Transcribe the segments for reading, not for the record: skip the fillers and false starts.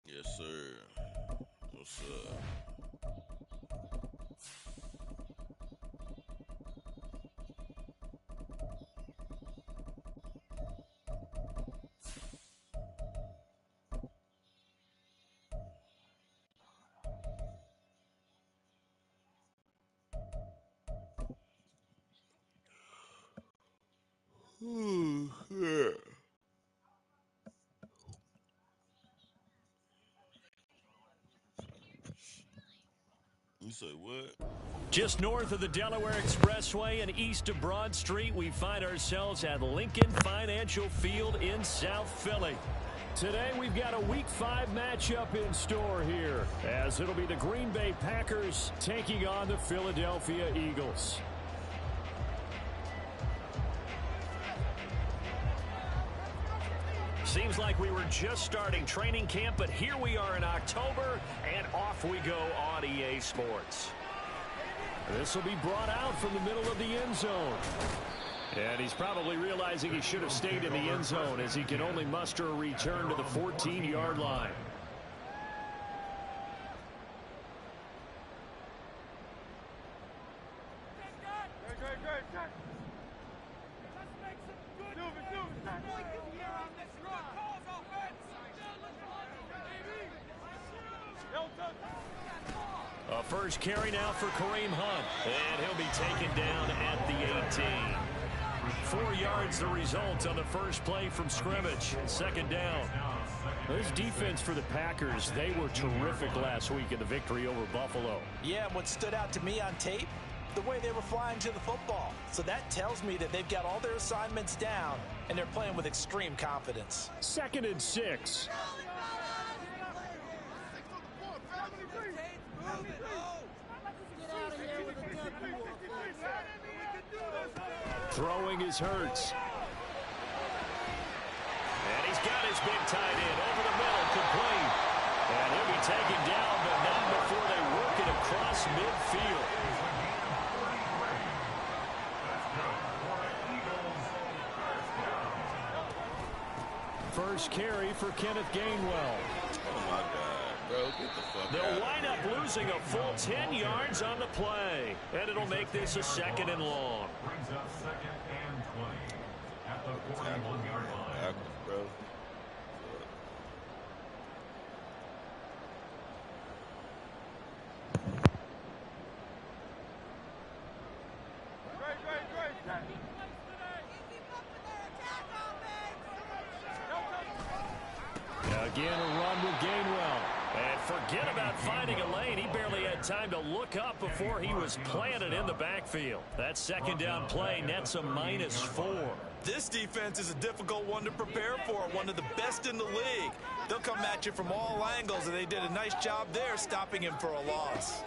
Yes, sir. What's up? Yeah. You say what? Just north of the Delaware Expressway and east of Broad Street, we find ourselves at Lincoln Financial Field in South Philly. Today, we've got a Week 5 matchup in store here, as it'll be the Green Bay Packers taking on the Philadelphia Eagles. Seems like we were just starting training camp, but here we are in October, and off we go on EA Sports. This will be brought out from the middle of the end zone. And he's probably realizing he should have stayed in the end zone, as he can only muster a return to the 14-yard line. A first carry now for Kareem Hunt, and he'll be taken down at the 18. 4 yards the result on the first play from scrimmage. Second down. This defense for the Packers, they were terrific last week in the victory over Buffalo. Yeah, and what stood out to me on tape, the way they were flying to the football. So that tells me that they've got all their assignments down, and they're playing with extreme confidence. 2nd and 6. Throwing is Hurts. And he's got his big tight end over the middle, complete. And he'll be taken down, but not before they work it across midfield. First carry for Kenneth Gainwell. Oh, my God, bro. Get the fuck out. They'll wind up losing a full 10 yards on the play. And it'll make this a 2nd and long. Brings up 2nd and 20 at the 41-yard line. Bro. Again, a run with Gainwell. And forget about finding a lane. He barely had time to look up before he was planted in the backfield. That second down play nets a -4. This defense is a difficult one to prepare for, one of the best in the league. They'll come at you from all angles, and they did a nice job there stopping him for a loss.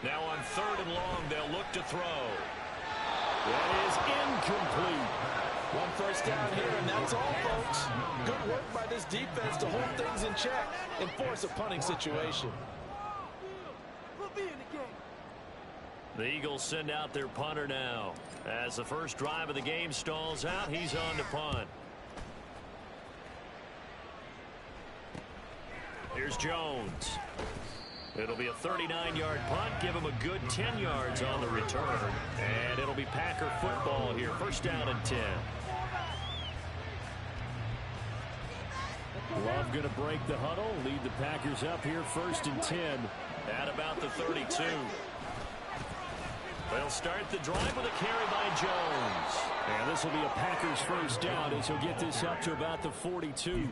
Now on 3rd and long, they'll look to throw. That is incomplete. One first down here, and that's all, folks. Good work by this defense to hold things in check and force a punting situation. The Eagles send out their punter now. As the first drive of the game stalls out, he's on to punt. Here's Jones. It'll be a 39-yard punt, give him a good 10 yards on the return. And it'll be Packer football here, 1st down and 10. Love going to break the huddle, lead the Packers up here, 1st and 10 at about the 32. They'll start the drive with a carry by Jones. And this will be a Packers 1st down as he'll get this up to about the 42.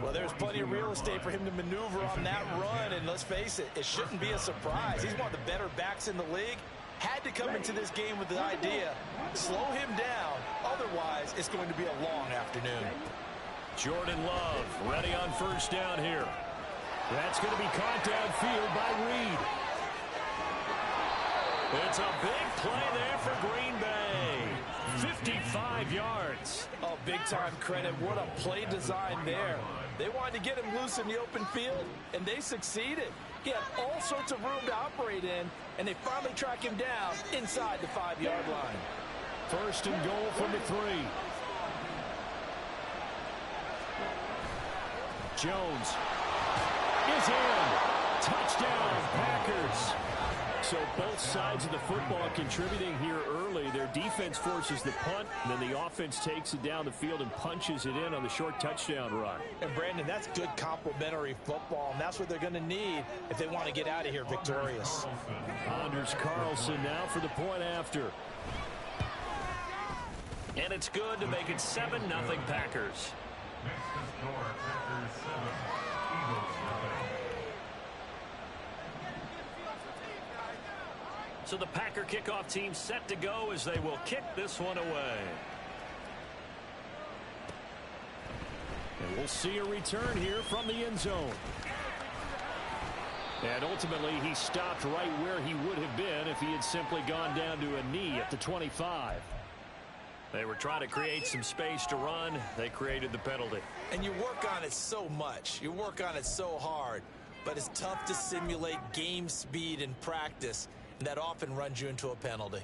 Well, there's plenty of real estate for him to maneuver on that run, and let's face it, it shouldn't be a surprise. He's one of the better backs in the league. Had to come into this game with the idea, slow him down, otherwise it's going to be a long afternoon. Jordan Love ready on 1st down here. That's going to be caught downfield by Reed. It's a big play there for Green Bay. 55 yards. Oh, big-time credit. What a play design there. They wanted to get him loose in the open field, and they succeeded. He had all sorts of room to operate in, and they finally track him down inside the 5-yard line. 1st and goal from the 3. Jones is in. Touchdown, Packers. So both sides of the football contributing here early. Their defense forces the punt, and then the offense takes it down the field and punches it in on the short touchdown run. And, Brandon, that's good complementary football, and that's what they're going to need if they want to get out of here victorious. Anders Carlson now for the point after. And it's good to make it 7-0 Packers. Next to score, Packers 7, Eagles nothing. So the Packer kickoff team set to go as they will kick this one away. And we'll see a return here from the end zone. And ultimately, he stopped right where he would have been if he had simply gone down to a knee at the 25. They were trying to create some space to run. They created the penalty. And you work on it so much. You work on it so hard. But it's tough to simulate game speed in practice. And that often runs you into a penalty.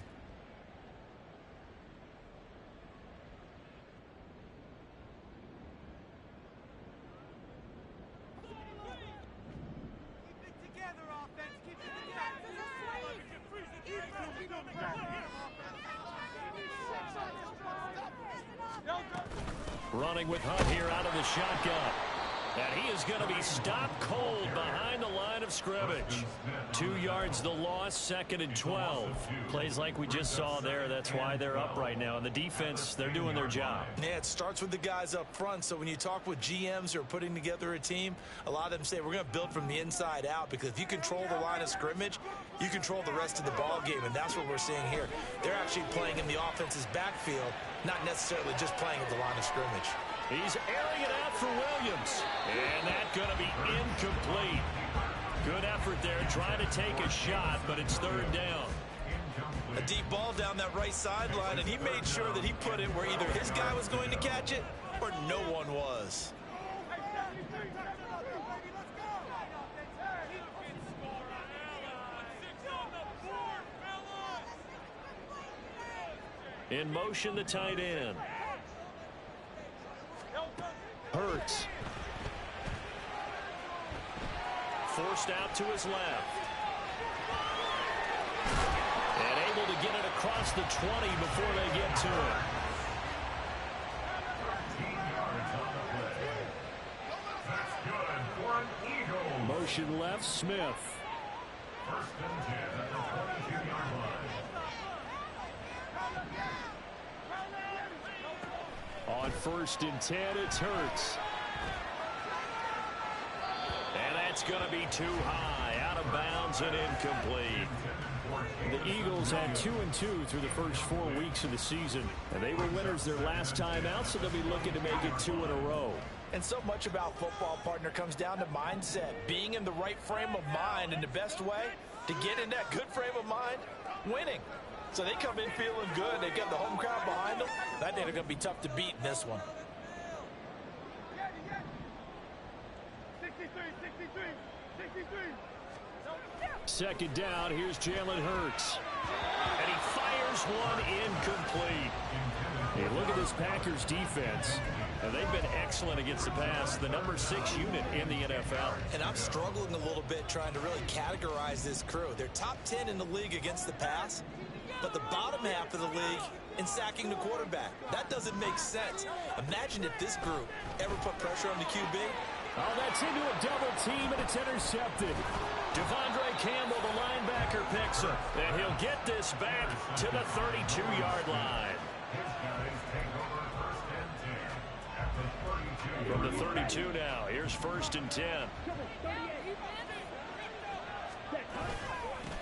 Running with Hunt here out of the shotgun. And he is going to be stopped cold behind the line of scrimmage. 2 yards the loss, 2nd and 12. Plays like we just saw there. That's why they're up right now. And the defense, they're doing their job. Yeah, it starts with the guys up front. So when you talk with GMs who are putting together a team, a lot of them say we're going to build from the inside out, because if you control the line of scrimmage, you control the rest of the ball game. And that's what we're seeing here. They're actually playing in the offense's backfield, not necessarily just playing at the line of scrimmage. He's airing it out for Williams. And that's going to be incomplete. Good effort there, trying to take a shot, but it's 3rd down. A deep ball down that right sideline, and he made sure that he put it where either his guy was going to catch it or no one was. In motion, the tight end. Hurts. Forced out to his left. And able to get it across the 20 before they get to it. 13 yards on the play. That's good for an Eagle. Motion left, Smith. 1st and 10 at the 22-yard line. On 1st and 10, it's Hurts. And that's going to be too high, out of bounds and incomplete. The Eagles had 2-2 through the first 4 weeks of the season, and they were winners their last time out, so they'll be looking to make it 2 in a row. And so much about football, partner, comes down to mindset, being in the right frame of mind, and the best way to get in that good frame of mind, winning. So they come in feeling good. They've got the home crowd behind them. I think they're going to be tough to beat in this one. 2nd down, here's Jalen Hurts. And he fires one incomplete. Hey, look at this Packers defense. And they've been excellent against the pass, the number 6 unit in the NFL. And I'm struggling a little bit trying to really categorize this crew. They're top 10 in the league against the pass, but the bottom half of the league in sacking the quarterback. That doesn't make sense. Imagine if this group ever put pressure on the QB. Oh, that's into a double team, and it's intercepted. Devondre Campbell, the linebacker, picks him. And he'll get this back to the 32-yard line. His guys take over 1st and 10 at the 32. From the 32 now, here's 1st and 10.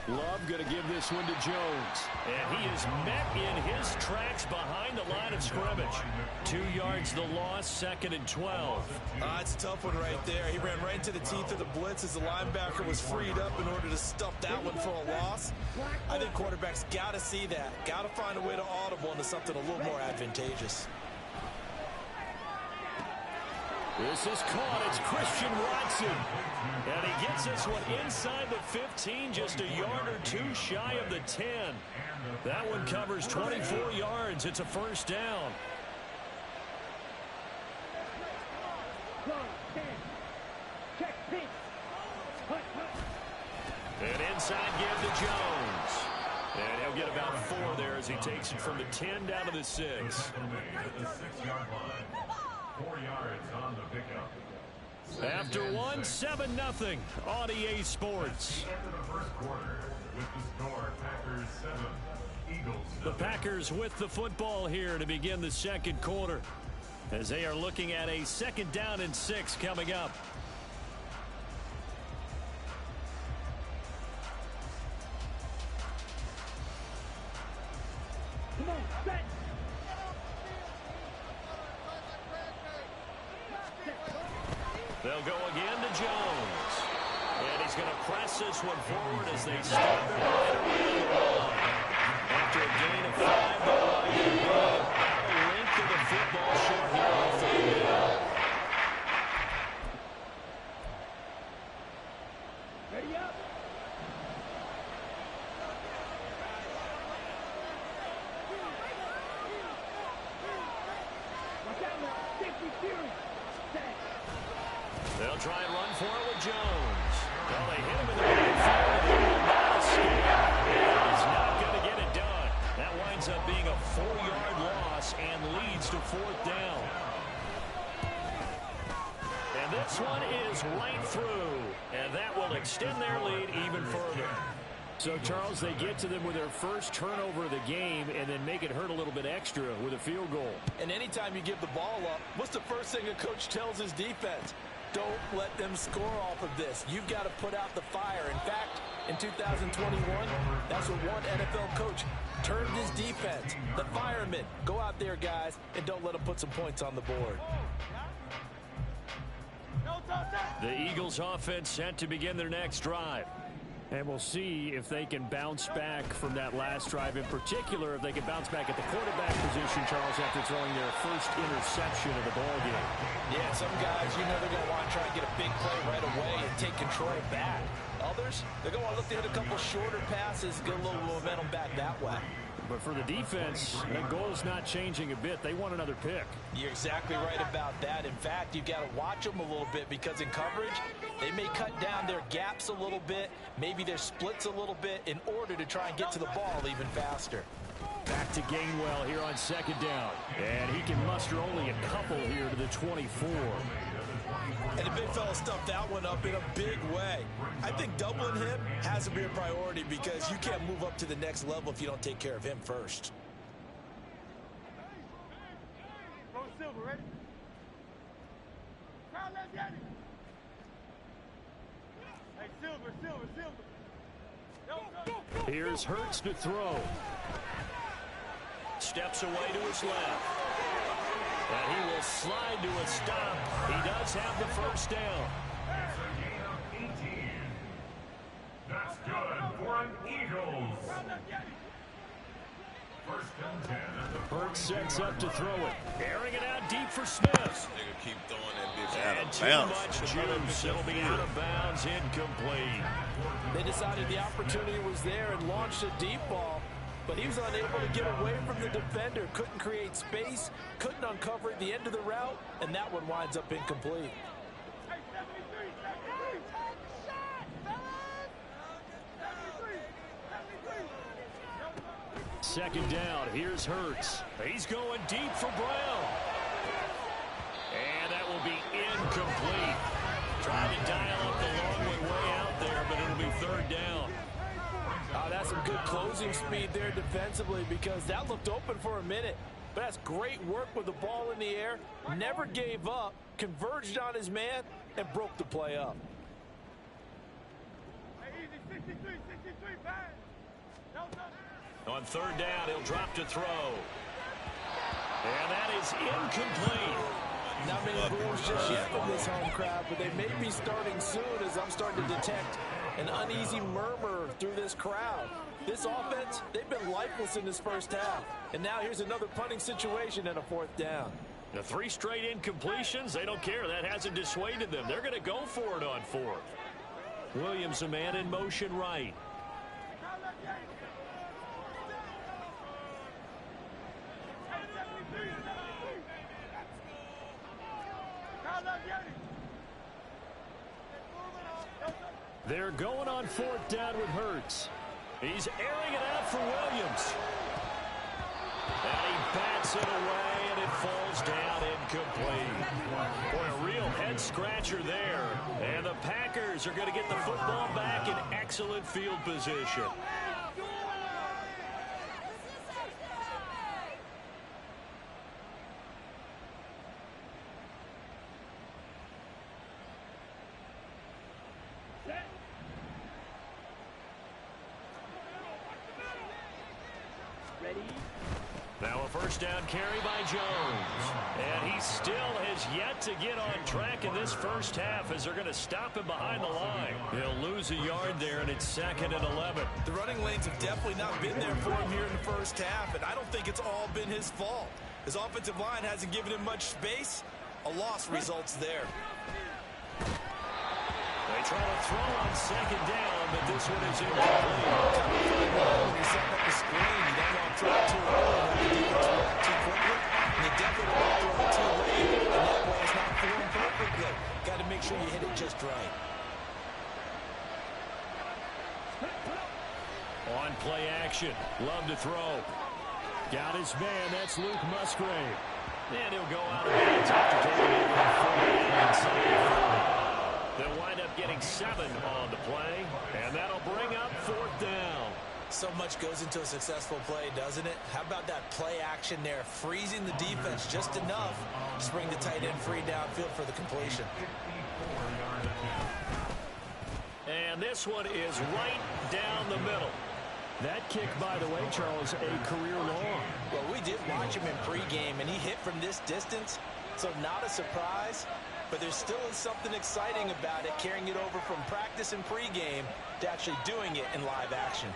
Love going to give this one to Jones. And he is met in his tracks behind the line of scrimmage. 2 yards the loss, 2nd and 12. It's a tough one right there. He ran right into the teeth of the blitz as the linebacker was freed up in order to stuff that one for a loss. I think quarterbacks got to see that. Got to find a way to audible into something a little more advantageous. This is caught. It's Christian Watson. And he gets this one inside the 15, just a yard or 2 shy of the 10. That one covers 24 yards. It's a 1st down. Inside give to Jones. And he'll get about 4 there as he takes it from the 10 down to the 6. At the 6-yard line. 4 yards on the pickup. After 1, 7-0 on EA Sports. End of the first quarter with the score Packers 7, Eagles 7. The Packers with the football here to begin the second quarter as they are looking at a 2nd down and 6 coming up. They'll go again to Jones. And he's going to press this one forward as they start their right around the line. After a gain of 5 by Ryan Bell, a length of the football short here on 3rd down. Ready up. Watch out now. Safety series. They'll try and run for it with Jones. Well, they hit him in the backfield. He will not escape. He's not going to get it done. That winds up being a 4-yard loss and leads to 4th down. And this one is right through. And that will extend their lead even further. So, Charles, they get to them with their first turnover of the game and then make it hurt a little bit extra with a field goal. And anytime you give the ball up, what's the first thing a coach tells his defense? Don't let them score off of this. You've got to put out the fire. In fact, in 2021, that's what one NFL coach turned his defense. The firemen. Go out there, guys, and don't let them put some points on the board. The Eagles offense set to begin their next drive. And we'll see if they can bounce back from that last drive. In particular, if they can bounce back at the quarterback position, Charles, after throwing their first interception of the ballgame. Yeah, some guys, you know they're going to want to try and get a big play right away and take control back. Others, they're going to want to look to hit a couple shorter passes, get a little momentum back that way. But for the defense, that goal's not changing a bit. They want another pick. You're exactly right about that. In fact, you've got to watch them a little bit because in coverage, they may cut down their gaps a little bit, maybe their splits a little bit in order to try and get to the ball even faster. Back to Gainwell here on 2nd down. And he can muster only a couple here to the 24. And the big fella stuffed that one up in a big way. I think doubling him has to be a priority because you can't move up to the next level if you don't take care of him first. Silver, ready? Crowd, let's get it. Hey, Silver. Go. Here's Hurts to throw. Steps away to his left. And he will slide to a stop. He does have the first down. It's a gain of 18. That's good for an Eagles. First and 10 at the Hurts sets up to throw it. Airing it out deep for Smith. Nigga keep throwing that bitch out And of too bounds. much juice. It'll be out of bounds, incomplete. They decided the opportunity was there and launched a deep ball, but he was unable to get away from the defender. Couldn't create space, couldn't uncover at the end of the route, and that one winds up incomplete. Hey, 73. 2nd down. Here's Hurts. He's going deep for Brown. And that will be incomplete. Trying to dial up the long way out there, but it'll be 3rd down. That's some good closing speed there defensively because that looked open for a minute. But that's great work with the ball in the air. Never gave up, converged on his man, and broke the play up. Hey, easy, 63, bang. On 3rd down, he'll drop to throw. And that is incomplete. Not many goals just yet from this home crowd, but they may be starting soon as I'm starting to detect an uneasy murmur through this crowd. This offense, they've been lifeless in this first half. And now here's another punting situation and a 4th down. The 3 straight incompletions, they don't care. That hasn't dissuaded them. They're going to go for it on 4th. Williams, a man in motion right. They're going on 4th down with Hurts. He's airing it out for Williams. And he bats it away, and it falls down incomplete. Boy, a real head-scratcher there. And the Packers are going to get the football back in excellent field position. Now a first down carry by Jones. And he still has yet to get on track in this first half as they're going to stop him behind the line. He'll lose a yard there, and it's 2nd and 11. The running lanes have definitely not been there for him here in the first half, and I don't think it's all been his fault. His offensive line hasn't given him much space. A loss results there. They try to throw on 2nd down, but this one is incomplete. When he's setting up the screen, you don't want to throw it too early, and the defense react too quickly. And you definitely don't want to throw it too late, and that way it's not formed perfectly. Got to make sure you hit it just right. On play action, love to throw. Got his man, that's Luke Musgrave. And he'll go out of bounds after taking it inside 40. They'll wind up getting 7 on the play, and that'll bring up 4th down. So much goes into a successful play, doesn't it? How about that play action there, freezing the defense just enough to bring the tight end free downfield for the completion. And this one is right down the middle. That kick, by the way, Charles, a career long. Well, we did watch him in pregame, and he hit from this distance, so not a surprise. But there still is something exciting about it, carrying it over from practice and pregame to actually doing it in live action.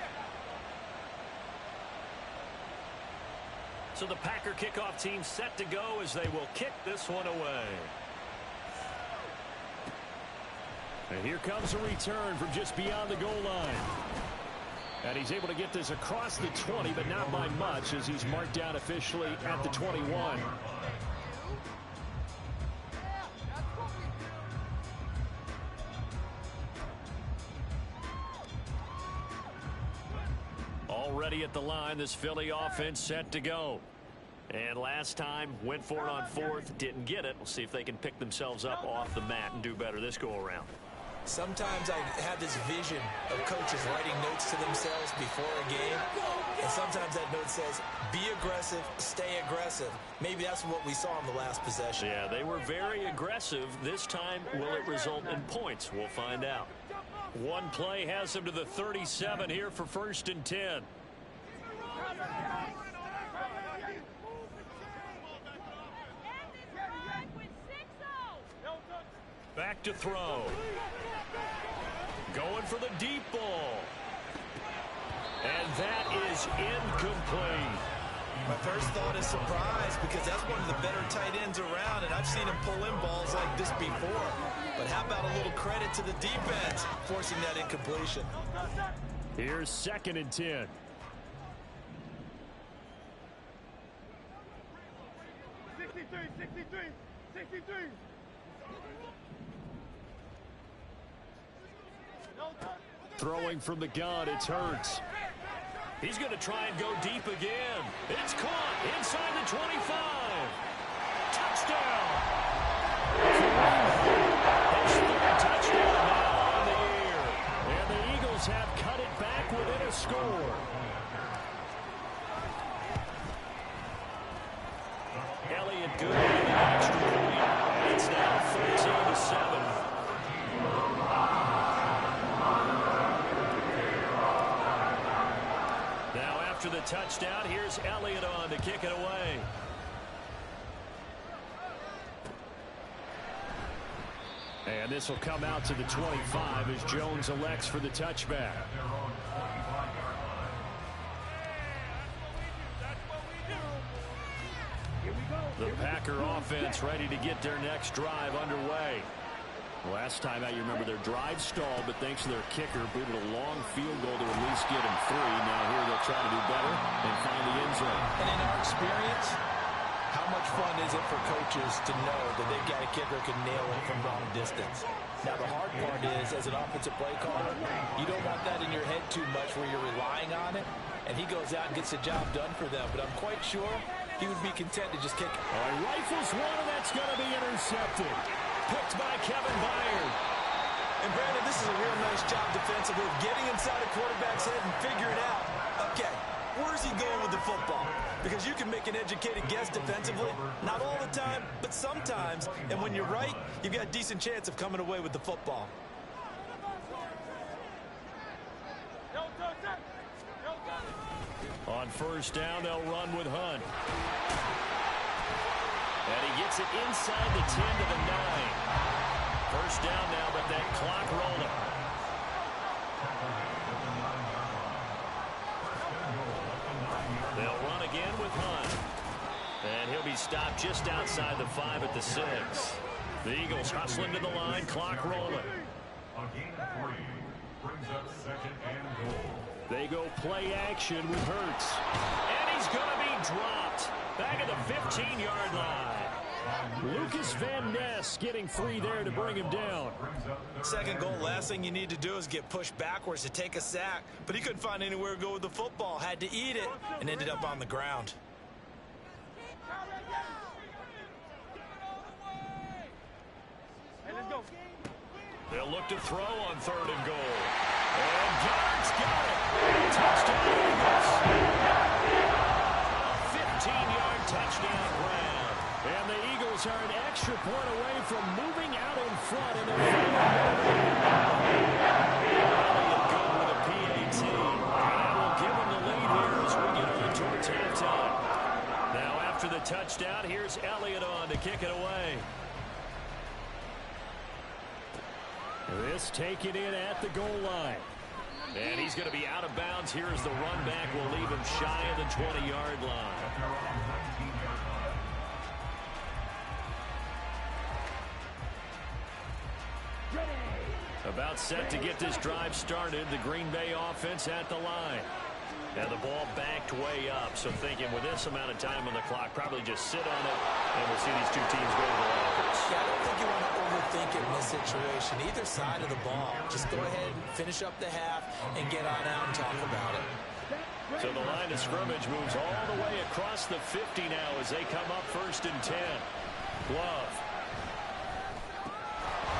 So the Packer kickoff team set to go as they will kick this one away. And here comes a return from just beyond the goal line. And he's able to get this across the 20, but not by much as he's marked down officially at the 21. Already at the line, this Philly offense set to go. And last time, went for it on 4th, didn't get it. We'll see if they can pick themselves up off the mat and do better this go-around. Sometimes I have this vision of coaches writing notes to themselves before a game, and sometimes that note says, be aggressive, stay aggressive. Maybe that's what we saw in the last possession. Yeah, they were very aggressive. This time, will it result in points? We'll find out. One play has them to the 37 here for 1st and 10. Back to throw. Going for the deep ball. And that is incomplete. My first thought is surprise, because that's one of the better tight ends around, and I've seen him pull in balls like this before. But how about a little credit to the defense forcing that incompletion? Here's 2nd and 10. Throwing from the gun, it's Hurts. He's going to try and go deep again. It's caught inside the 25. Touchdown. His 3rd touchdown now on the year. And the Eagles have cut it back within a score. Elliott good with the extra point. It's now 13-7. Now after the touchdown, here's Elliott on to kick it away. And this will come out to the 25 as Jones elects for the touchback. The Packer offense ready to get their next drive underway. Last time out, you remember their drive stalled, but thanks to their kicker, booted a long field goal to at least get him 3. Now here they'll try to do better and find the end zone. And in our experience, how much fun is it for coaches to know that they've got a kicker who can nail it from long distance? Now, the hard part is, as an offensive play caller, you don't want that in your head too much where you're relying on it, and he goes out and gets the job done for them. But I'm quite sure he would be content to just kick it. He rifles one, and that's going to be intercepted. Picked by Kevin Byard. And, Brandon, this is a real nice job defensively of getting inside a quarterback's head and figuring out, okay, where's he going with the football? Because you can make an educated guess defensively. Not all the time, but sometimes. And when you're right, you've got a decent chance of coming away with the football. On first down, they'll run with Hunt. And he gets it inside the 10 to the 9. First down now, but that clock rolling. They'll run again with Hunt. And he'll be stopped just outside the 5 at the 6. The Eagles hustling to the line, clock rolling. A gain of 3 brings up 2nd and goal. They go play action with Hurts. And he's going to be dropped. Back at the 15-yard line. Lucas Van Ness getting free there to bring him down. Second goal, last thing you need to do is get pushed backwards to take a sack. But he couldn't find anywhere to go with the football. Had to eat it and ended up on the ground. They'll look to throw on 3rd and goal. And Garrett's got it. Touchdown Eagles. 15-yard touchdown grab. And the Eagles are an extra point away from moving out in front in their good with a PAT. And we'll give them the lead here as we get on towards halftime. Now after the touchdown, here's Elliott on to kick it away. This taken in at the goal line. And he's going to be out of bounds here as the run back will leave him shy of the 20-yard line. About set to get this drive started. The Green Bay offense at the line. And the ball backed way up. So thinking with this amount of time on the clock, probably just sit on it. And we'll see these two teams go to the lockers. Yeah, I don't think you want to overthink it in this situation. Either side of the ball. Just go ahead and finish up the half and get on out and talk about it. So the line of scrimmage moves all the way across the 50 now as they come up 1st and 10. Glove.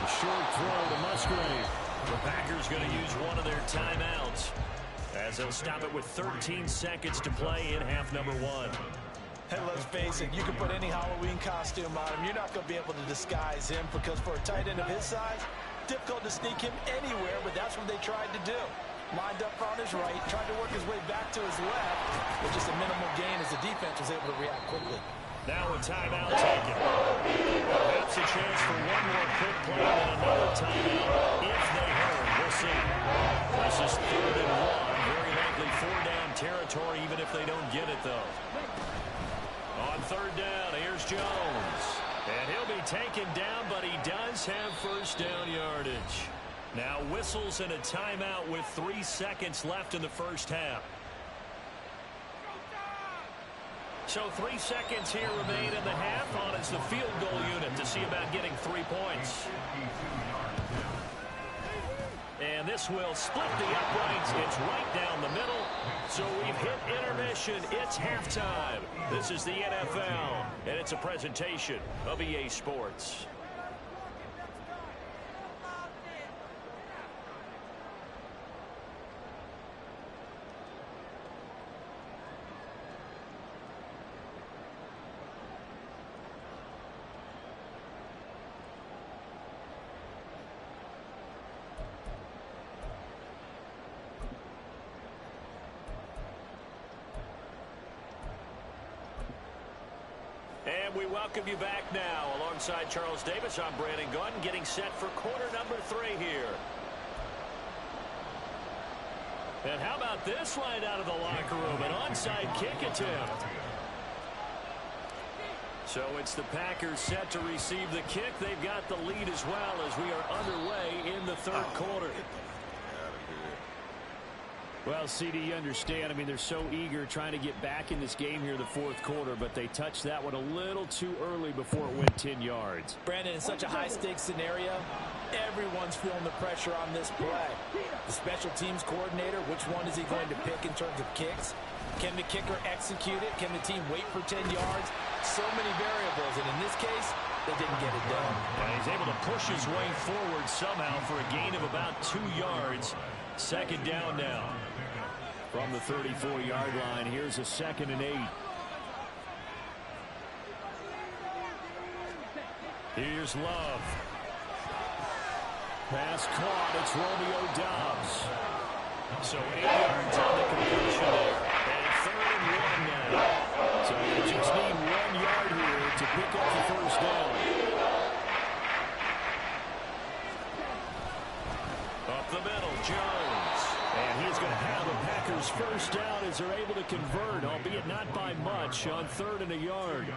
A short throw to Musgrave. The Packers going to use one of their timeouts as they'll stop it with 13 seconds to play in half number 1. And let's face it, you can put any Halloween costume on him. You're not going to be able to disguise him because for a tight end of his size, difficult to sneak him anywhere, but that's what they tried to do. Lined up on his right, tried to work his way back to his left, with just a minimal gain as the defense was able to react quickly. Now a timeout taken. Perhaps a chance for one more quick play and another timeout if they hurry. We'll see. This is 3rd and 1. Very likely 4-down territory even if they don't get it, though. On 3rd down, here's Jones. And he'll be taken down, but he does have 1st down yardage. Now whistles and a timeout with 3 seconds left in the 1st half. So 3 seconds here remain in the half on as the field goal unit to see about getting 3 points. And this will split the uprights. It's right down the middle. So we've hit intermission. It's halftime. This is the NFL, and it's a presentation of EA Sports. And we welcome you back now. Alongside Charles Davis, I'm Brandon Gunn, getting set for quarter number 3 here. And how about this right out of the locker room? An onside kick attempt. So it's the Packers set to receive the kick. They've got the lead as well as we are underway in the 3rd quarter. Well, CD, you understand. I mean, they're so eager trying to get back in this game here in the 4th quarter, but they touched that one a little too early before it went 10 yards. Brandon, in such a high-stakes scenario, Everyone's feeling the pressure on this play. The special teams coordinator, which one is he going to pick in terms of kicks? Can the kicker execute it? Can the team wait for 10 yards? So many variables, and in this case, they didn't get it done. And he's able to push his way forward somehow for a gain of about 2 yards. Second down now. From the 34-yard line, here's a 2nd and 8. Here's Love. Pass caught. It's Romeo Doubs. So 8 yards on the completion there. And 3rd and 1 now. So you just need 1 yard here to pick up the first down. Up the middle, Jones. And he's going to have the Packers first down as they're able to convert, albeit not by much, on 3rd and a yard.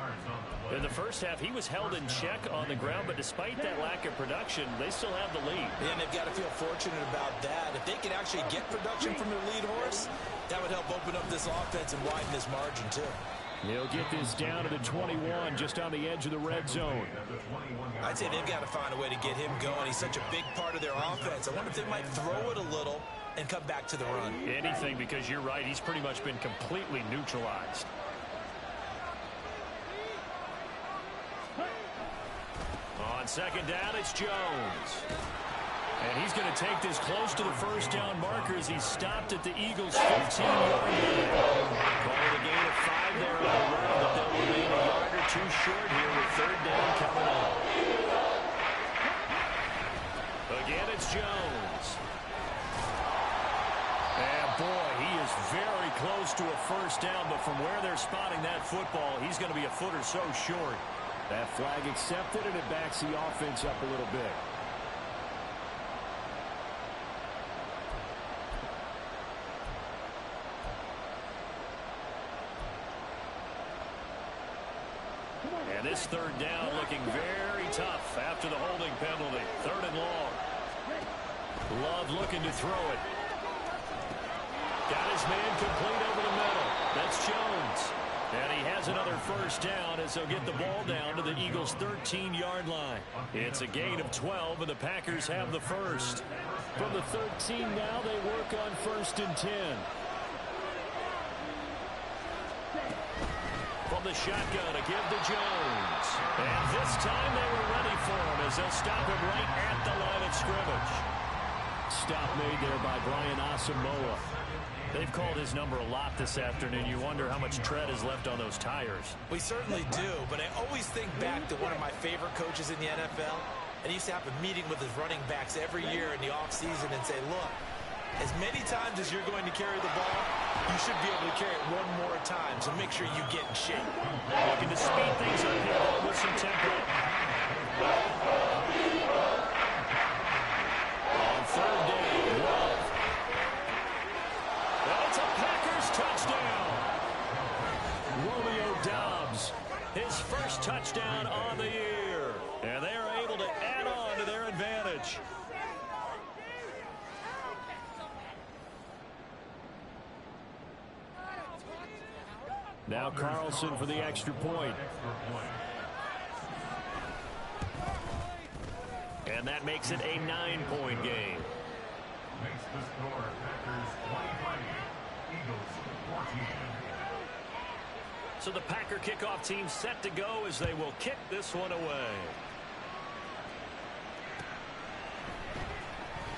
In the first half, he was held in check on the ground, but despite that lack of production, they still have the lead. And they've got to feel fortunate about that. If they could actually get production from their lead horse, that would help open up this offense and widen this margin, too. They'll get this down to the 21, just on the edge of the red zone. I'd say they've got to find a way to get him going. He's such a big part of their offense. I wonder if they might throw it a little and come back to the run. Anything, because you're right, he's pretty much been completely neutralized. On 2nd down, it's Jones. And he's going to take this close to the first down marker as he's stopped at the Eagles' 15-yard line. Call it a gain of 5 there on the run, but they'll remain a yard or 2 short here with 3rd down coming up. Again, it's Jones. And boy, he is very close to a first down, but from where they're spotting that football, he's going to be a foot or so short. That flag accepted, and it backs the offense up a little bit. And this 3rd down looking very tough after the holding penalty. 3rd and long. Love looking to throw it. Got his man complete over the middle. That's Jones. And he has another first down as they'll get the ball down to the Eagles' 13-yard line. It's a gain of 12, and the Packers have the first. From the 13 now, they work on 1st and 10. From the shotgun, a give to Jones. And this time they were ready for him as they'll stop him right at the line of scrimmage. Stop made there by Brian Asamoah. They've called his number a lot this afternoon. You wonder how much tread is left on those tires. We certainly do, but I always think back to one of my favorite coaches in the NFL, and he used to have a meeting with his running backs every year in the offseason and say, look, as many times as you're going to carry the ball, you should be able to carry it one more time, so make sure you get in shape. Looking to speed things up here with some tempo. On 3rd down, Love. That's a Packers touchdown. Romeo Doubs. His first touchdown on the year. And they are able to add on to their advantage. Now Carlson for the extra point. And that makes it a 9-point game. Makes the score Packers 23, Eagles 14. So the Packer kickoff team set to go as they will kick this one away.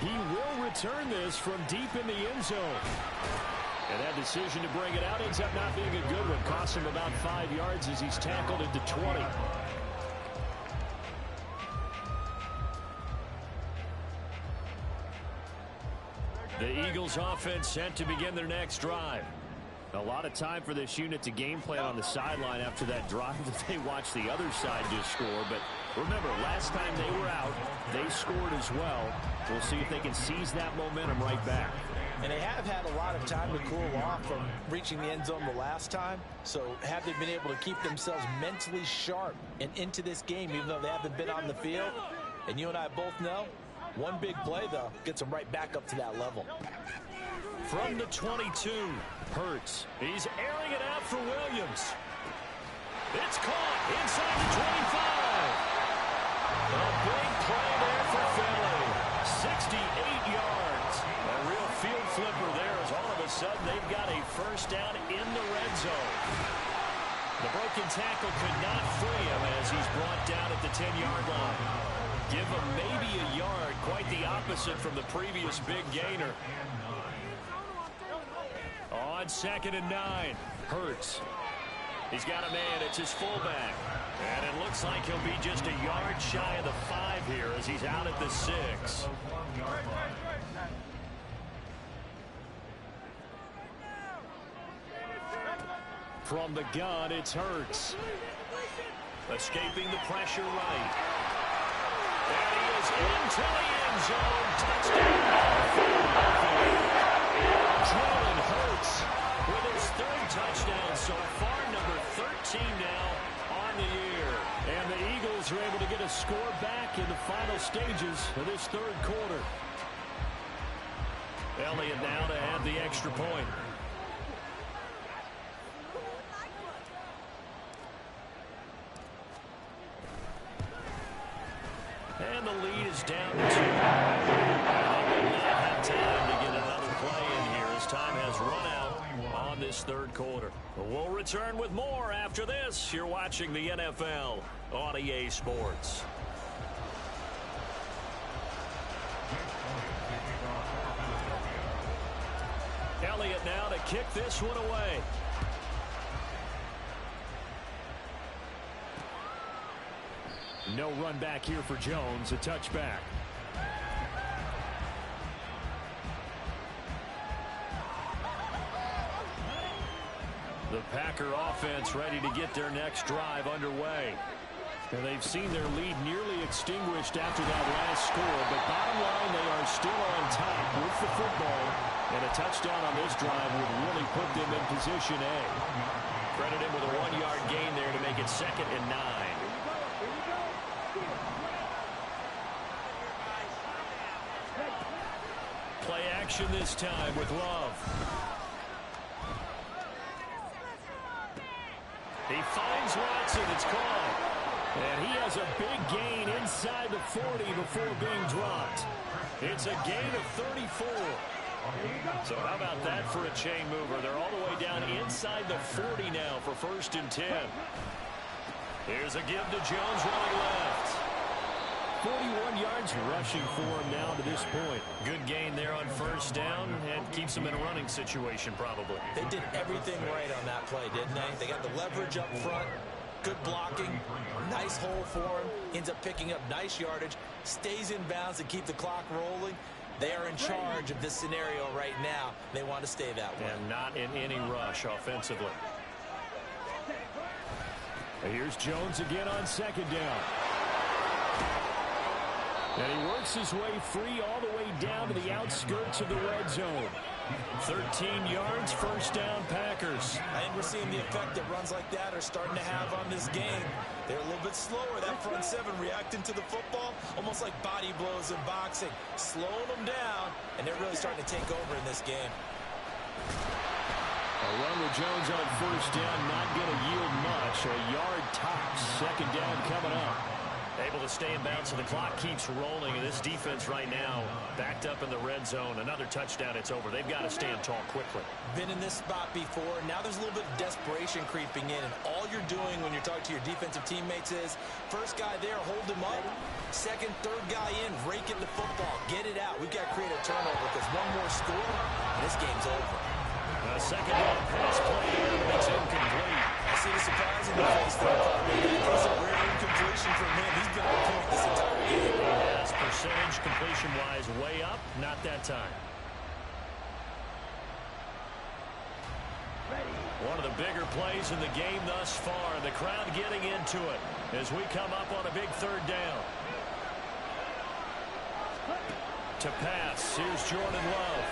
He will return this from deep in the end zone. And that decision to bring it out ends up not being a good one. Costs him about 5 yards as he's tackled into 20. The Eagles offense set to begin their next drive. A lot of time for this unit to game plan on the sideline after that drive that they watched the other side just score. But remember, last time they were out, they scored as well. We'll see if they can seize that momentum right back. And they have had a lot of time to cool off from reaching the end zone the last time. So have they been able to keep themselves mentally sharp and into this game, even though they haven't been on the field? And you and I both know, one big play, though, gets them right back up to that level. From the 22, Hurts. He's airing it out for Williams. It's caught inside the 25. A big play there for Philly. second tackle could not free him as he's brought down at the 10-yard line. Give him maybe a yard, quite the opposite from the previous big gainer. On 2nd and 9, Hurts. He's got a man, it's his fullback. And it looks like he'll be just a yard shy of the 5 here as he's out at the 6. From the gun, it's Hurts. Escaping the pressure right. And he is into the end zone. Touchdown. Jalen Hurts with his 3rd touchdown so far, number 13 now on the year. And the Eagles are able to get a score back in the final stages of this 3rd quarter. Elliott now to have the extra point. And the lead is down to 2. They will not have time to get another play in here as time has run out on this 3rd quarter. We'll return with more after this. You're watching the NFL on EA Sports. Elliott now to kick this one away. No run back here for Jones, a touchback. The Packer offense ready to get their next drive underway. And they've seen their lead nearly extinguished after that last score, but bottom line, they are still on top with the football, and a touchdown on this drive would really put them in position A. Credit him with a 1-yard gain there to make it 2nd and 9. Play action this time with Love. He finds Watson. It's caught. And he has a big gain inside the 40 before being dropped. It's a gain of 34. So how about that for a chain mover? They're all the way down inside the 40 now for 1st and 10. Here's a give to Jones running left. 41 yards rushing for him now to this point. Good gain there on 1st down and keeps him in a running situation probably. They did everything right on that play, didn't they? They got the leverage up front, good blocking, nice hole for him, ends up picking up nice yardage, stays in bounds to keep the clock rolling. They are in charge of this scenario right now. They want to stay that way. And not in any rush offensively. Here's Jones again on 2nd down. And he works his way free all the way down to the outskirts of the red zone. 13 yards, 1st down, Packers. I think we're seeing the effect that runs like that are starting to have on this game. They're a little bit slower, that front 7 reacting to the football, almost like body blows in boxing, slowing them down, and they're really starting to take over in this game. A run with Jones on 1st down, not going to yield much. A yard tops, 2nd down coming up. Able to stay in bounds, and the clock keeps rolling. And this defense right now backed up in the red zone. Another touchdown, it's over. They've got to stand tall quickly. Been in this spot before. Now there's a little bit of desperation creeping in. And all you're doing when you're talking to your defensive teammates is, first guy there, hold him up. 2nd, 3rd guy in, rake at the football. Get it out. We've got to create a turnover because one more score, and this game's over. A 2nd down pass play here, but it's incomplete. I see the surprise in the face there. That is a rare incompletion from him. He's been on point this entire game. Yes, percentage completion-wise way up, not that time. One of the bigger plays in the game thus far, and the crowd getting into it as we come up on a big 3rd down. To pass, here's Jordan Love.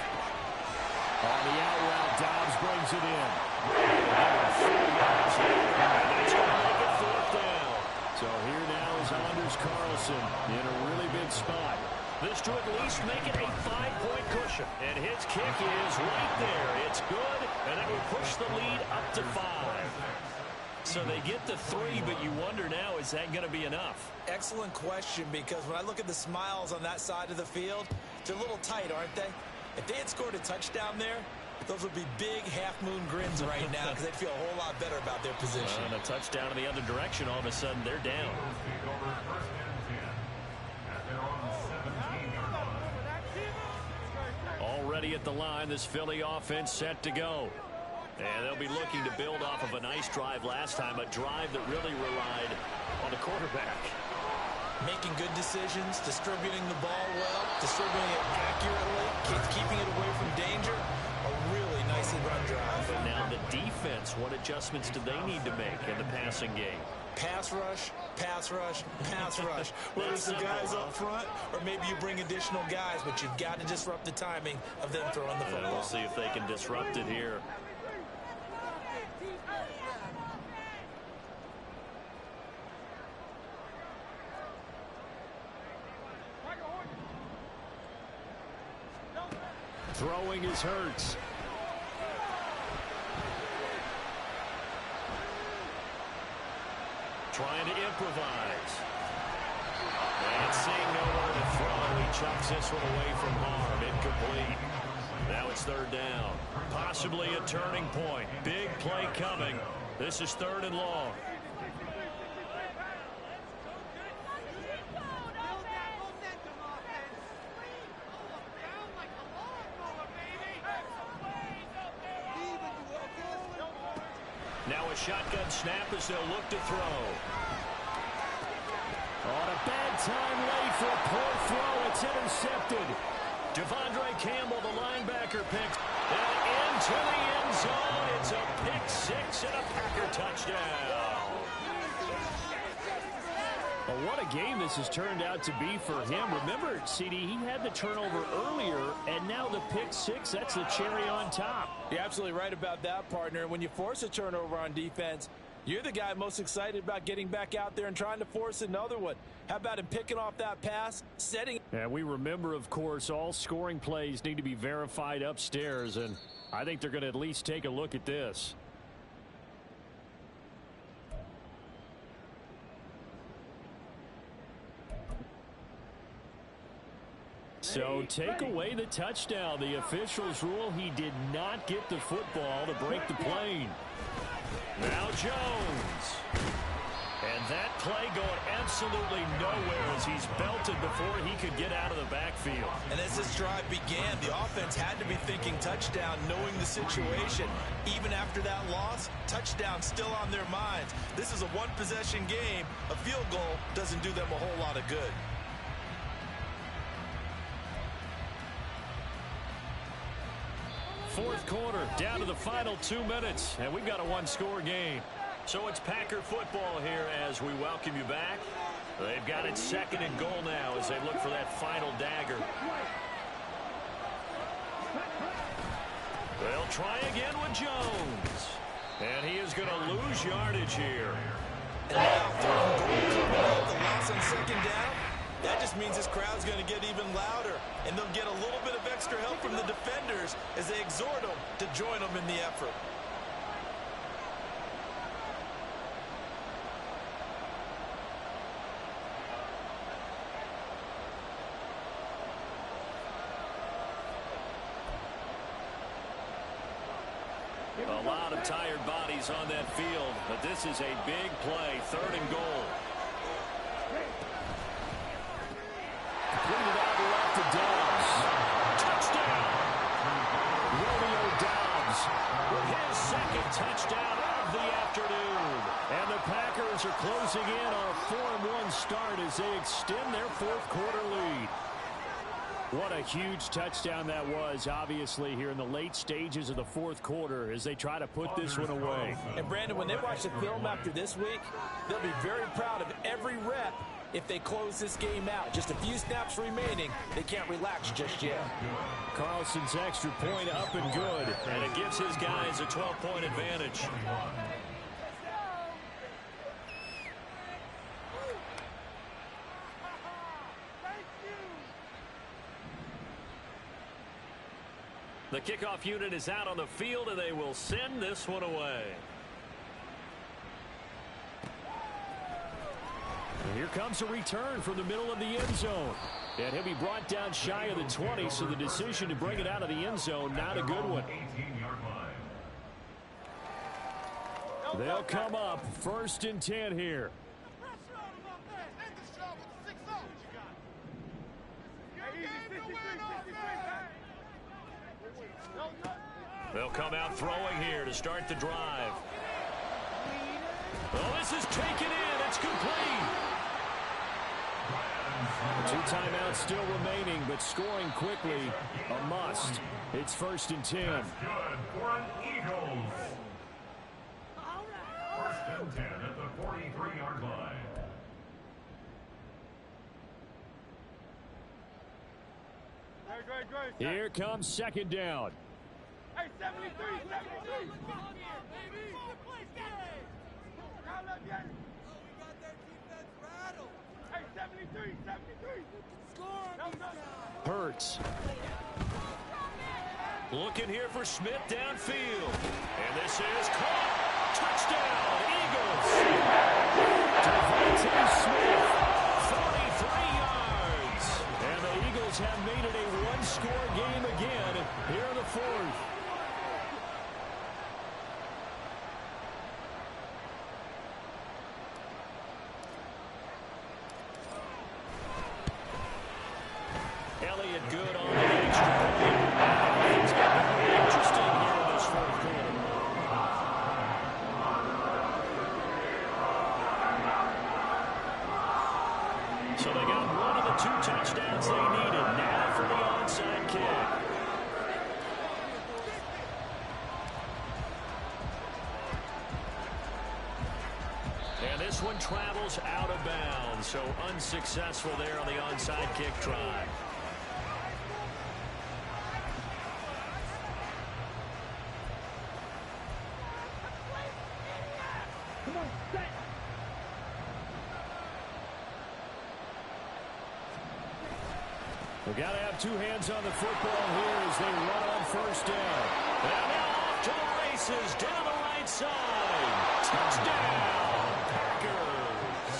On the out route, Dobbs brings it in. And 4 yards here, and it's going to make it 4th down. So here now is Anders Carlson in a really big spot. This to at least make it a 5-point cushion. And his kick is right there. It's good, and it will push the lead up to 5. So they get the 3, but you wonder now, is that going to be enough? Excellent question, because when I look at the smiles on that side of the field, they're a little tight, aren't they? If they had scored a touchdown there, Those would be big half-moon grins right now because they'd feel a whole lot better about their position. And a touchdown in the other direction, all of a sudden they're down. Already at the line, this Philly offense set to go. And they'll be looking to build off of a nice drive last time, a drive that really relied on the quarterback. Making good decisions, distributing the ball well, distributing it accurately, keeping it away from danger. A really nicely run drive. But now the defense, what adjustments do they need to make in the passing game? Pass rush, pass rush, pass rush. Whether it's the guys up front or maybe you bring additional guys, but you've got to disrupt the timing of them throwing the football. We'll see if they can disrupt it here. Throwing is Hurts. Trying to improvise. And seeing nowhere to throw, he chucks this one away from harm. Incomplete. Now it's third down. Possibly a turning point. Big play coming. This is 3rd and long. Now a shotgun snap as they'll look to throw. On a bad time late for a poor throw. It's intercepted. Devondre Campbell, the linebacker, picks. And into the end zone. It's a pick six and a Packer touchdown. Well, what a game this has turned out to be for him. Remember, CD, he had the turnover earlier, and now the pick six, that's the cherry on top. You're absolutely right about that, partner. When you force a turnover on defense, you're the guy most excited about getting back out there and trying to force another one. How about him picking off that pass, setting? And we remember, of course, all scoring plays need to be verified upstairs, and I think they're going to at least take a look at this. So take away the touchdown. The officials rule he did not get the football to break the plane. Now Jones. And that play going absolutely nowhere as he's belted before he could get out of the backfield. And as this drive began, the offense had to be thinking touchdown, knowing the situation. Even after that loss, touchdown still on their minds. This is a one-possession game. A field goal doesn't do them a whole lot of good. Fourth quarter, down to the final 2 minutes, and we've got a one-score game. So it's Packer football here as we welcome you back. They've got it 2nd and goal now as they look for that final dagger. They'll try again with Jones. And he is going to lose yardage here. And now 3rd and goal coming up. The loss on 2nd down. That just means this crowd's going to get even louder, and they'll get a little bit of extra help from the defenders as they exhort them to join them in the effort. A lot of tired bodies on that field, but this is a big play, 3rd and goal. Completed out left to Dobbs. Touchdown! Romeo Dobbs with his 2nd touchdown of the afternoon. And the Packers are closing in on a 4-1 start as they extend their 4th quarter lead. What a huge touchdown that was, obviously, here in the late stages of the 4th quarter as they try to put this one away. And, Brandon, when they watch the film after this week, they'll be very proud of every rep if they close this game out. Just a few snaps remaining. They can't relax just yet. Carlson's extra point up and good, and it gives his guys a 12-point advantage. The kickoff unit is out on the field, and they will send this one away. Here comes a return from the middle of the end zone. And he'll be brought down shy of the 20, so the decision to bring it out of the end zone, not a good one. They'll come up 1st and 10 here. They'll come out throwing here to start the drive. Oh, this is taken in. It's complete. 2 timeouts still remaining, but scoring quickly, a must. It's 1st and 10. That's good for an Eagles. 1st and 10 at the 43-yard line. Here comes 2nd down. Hey, 73, 73. Hey, 73, 73. Hurts. Looking here for Smith downfield. And this is caught. Touchdown, Eagles. Devontae Smith, 43 yards. And the Eagles have made it a one-score game again here in the 4th. Elliott good on the extra point. Things get very interesting here in this 4th quarter. So they got one of the 2 touchdowns they needed. Now for the onside kick. And this one travels out of bounds. So unsuccessful there on the onside kick try. We've got to have 2 hands on the football here as they run on 1st down. And now off to the races down the right side. Touchdown, Packers.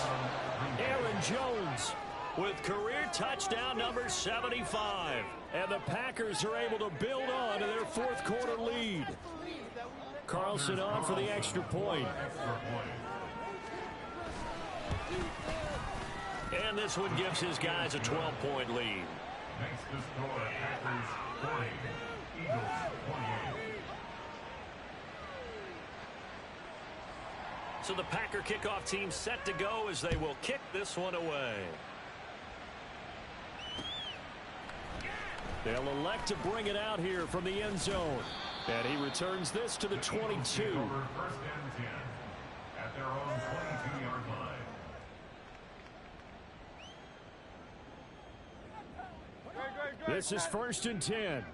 Aaron Jones with career touchdown number 75. And the Packers are able to build on to their 4th quarter lead. Carlson on for the extra point. And this one gives his guys a 12-point lead. Makes the score Packers 40, Eagles 28. So the Packer kickoff team set to go as they will kick this one away. They'll elect to bring it out here from the end zone. And he returns this to the 22. Over 1st and 10 at their own 22-yard line. This is 1st and 10.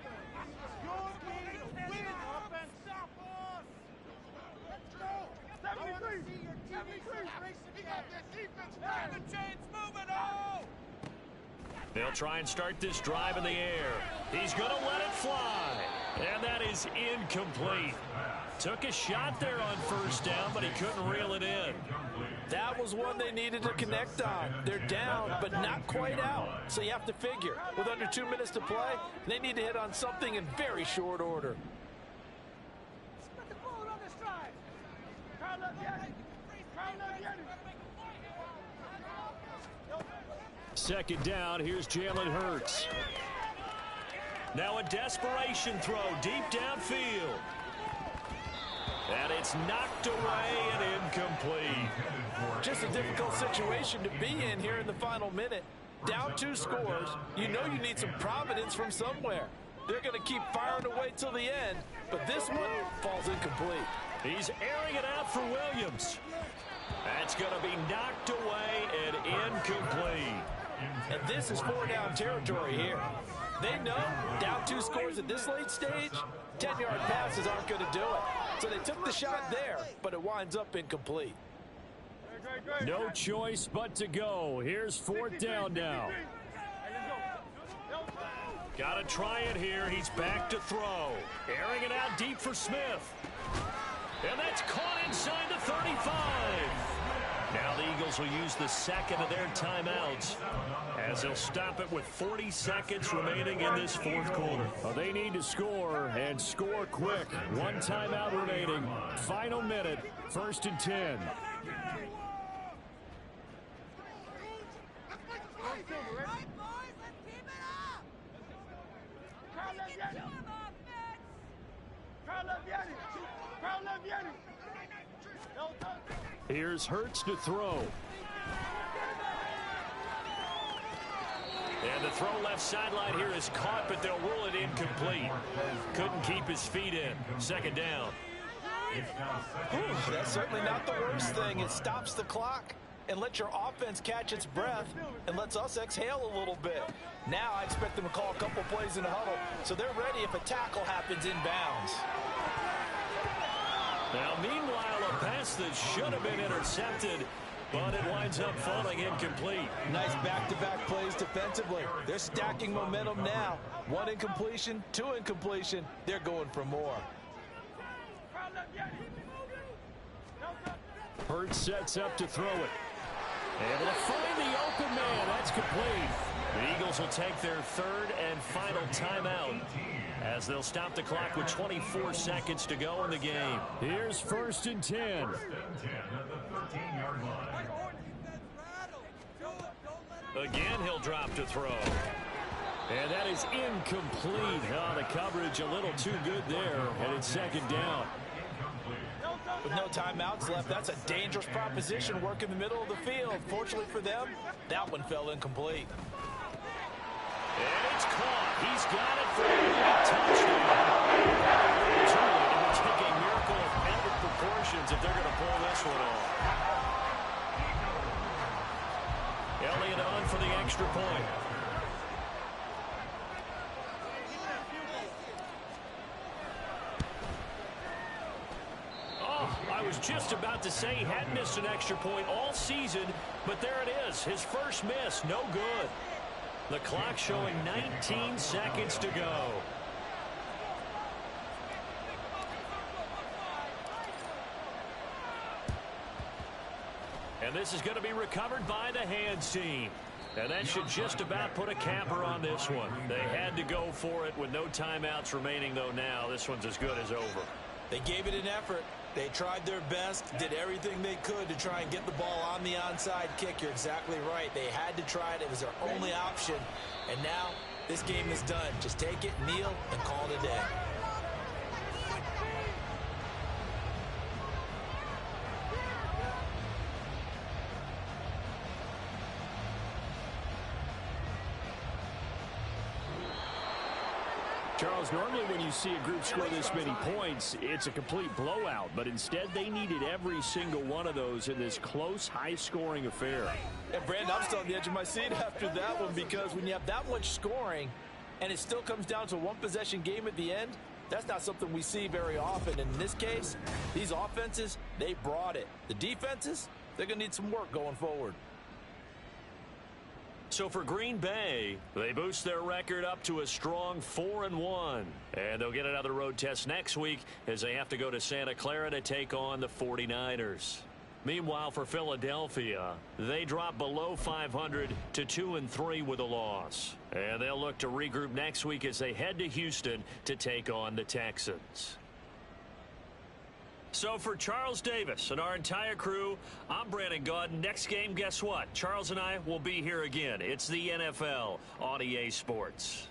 They'll try and start this drive in the air. He's going to let it fly. And that is incomplete. Took a shot there on 1st down, but he couldn't reel it in. That was one they needed to connect on. They're down, but not quite out. So you have to figure, with under 2 minutes to play, they need to hit on something in very short order. Second down, here's Jalen Hurts. Now a desperation throw deep downfield. And it's knocked away and incomplete. Just a difficult situation to be in here in the final minute. Down 2 scores, you know you need some providence from somewhere. They're going to keep firing away till the end, but this one falls incomplete. He's airing it out for Williams. That's going to be knocked away and incomplete. And this is 4-down territory here. They know down 2 scores at this late stage, 10-yard passes aren't going to do it. So they took the shot there, but it winds up incomplete. No choice but to go. Here's 4th down now. Got to try it here. He's back to throw. Airing it out deep for Smith. And that's caught inside the 35. Now the Eagles will use the second of their timeouts as they'll stop it with 40 seconds remaining in this fourth quarter. Well, they need to score and score quick. One timeout remaining. Final minute. 1st and 10. Here's Hurts to throw. And the throw left sideline here is caught, but they'll rule it incomplete. Couldn't keep his feet in. Second down. That's certainly not the worst thing. It stops the clock and lets your offense catch its breath and lets us exhale a little bit. Now I expect them to call a couple plays in the huddle so they're ready if a tackle happens inbounds. Now, meanwhile, a pass that should have been intercepted, but it winds up falling incomplete. Nice back-to-back plays defensively. They're stacking momentum now. One incompletion, two incompletion. They're going for more. Hurts sets up to throw it. Able to find the open man. That's complete. The Eagles will take their third and final timeout as they'll stop the clock with 24 seconds to go in the game. Here's 1st and 10. 1st and 10 at the 13-yard line. Again, he'll drop to throw. And that is incomplete. Oh, the coverage a little too good there, and it's 2nd down. With no timeouts left, that's a dangerous proposition work in the middle of the field. Fortunately for them, that one fell incomplete. And it's caught. He's got it for a touchdown. It would take a miracle of epic proportions if they're going to pull this one off. Elliott on for the extra point. I was just about to say he hadn't missed an extra point all season, but there it is. His first miss, no good. The clock showing 19 seconds to go. And this is going to be recovered by the hands team. And that should just about put a capper on this one. They had to go for it with no timeouts remaining, though now this one's as good as over. They gave it an effort. They tried their best, did everything they could to try and get the ball on the onside kick. You're exactly right. They had to try it. It was their only option. And now this game is done. Just take it, kneel, and call it a day. Charles, normally when you see a group score this many points, it's a complete blowout. But instead, they needed every single one of those in this close, high-scoring affair. And, Brandon, I'm still on the edge of my seat after that one because when you have that much scoring and it still comes down to a one-possession game at the end, that's not something we see very often. And in this case, these offenses, they brought it. The defenses, they're going to need some work going forward. So for Green Bay, they boost their record up to a strong 4-1. And they'll get another road test next week as they have to go to Santa Clara to take on the 49ers. Meanwhile, for Philadelphia, they drop below 500 to 2-3 with a loss. And they'll look to regroup next week as they head to Houston to take on the Texans. So for Charles Davis and our entire crew, I'm Brandon Gaudin. Next game, guess what? Charles and I will be here again. It's the NFL on EA Sports.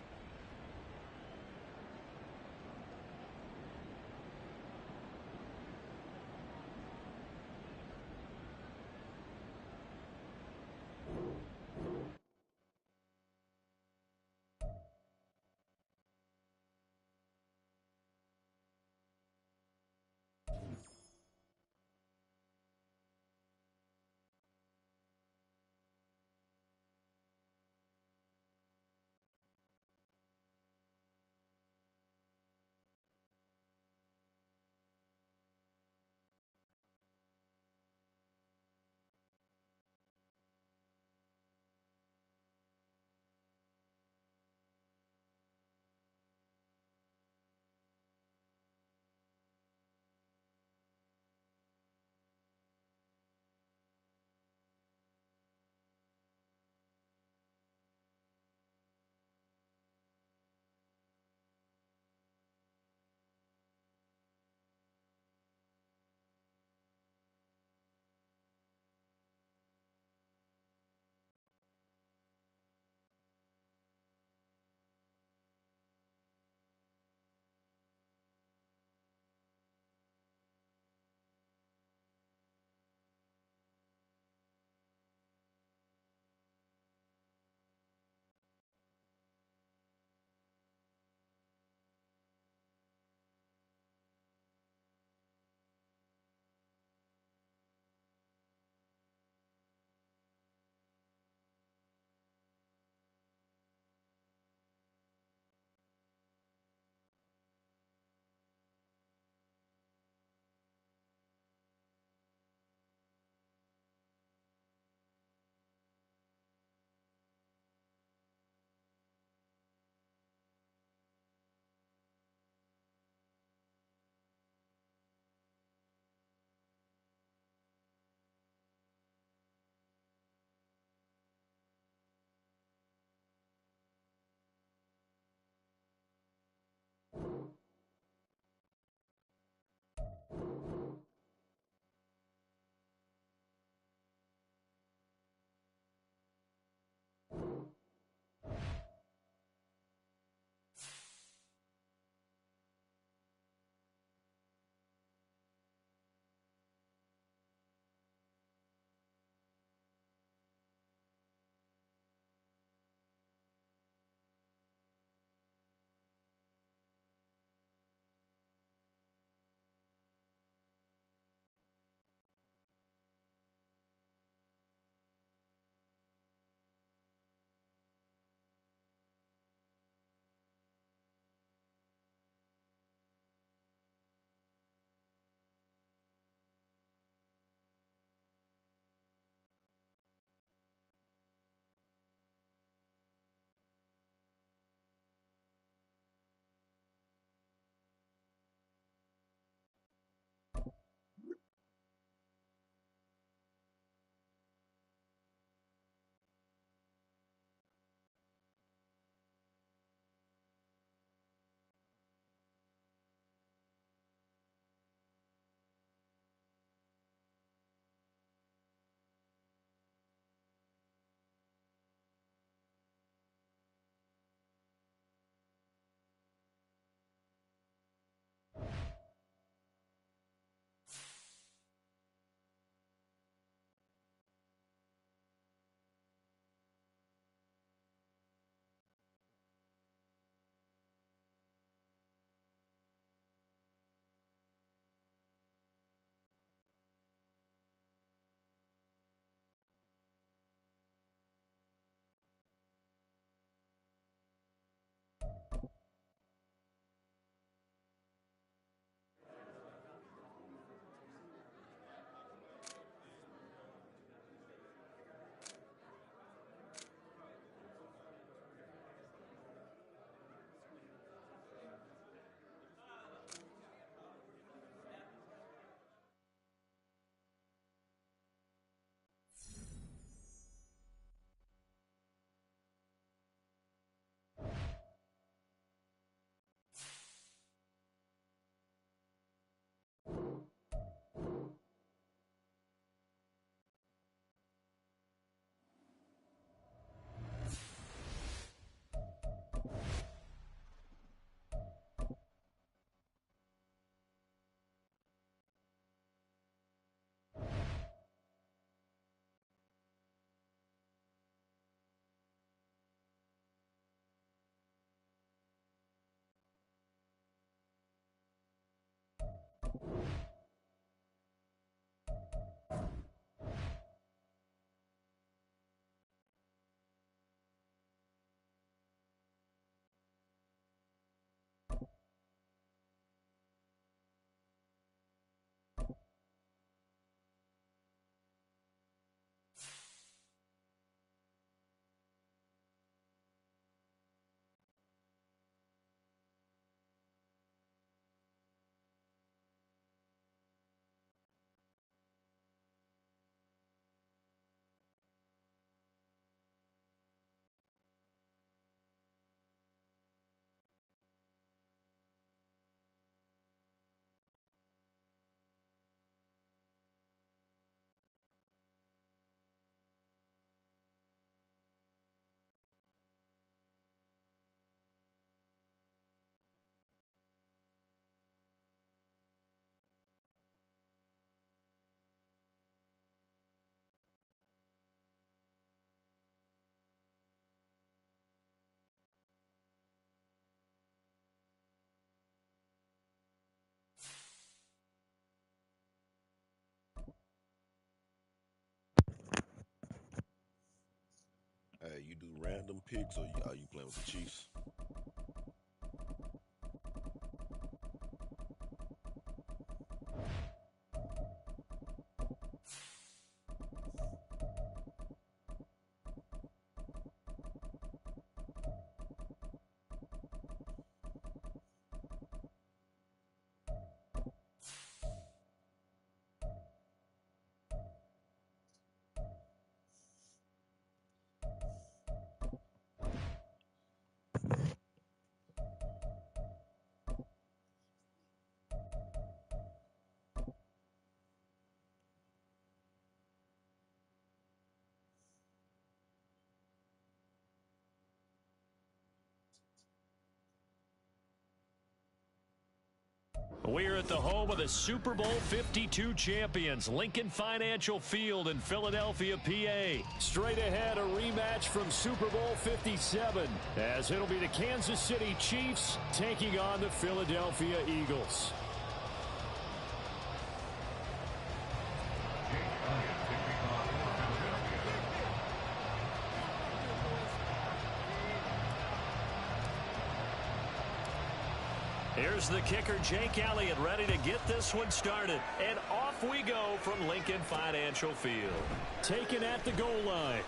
picks, or are you playing with the Chiefs? We're at the home of the Super Bowl 52 champions, Lincoln Financial Field in Philadelphia, PA. Straight ahead, a rematch from Super Bowl 57, as it'll be the Kansas City Chiefs taking on the Philadelphia Eagles. Here's the kicker, Jake Elliott, ready to get this one started. And off we go from Lincoln Financial Field. Taken at the goal line.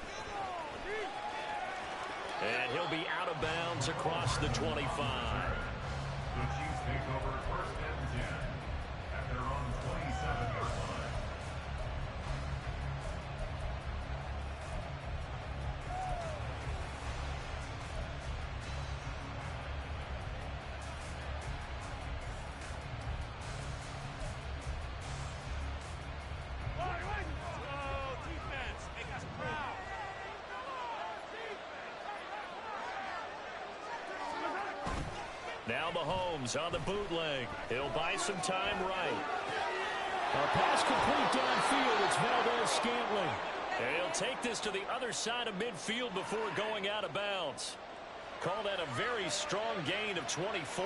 And he'll be out of bounds across the 25. The Chiefs take over first and 10 at their own 27-yard line. Now Mahomes on the bootleg. He'll buy some time right. A pass complete downfield. It's Valdez-Scantling. And he'll take this to the other side of midfield before going out of bounds. Call that a very strong gain of 24.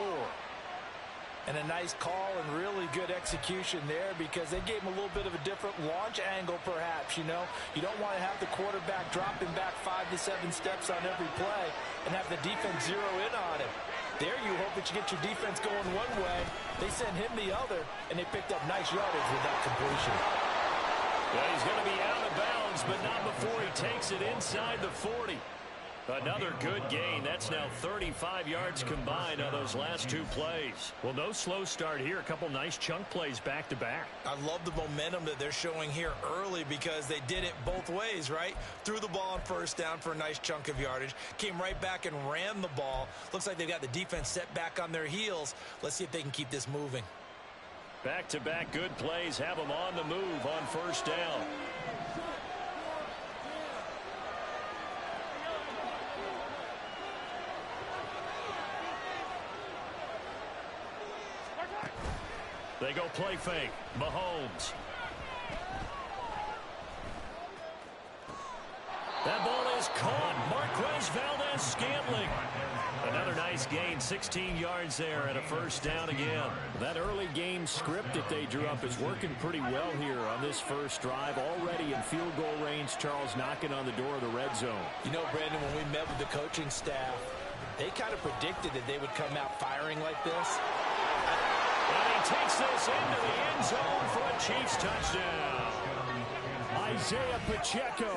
And a nice call and really good execution there, because they gave him a little bit of a different launch angle perhaps, you know. You don't want to have the quarterback dropping back 5 to 7 steps on every play and have the defense zero in on him. There you hope that you get your defense going one way. They sent him the other, and they picked up nice yardage with that completion. Well, he's going to be out of bounds, but not before he takes it inside the 40. Another good gain. That's now 35 yards combined on those last two plays. Well, no slow start here. A couple nice chunk plays back-to-back. I love the momentum that they're showing here early, because they did it both ways, right? Threw the ball on first down for a nice chunk of yardage. Came right back and ran the ball. Looks like they've got the defense set back on their heels. Let's see if they can keep this moving. Back-to-back good plays have them on the move on first down. They go play fake. Mahomes. That ball is caught. Marquez Valdez-Scantling. Another nice gain, 16 yards there, and a first down again. That early game script that they drew up is working pretty well here on this first drive. Already in field goal range, Charles knocking on the door of the red zone. You know, Brandon, when we met with the coaching staff, they kind of predicted that they would come out firing like this. And he takes this into the end zone for a Chiefs touchdown. Isaiah Pacheco,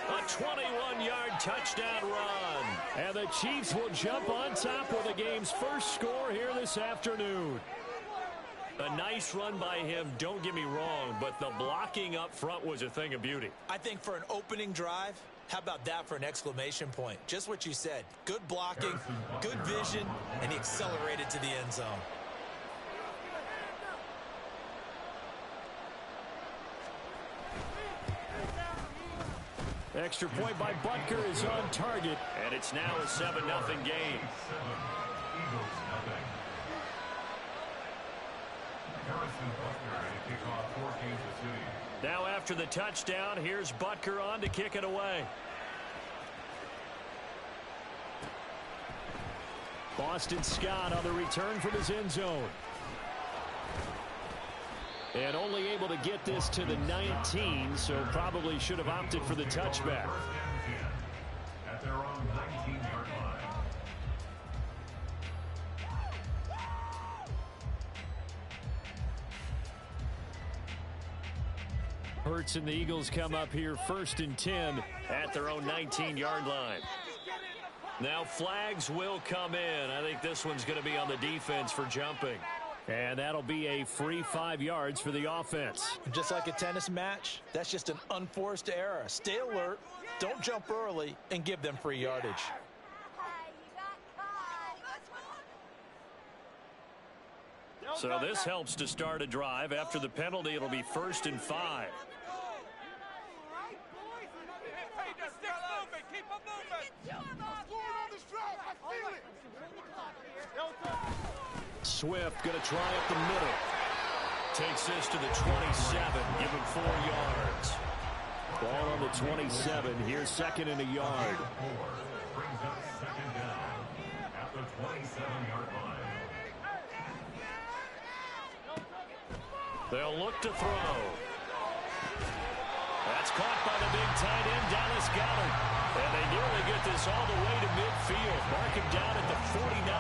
a 21-yard touchdown run. And the Chiefs will jump on top with the game's first score here this afternoon. A nice run by him, don't get me wrong, but the blocking up front was a thing of beauty. I think for an opening drive, how about that for an exclamation point? Just what you said. Good blocking, good vision, and he accelerated to the end zone. Extra point by Butker is on target, and it's now a 7-0 game. Now after the touchdown, here's Butker on to kick it away. Boston Scott on the return from his end zone. And only able to get this to the 19, so probably should have opted for the touchback. At their own 19 Hurts and the Eagles come up here 1st and 10 at their own 19-yard line. Now flags will come in. I think this one's going to be on the defense for jumping. And that'll be a free 5 yards for the offense. Just like a tennis match, that's just an unforced error. Stay alert, don't jump early, and give them free yardage. So this helps to start a drive. After the penalty, it'll be 1st and 5. Swift going to try up the middle. Takes this to the 27. Give him 4 yards. Ball on the 27. Here's 2nd and a yard. Brings up 2nd down at the 27-yard line. They'll look to throw. That's caught by the big tight end, Dallas Goedert. And they nearly get this all the way to midfield. Mark him down at the 49.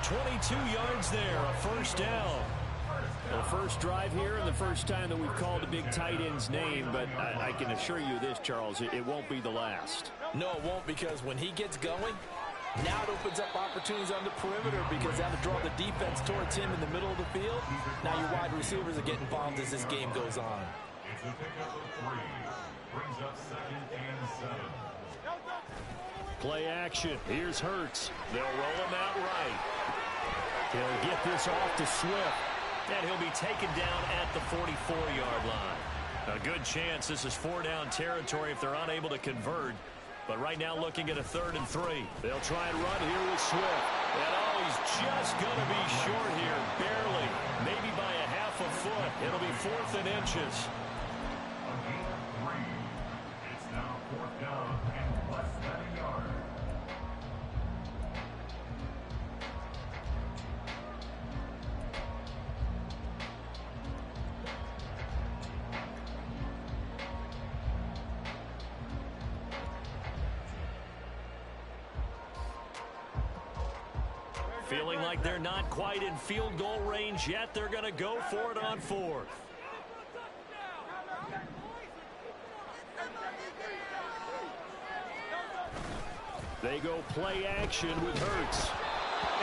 22 yards there, a 1st down. The first drive here and the first time that we've called a big tight end's name, but I can assure you this, Charles, it won't be the last. No, it won't, because when he gets going, now it opens up opportunities on the perimeter, because that'll draw the defense towards him in the middle of the field. Now your wide receivers are getting involved as this game goes on. It's a pickup of 3. Brings up 2nd and 7. Play action. Here's Hurts. They'll roll him out right. He'll get this off to Swift. And he'll be taken down at the 44-yard line. A good chance this is 4-down territory if they're unable to convert. But right now looking at a 3rd and 3. They'll try and run here with Swift. And he's just going to be short here. Barely. Maybe by a half a foot. It'll be 4th and inches. A gain of 3. It's now 4th down and less than a yard. Feeling like they're not quite in field goal range yet. They're going to go for it on 4th. They go play action with Hurts.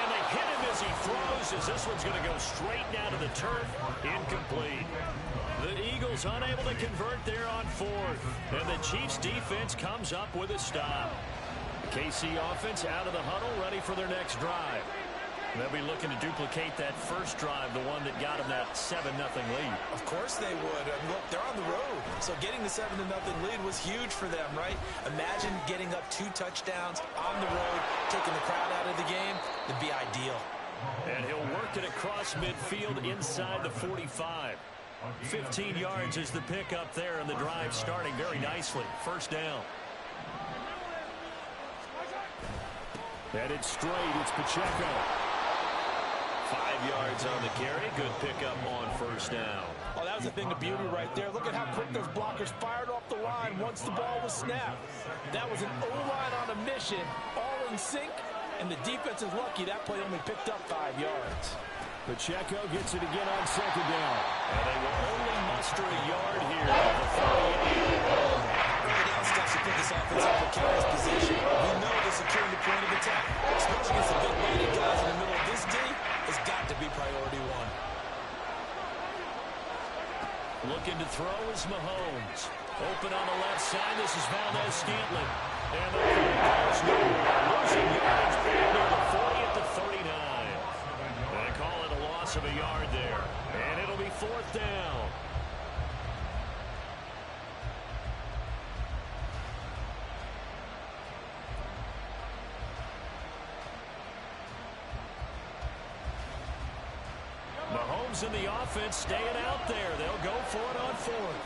And they hit him as he throws, as this one's going to go straight down to the turf. Incomplete. The Eagles unable to convert there on 4th. And the Chiefs defense comes up with a stop. The KC offense out of the huddle, ready for their next drive. They'll be looking to duplicate that first drive, the one that got them that 7-0 lead. Of course they would. Look, they're on the road. So getting the 7-0 lead was huge for them, right? Imagine getting up 2 touchdowns on the road, taking the crowd out of the game. It'd be ideal. And he'll work it across midfield inside the 45. 15 yards is the pickup there, and the drive starting very nicely. 1st down. Headed straight, it's Pacheco. 5 yards on the carry. Good pickup on 1st down. Oh, that was a thing of beauty right there. Look at how quick those blockers fired off the line once the ball was snapped. That was an O-line on a mission, all in sync, and the defense is lucky that play only picked up 5 yards. Pacheco gets it again on 2nd down. And they will only muster a yard here at the 38. Now it's time to put this offense in precarious position. We know they're securing the point of attack, especially against the big-minded guys in the middle of this D. Has got to be priority 1. Looking to throw is Mahomes. Open on the left side. This is Valdez-Scantling. And the play goes nowhere. Losing yards near the 40 at the 39. They call it a loss of a yard there. And it'll be 4th down. Mahomes and the offense staying out there. They'll go for it on 4th.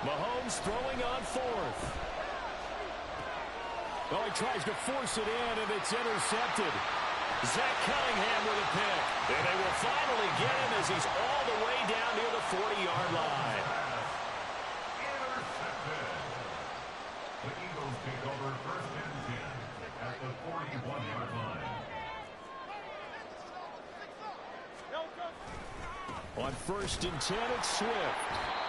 Mahomes throwing on 4th. Oh, he tries to force it in, and it's intercepted. Zach Cunningham with a pick. And they will finally get him as he's all the way down near the 40-yard line. Intercepted. The Eagles take over 1st and 10 at the 41-yard line. On 1st and 10, it's Swift.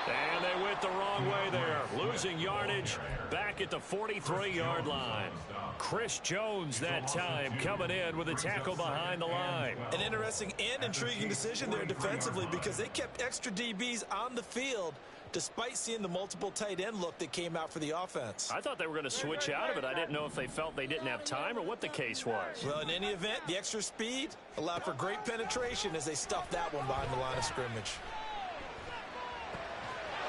And they went the wrong way there. Losing yardage back at the 43-yard line. Chris Jones that time coming in with a tackle behind the line. An interesting and intriguing decision there defensively because they kept extra DBs on the field despite seeing the multiple tight end look that came out for the offense. I thought they were going to switch out of it. I didn't know if they felt they didn't have time or what the case was. Well, in any event, the extra speed allowed for great penetration as they stuffed that one behind the line of scrimmage.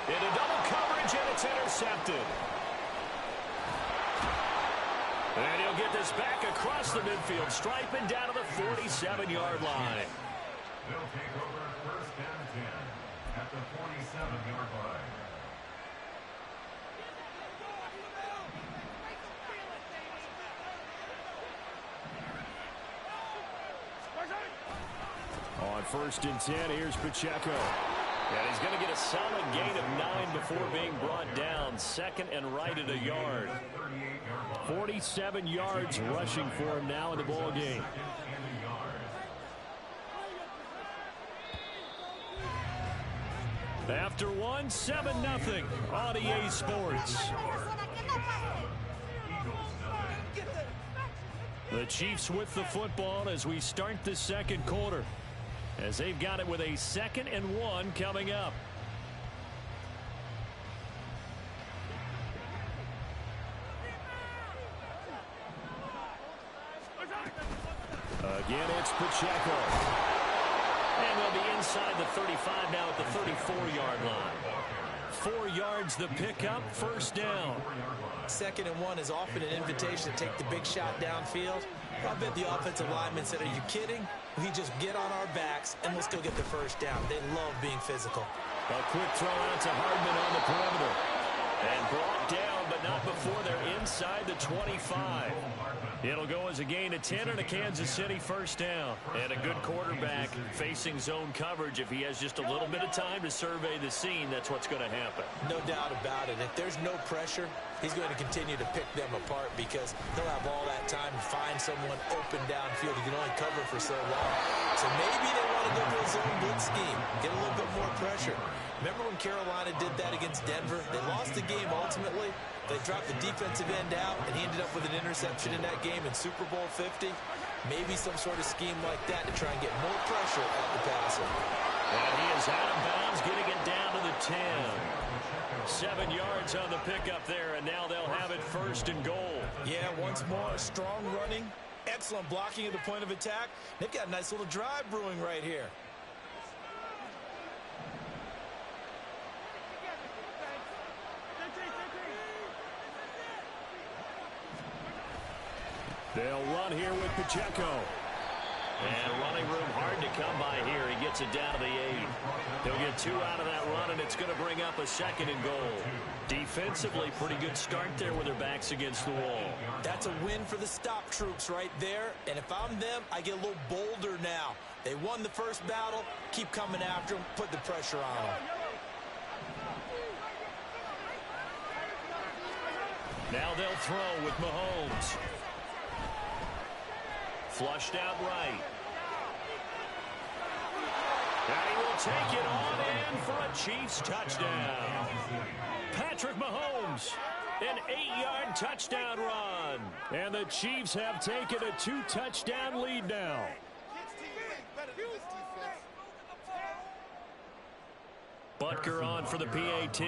Into double coverage, and it's intercepted. And he'll get this back across the midfield stripe and down to the 47-yard line. They'll take over 1st and 10 at the 47-yard line. On 1st and 10, here's Pacheco. And he's going to get a solid gain of 9 before being brought down. 2nd and right at a yard. 47 yards rushing for him now in the ball game. After one, 7-0 on EA Sports. The Chiefs with the football as we start the 2nd quarter, as they've got it with a 2nd and 1 coming up. Again, it's Pacheco. And they'll be inside the 35 now at the 34-yard line. 4 yards the pickup, 1st down. 2nd and 1 is often an invitation to take the big shot downfield. I bet the offensive lineman said, are you kidding? We just get on our backs and let's go get the 1st down. They love being physical. A quick throw out to Hardman on the perimeter. And brought down, but not before they're inside the 25. It'll go as a gain of 10 and a Kansas City 1st down. And a good quarterback facing zone coverage. If he has just a little bit of time to survey the scene, that's what's going to happen. No doubt about it. If there's no pressure, he's going to continue to pick them apart because he'll have all that time to find someone open downfield. He can only cover for so long. So maybe they want to go to a zone blitz scheme, get a little bit more pressure. Remember when Carolina did that against Denver? They lost the game ultimately. They dropped the defensive end out, and he ended up with an interception in that game in Super Bowl 50. Maybe some sort of scheme like that to try and get more pressure at the passer. And he is out of bounds, getting it down to the 10. 7 yards on the pickup there, and now they'll have it 1st and goal. Yeah, once more, strong running, excellent blocking at the point of attack. They've got a nice little drive brewing right here. They'll run here with Pacheco. And running room hard to come by here. He gets it down to the 8. He'll get 2 out of that run, and it's going to bring up a 2nd and goal. Defensively, pretty good start there with their backs against the wall. That's a win for the stop troops right there. And if I'm them, I get a little bolder now. They won the first battle. Keep coming after them. Put the pressure on them. Now they'll throw with Mahomes. Flushed out right. And he will take it on in for a Chiefs touchdown. Patrick Mahomes, an 8-yard touchdown run. And the Chiefs have taken a 2-touchdown lead now. Butker on for the PAT.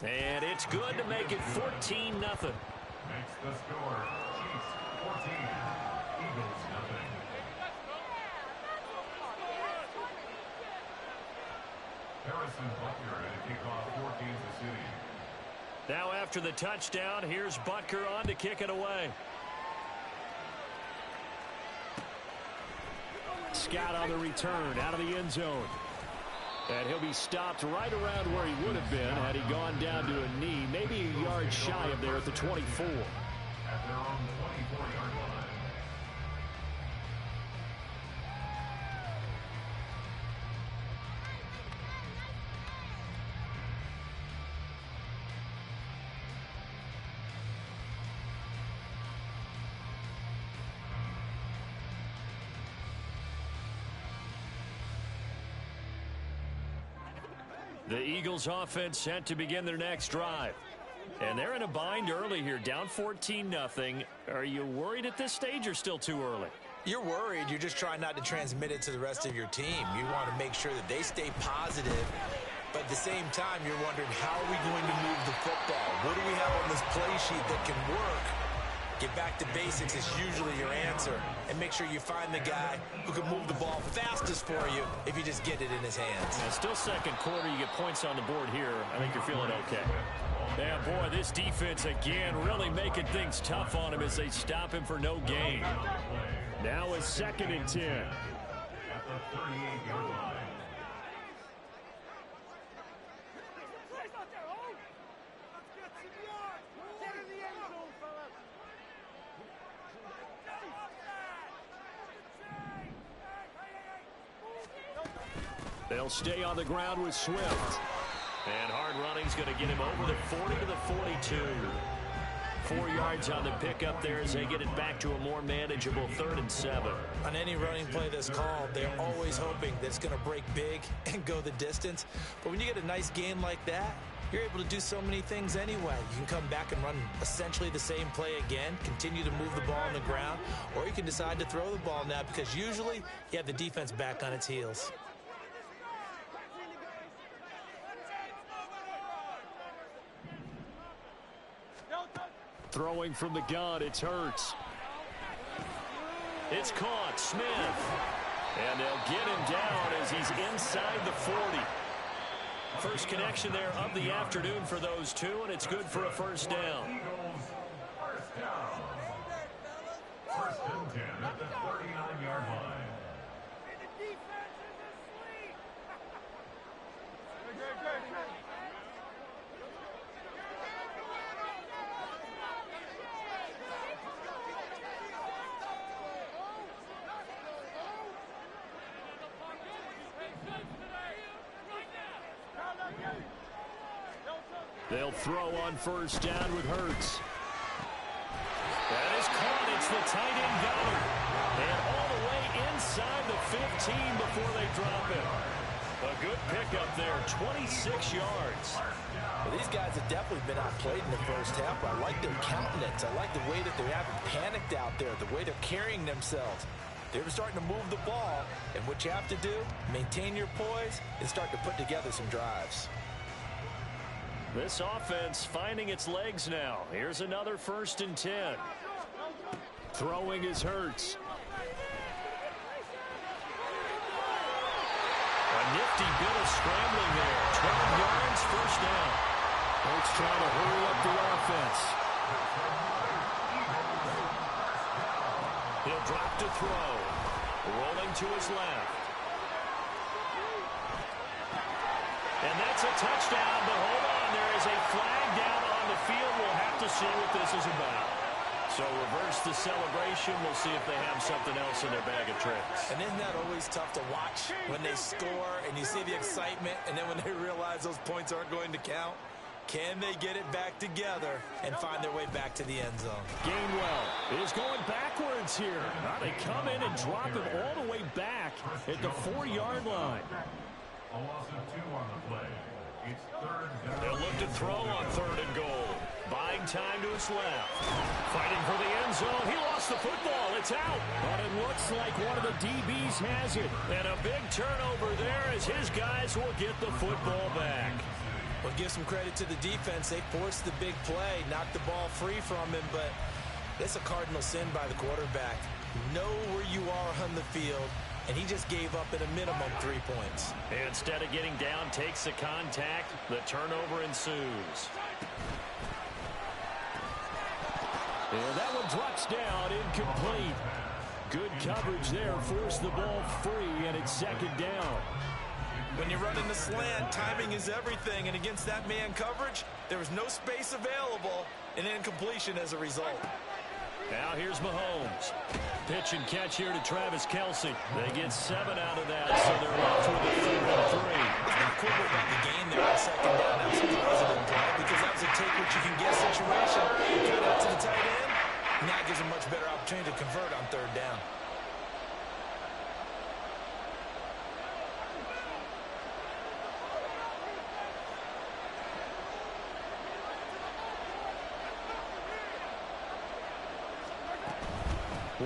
And it's good to make it 14-0. Makes the score Chiefs 14, Eagles 0. Harrison Butker at kickoff for Kansas City. Now after the touchdown, here's Butker on to kick it away. Scott on the return out of the end zone. And he'll be stopped right around where he would have been had he gone down to a knee, maybe a yard shy of there at the 24. At their own 24-yard line. The Eagles offense set to begin their next drive. And they're in a bind early here, down 14-0. Are you worried at this stage or still too early? You're worried. You're just trying not to transmit it to the rest of your team. You want to make sure that they stay positive. But at the same time, you're wondering, how are we going to move the football? What do we have on this play sheet that can work? Get back to basics is usually your answer. And make sure you find the guy who can move the ball fastest for you if you just get it in his hands. Yeah, still second quarter. You get points on the board here. I think you're feeling okay. Yeah, boy, this defense again really making things tough on him as they stop him for no gain. Now it's 2nd and 10. At the 38-yard line. They'll stay on the ground with Swift. And hard running's going to get him over the 40 to the 42. 4 yards on the pickup there as they get it back to a more manageable 3rd and 7. On any running play that's called, they're always hoping that it's going to break big and go the distance. But when you get a nice gain like that, you're able to do so many things anyway. You can come back and run essentially the same play again, continue to move the ball on the ground, or you can decide to throw the ball now because usually you have the defense back on its heels. Throwing from the gun, it's Hurts. It's caught, Smith. And they'll get him down as he's inside the 40. First connection there of the afternoon for those two, and it's good for a first down. Eagles, first down. 1st and 10 at the 39-yard line. They'll throw on first down with Hurts. That is caught. It's the tight end Gunner. And all the way inside the 15 before they drop it. A good pickup there, 26 yards. Well, these guys have definitely been outplayed in the first half. I like their countenance. I like the way that they haven't panicked out there, the way they're carrying themselves. They're starting to move the ball, and what you have to do, maintain your poise and start to put together some drives. This offense finding its legs now. Here's another 1st and 10. Throwing is Hurts. A nifty bit of scrambling there. 12 yards, first down. Hurts trying to hurry up the offense. He'll drop to throw. Rolling to his left. And that's a touchdown, but hold on. There is a flag down on the field. We'll have to see what this is about. So reverse the celebration. We'll see if they have something else in their bag of tricks. And isn't that always tough to watch when they score and you see the excitement, and then when they realize those points aren't going to count? Can they get it back together and find their way back to the end zone? Gainwell is going backwards here. Now they come in and drop it all the way back at the 4-yard line. A loss of 2 on the play. It's 3rd down. They'll look to throw on 3rd and goal. Buying time to his left. Fighting for the end zone. He lost the football. It's out. But it looks like one of the DBs has it. And a big turnover there as his guys will get the football back. Well, give some credit to the defense. They forced the big play, knocked the ball free from him, but it's a cardinal sin by the quarterback. Know where you are on the field, and he just gave up at a minimum 3 points. Instead of getting down, takes the contact. The turnover ensues. And that one drops down, incomplete. Good coverage there, forced the ball free, and it's 2nd down. When you're running the slant, timing is everything, and against that man coverage, there was no space available, and incompletion as a result. Now here's Mahomes. Pitch and catch here to Travis Kelce. They get 7 out of that, so they're left with a 3rd and 3. It's not cool about the game there on 2nd down. That was a positive play because that was a take-what-you-can-get situation. Cut out to the tight end. Now it gives a much better opportunity to convert on 3rd down.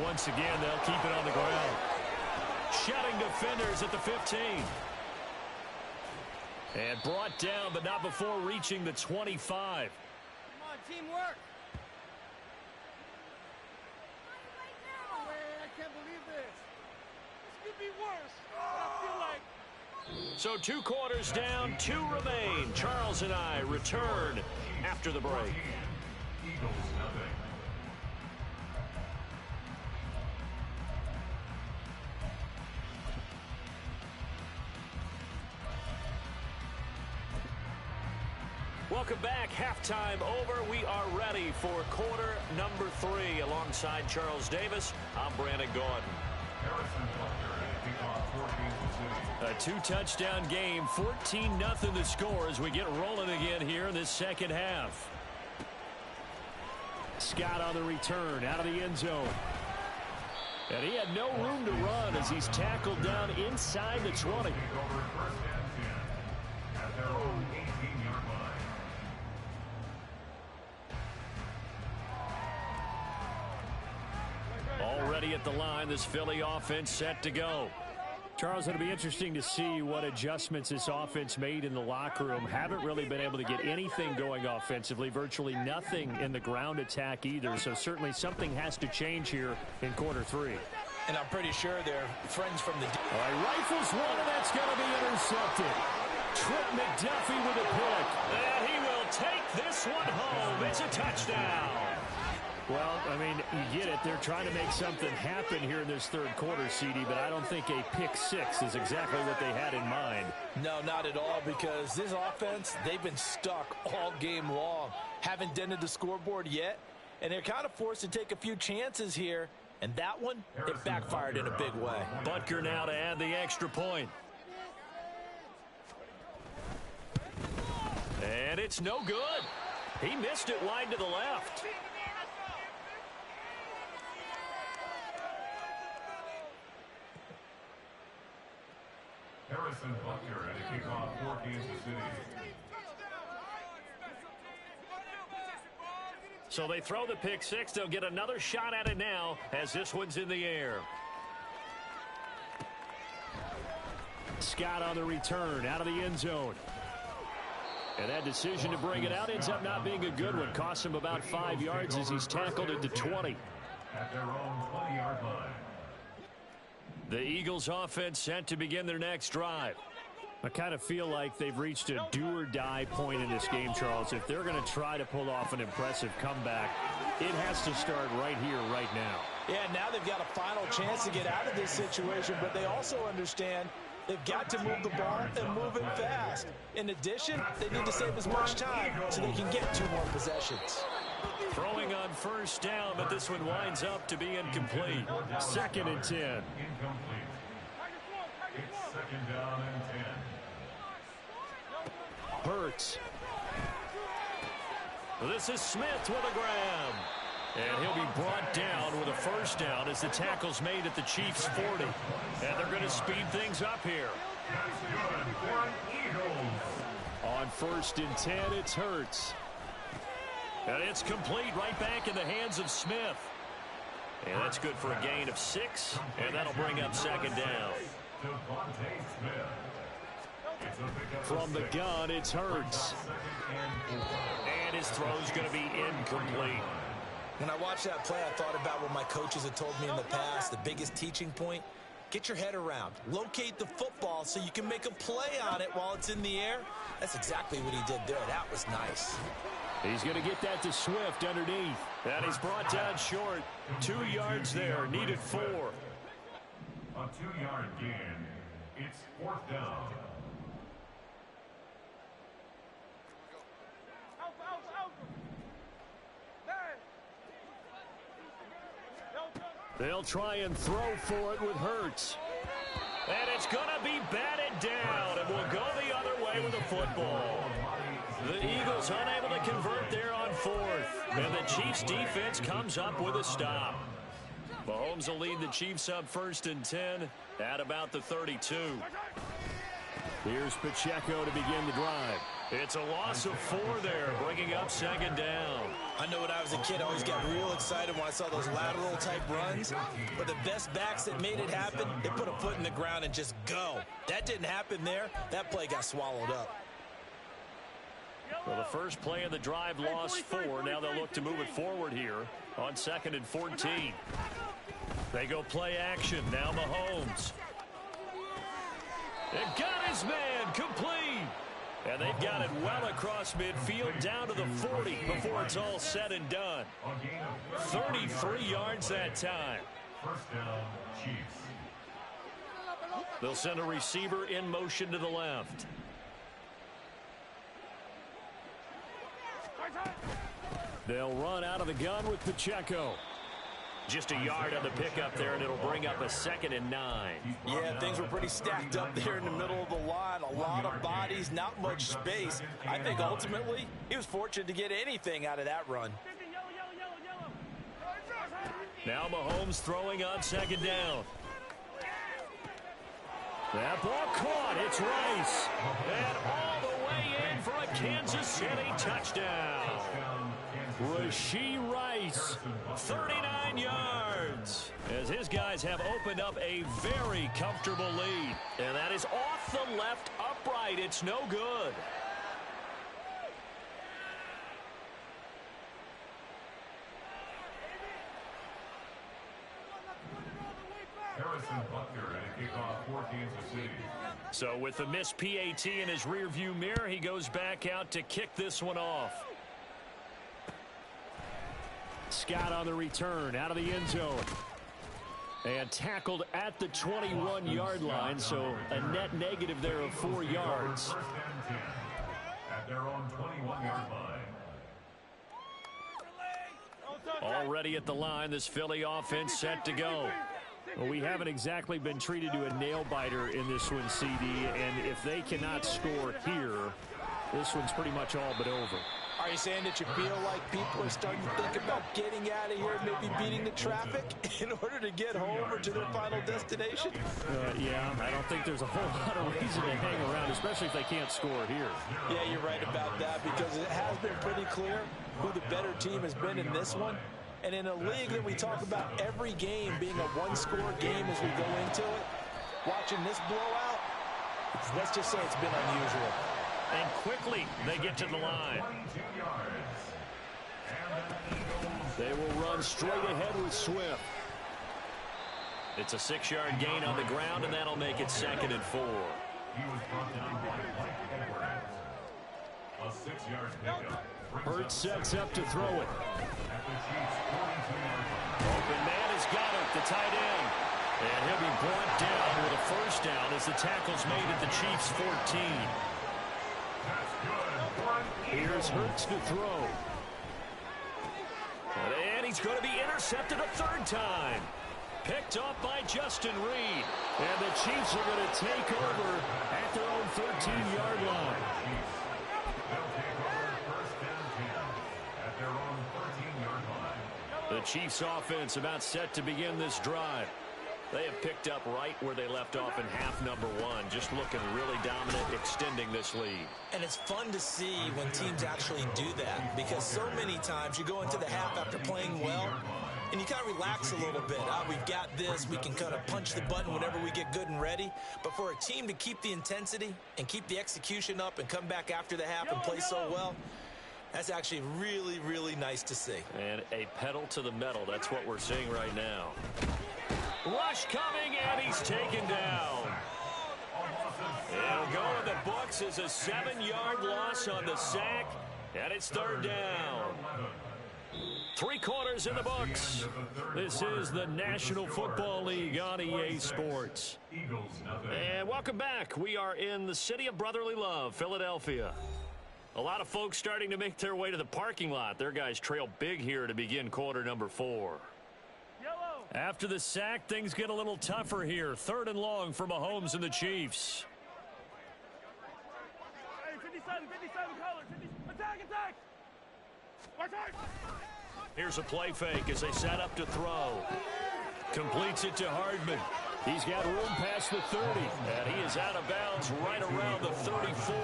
Once again, they'll keep it on the ground. Shutting defenders at the 15. And brought down, but not before reaching the 25. Come on, teamwork. No way, I can't believe this. This could be worse. I feel like... So 2 quarters down, 2 remain. Charles and I return after the break. Eagles nothing. Welcome back. Halftime over. We are ready for quarter number 3. Alongside Charles Davis, I'm Brandon Gordon. A 2-touchdown game, 14-0 the score as we get rolling again here in this second half. Scott on the return out of the end zone. And he had no room to run as he's tackled down inside the 20. Already at the line, this Philly offense set to go. Charles, it'll be interesting to see what adjustments this offense made in the locker room. Haven't really been able to get anything going offensively, virtually nothing in the ground attack either. So certainly something has to change here in quarter 3. And I'm pretty sure they're friends from the... All right, rifles one, and that's going to be intercepted. Trent McDuffie with a pick. And he will take this one home. It's a touchdown. Well, I mean, you get it. They're trying to make something happen here in this third quarter, CD, but I don't think a pick 6 is exactly what they had in mind. No, not at all, because this offense, they've been stuck all game long. Haven't dented the scoreboard yet, and they're kind of forced to take a few chances here, and that one, it backfired in a big way. Butker now to add the extra point. And it's no good. He missed it wide to the left. Harrison Butker at a kickoff for Kansas City. So they throw the pick 6. They'll get another shot at it now as this one's in the air. Scott on the return out of the end zone. And that decision to bring it out ends up not being a good one. Costs him about 5 yards as he's tackled at the 20. At their own 20-yard line. The Eagles offense set to begin their next drive. I kind of feel like they've reached a do-or-die point in this game, Charles. If they're going to try to pull off an impressive comeback, it has to start right here, right now. Yeah, now they've got a final chance to get out of this situation, but they also understand they've got to move the ball and move it fast. In addition, they need to save as much time so they can get 2 more possessions. Throwing on first down, but this one winds up to be incomplete. 2nd and 10. Incomplete. It's 2nd down and 10. Hurts. This is Smith with a grab. And he'll be brought down with a first down as the tackle's made at the Chiefs' 40. And they're going to speed things up here. That's good for Eagles. On 1st and 10, it's Hurts. And it's complete right back in the hands of Smith. And that's good for a gain of 6. And that'll bring up 2nd down. From the gun, it's Hurts. And his throw's going to be incomplete. When I watched that play, I thought about what my coaches had told me in the past. The biggest teaching point, get your head around. Locate the football so you can make a play on it while it's in the air. That's exactly what he did there. That was nice. He's going to get that to Swift underneath. And he's brought down short. 2 yards there. Needed 4. A 2-yard gain. It's 4th down. They'll try and throw for it with Hurts. And it's going to be batted down. And will go the other way with the football. The Eagles unable to convert there on 4th. And the Chiefs defense comes up with a stop. Mahomes will lead the Chiefs up 1st and 10 at about the 32. Here's Pacheco to begin the drive. It's a loss of 4 there, bringing up second down. I know when I was a kid, I always got real excited when I saw those lateral type runs. But the best backs that made it happen, they put a foot in the ground and just go. That didn't happen there. That play got swallowed up. Well, the first play of the drive lost 4. Now they'll look to move it forward here on 2nd and 14. They go play action. Now Mahomes. It got his man complete. And they've got it well across midfield down to the 40 before it's all said and done. 33 yards that time. First down, Chiefs. They'll send a receiver in motion to the left. They'll run out of the gun with Pacheco. Just a yard on the pickup there, and it'll bring up a 2nd and 9. Yeah, things were pretty stacked up there in the middle of the line. A lot of bodies, not much space. I think ultimately he was fortunate to get anything out of that run. Now Mahomes throwing on 2nd down. That ball caught. It's Rice. And all the way in for a Kansas City touchdown. Rashee Rice, 39 yards, as his guys have opened up a very comfortable lead. And that is off the left upright. It's no good. Harrison Butker and a kickoff for Kansas City. So with the missed PAT in his rearview mirror, he goes back out to kick this one off. Scott on the return out of the end zone. And tackled at the 21-yard line, so a net negative there of 4 yards. First and 10 at their own 21-yard line. Already at the line, this Philly offense set to go. Well, we haven't exactly been treated to a nail-biter in this one, CD, and if they cannot score here, this one's pretty much all but over. Are you saying that you feel like people are starting to think about getting out of here, maybe beating the traffic in order to get home or to their final destination? Yeah, I don't think there's a whole lot of reason to hang around, especially if they can't score here. Yeah, you're right about that, because it has been pretty clear who the better team has been in this one. And in a league that we talk about every game being a one-score game as we go into it, watching this blowout, let's just say it's been unusual. And quickly, they get to the line. They will run straight ahead with Swift. It's a 6-yard gain on the ground, and that'll make it 2nd and 4. He was brought down by Mike Edwards. A 6-yard pickup. Hurts sets up to throw it. At the Chiefs' 42-yard line. Open man has got it, the tight end. And he'll be brought down with a first down as the tackle's made at the Chiefs' 14. That's good. Here's Hurts to throw. And he's going to be intercepted a 3rd time. Picked off by Justin Reed. And the Chiefs are going to take over at their own 13-yard line. They'll take over first and 10 at their own 13-yard line. The Chiefs offense about set to begin this drive. They have picked up right where they left off in half number 1, just looking really dominant, extending this lead. And it's fun to see when teams actually do that, because so many times you go into the half after playing well, and you kind of relax a little bit. We've got this. We can kind of punch the button whenever we get good and ready. But for a team to keep the intensity and keep the execution up and come back after the half and play so well, that's actually really, really nice to see. And a pedal to the metal. That's what we're seeing right now. Rush coming, and he's taken down. It'll go in the books as a 7-yard loss on the sack, and it's 3rd down. 3 quarters in the books. This is the National Football League on EA Sports. And welcome back. We are in the city of brotherly love, Philadelphia. A lot of folks starting to make their way to the parking lot. Their guys trail big here to begin quarter number 4. After the sack, things get a little tougher here. 3rd and long for Mahomes and the Chiefs. Hey, 57 colors. Attack! Watch out! Here's a play fake as they set up to throw. Completes it to Hardman. He's got room past the 30, and he is out of bounds right around the 34.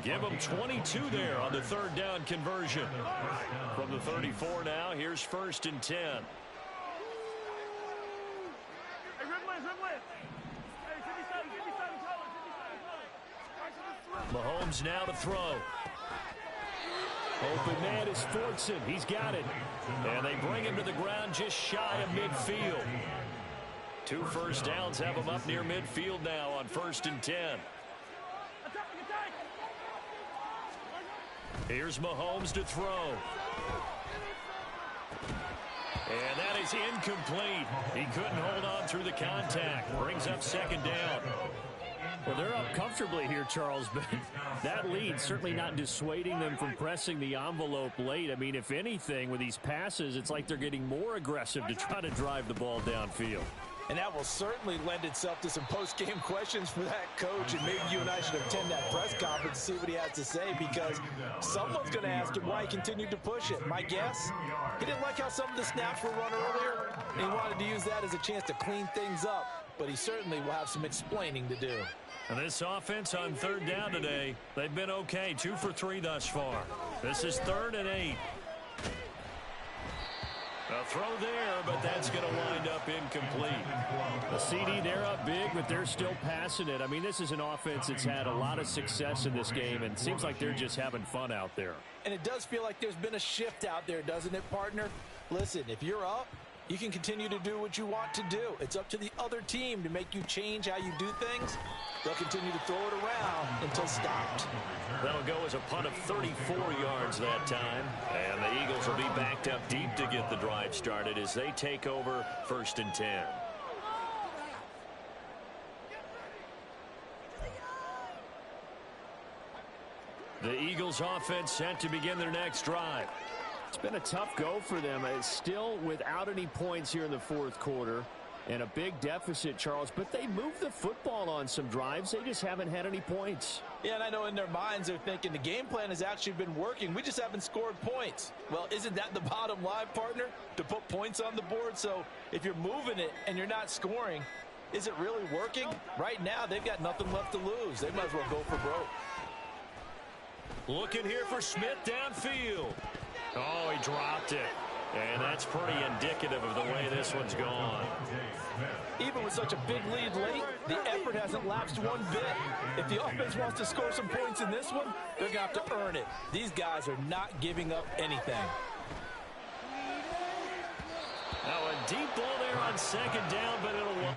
Give them 22 there on the third down conversion. From the 34 now, here's 1st and 10. Mahomes now to throw. Open man is Fortson. He's got it. And they bring him to the ground just shy of midfield. 2 first downs have him up near midfield now on 1st and 10. Here's Mahomes to throw. And that is incomplete. He couldn't hold on through the contact. Brings up 2nd down. Well, they're up comfortably here, Charles, but that lead certainly not dissuading them from pressing the envelope late. I mean, if anything, with these passes, it's like they're getting more aggressive to try to drive the ball downfield. And that will certainly lend itself to some post-game questions for that coach, and maybe you and I should attend that press conference and see what he has to say, because someone's going to ask him why he continued to push it. My guess, he didn't like how some of the snaps were run earlier, and he wanted to use that as a chance to clean things up, but he certainly will have some explaining to do. And this offense on 3rd down today, they've been okay. 2 for 3 thus far. This is 3rd and 8. A throw there, but that's going to wind up incomplete. The CD, they're up big, but they're still passing it. I mean, this is an offense that's had a lot of success in this game, and it seems like they're just having fun out there. And it does feel like there's been a shift out there, doesn't it, partner? Listen, if you're up, you can continue to do what you want to do. It's up to the other team to make you change how you do things. They'll continue to throw it around until stopped. That'll go as a punt of 34 yards that time. And the Eagles will be backed up deep to get the drive started as they take over 1st and 10. The Eagles offense set to begin their next drive. It's been a tough go for them. It's still without any points here in the 4th quarter. And a big deficit, Charles, but they moved the football on some drives. They just haven't had any points. Yeah, and I know in their minds they're thinking the game plan has actually been working. We just haven't scored points. Well, isn't that the bottom line, partner? To put points on the board. So if you're moving it and you're not scoring, is it really working? Right now, they've got nothing left to lose. They might as well go for broke. Looking here for Smith downfield. Oh, he dropped it. And that's pretty indicative of the way this one's gone. Even with such a big lead late, the effort hasn't lapsed one bit. If the offense wants to score some points in this one, they're going to have to earn it. These guys are not giving up anything. Now a deep ball there on 2nd down, but it'll...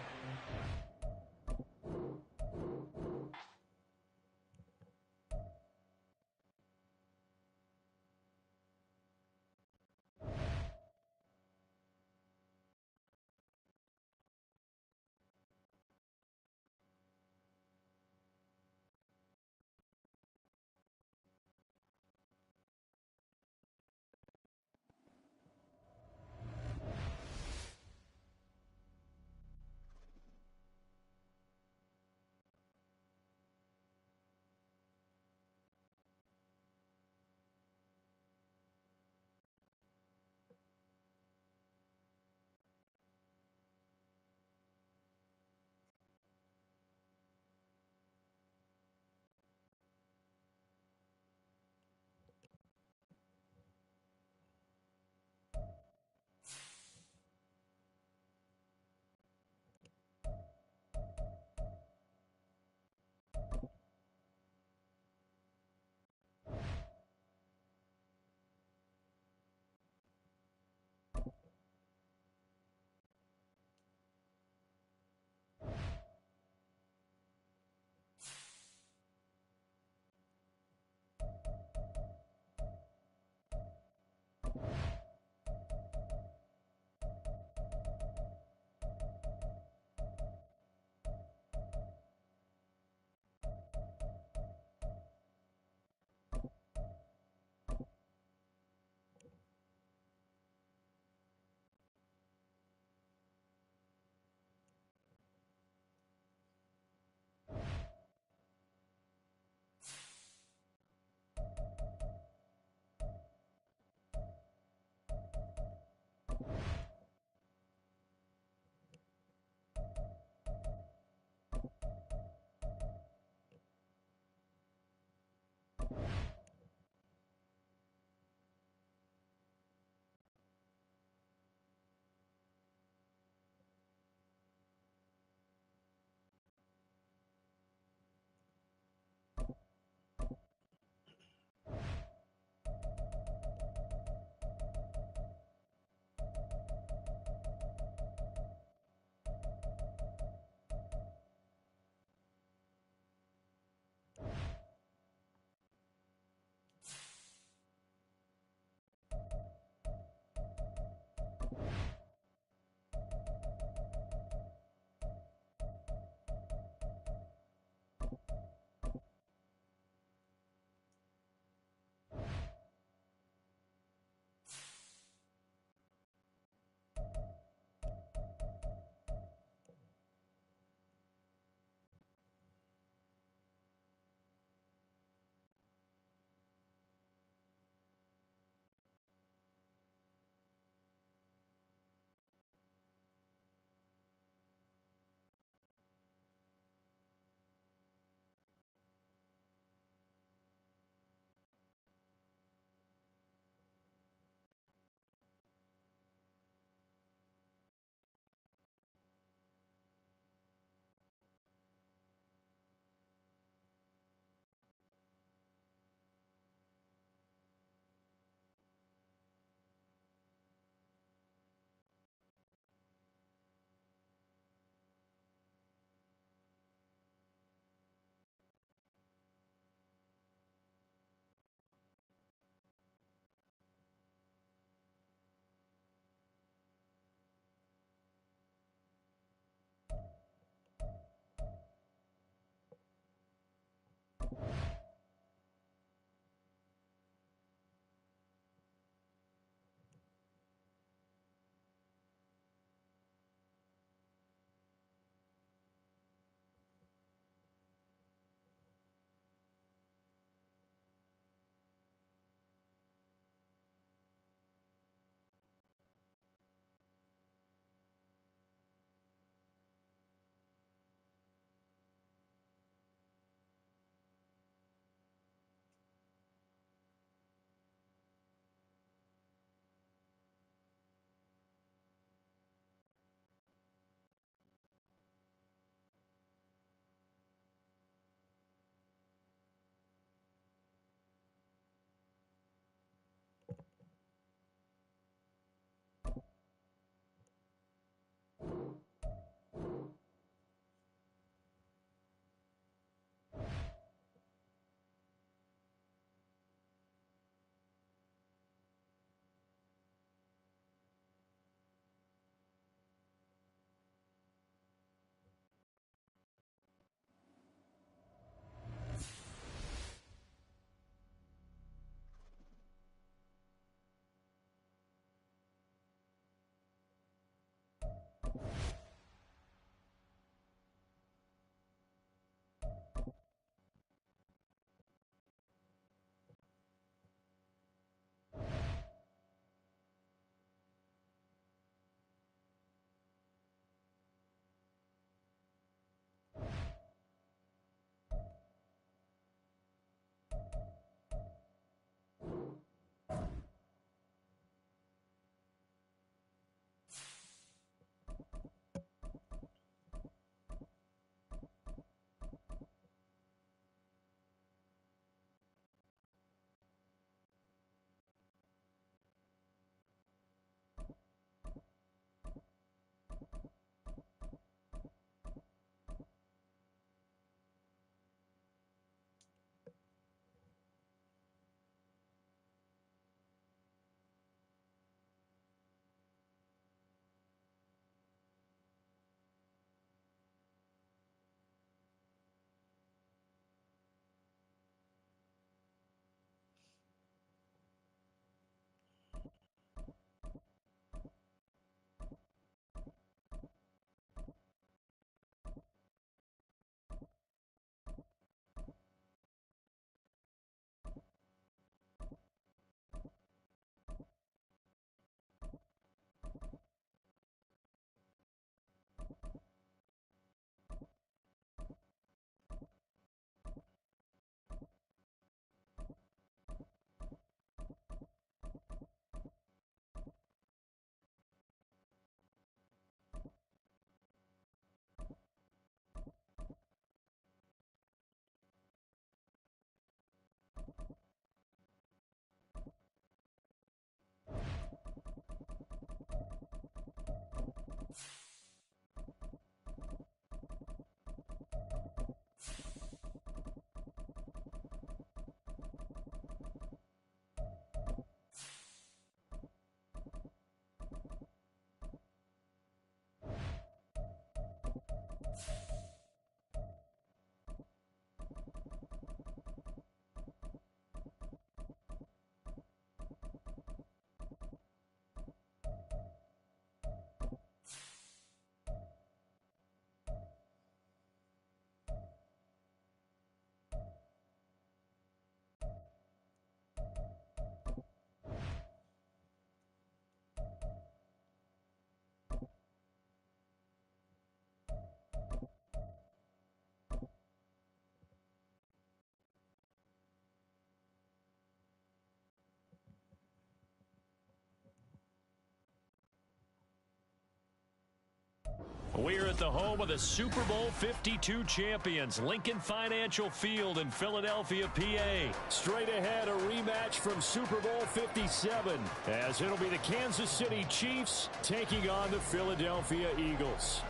We're at the home of the Super Bowl 52 champions, Lincoln Financial Field in Philadelphia, PA. Straight ahead, a rematch from Super Bowl 57, as it'll be the Kansas City Chiefs taking on the Philadelphia Eagles.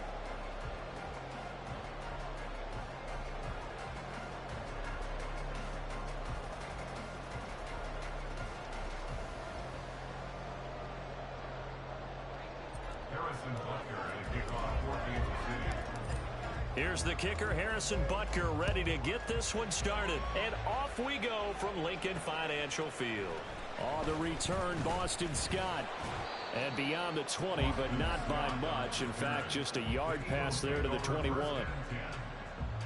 Here's the kicker, Harrison Butker, ready to get this one started. And off we go from Lincoln Financial Field. On the return, Boston Scott. And beyond the 20, but not by much. In fact, just a yard pass there to the 21.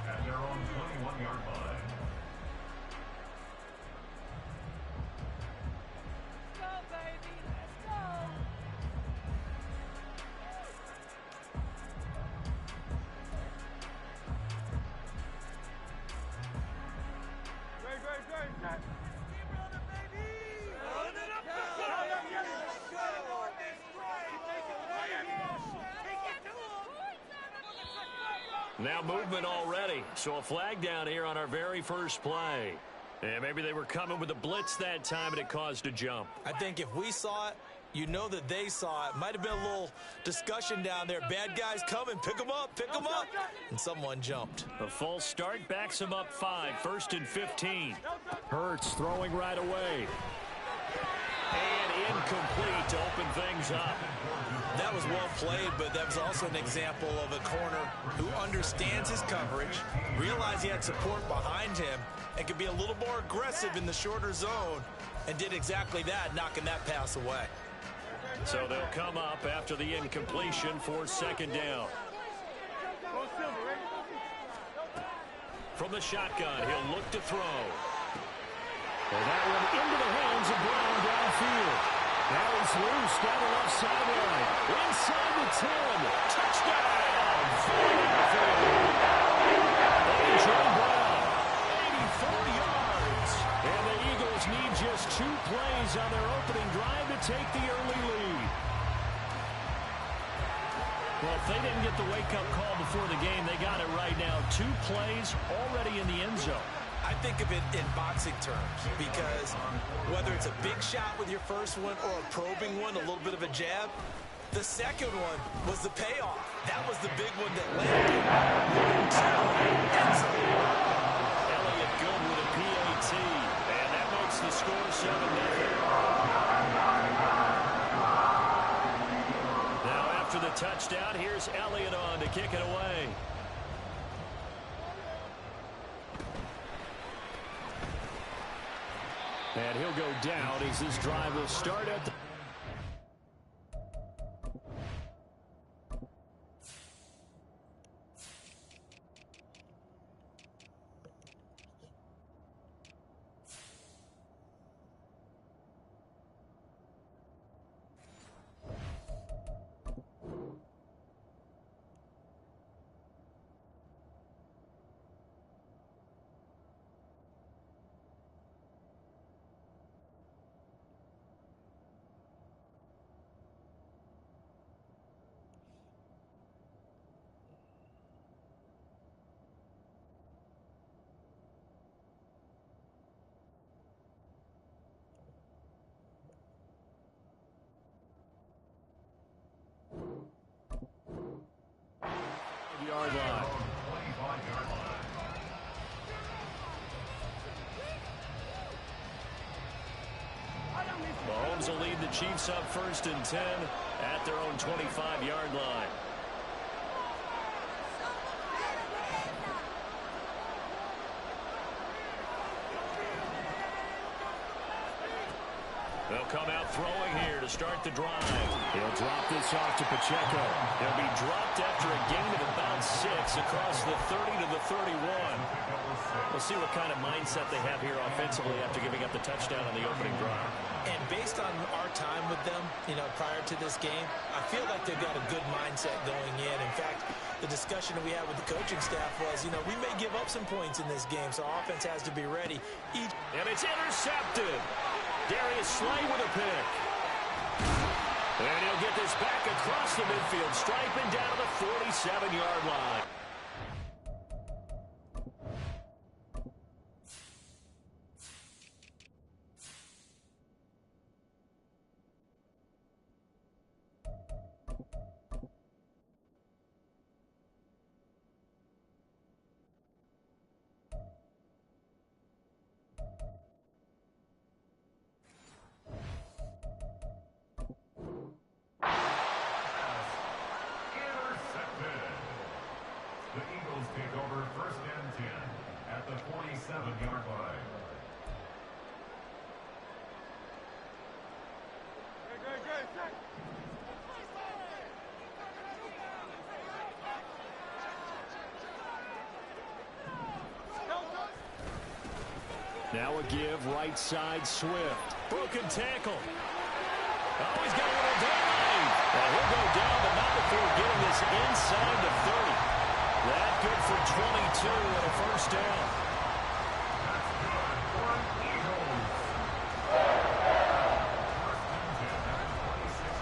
At their own 21-yard line. Let's go, baby. Let's go. Great. Keep running, baby. Run it up. Now movement already. So a flag down here on our very first play. And maybe they were coming with a blitz that time and it caused a jump. I think if we saw it, you know that they saw it. Might have been a little discussion down there. Bad guys coming. Pick them up. And someone jumped. A false start backs him up 5. 1st and 15. Hurts throwing right away. And incomplete to open things up. That was well played, but that was also an example of a corner who understands his coverage, realized he had support behind him, and could be a little more aggressive in the shorter zone, and did exactly that, knocking that pass away. So they'll come up after the incompletion for 2nd down. From the shotgun, he'll look to throw. And that one into the hands of Brown downfield. Now he's loose down the left sideline. Inside the 10. Touchdown! A.J. Brown, 84 yards. And the Eagles need just 2 plays on their opening drive to take the early lead. Well, if they didn't get the wake-up call before the game, they got it right now. 2 plays already in the end zone. I think of it in boxing terms because whether it's a big shot with your first one or a probing one, a little bit of a jab, the second one was the payoff. That was the big one that landed. Elliott good with a PAT, and that makes the score 7-0. Now after the touchdown, here's Elliott on to kick it away. And he'll go down as this drive will start at the... yard line. Mahomes will lead the Chiefs up 1st and 10 at their own 25-yard line. They'll come out throwing here to start the drive. He'll drop this off to Pacheco. He'll be dropped after a gain of about 6 across the 30 to the 31. We'll see what kind of mindset they have here offensively after giving up the touchdown on the opening drive. And based on our time with them, prior to this game, I feel like they've got a good mindset going in. In fact, the discussion that we had with the coaching staff was, we may give up some points in this game, so our offense has to be ready. And it's intercepted. Darius Slay with a pick. And he'll get this back across the midfield stripe and down to the 47-yard line. The Eagles take over 1st and 10 at the 47-yard line. Now a give, right side, Swift. Broken tackle. Oh, he's got a little delay. Well, he'll go down, but not before getting this inside the 30. That good for 22 and a first down. That's good for Eagles. 1st and 10 at the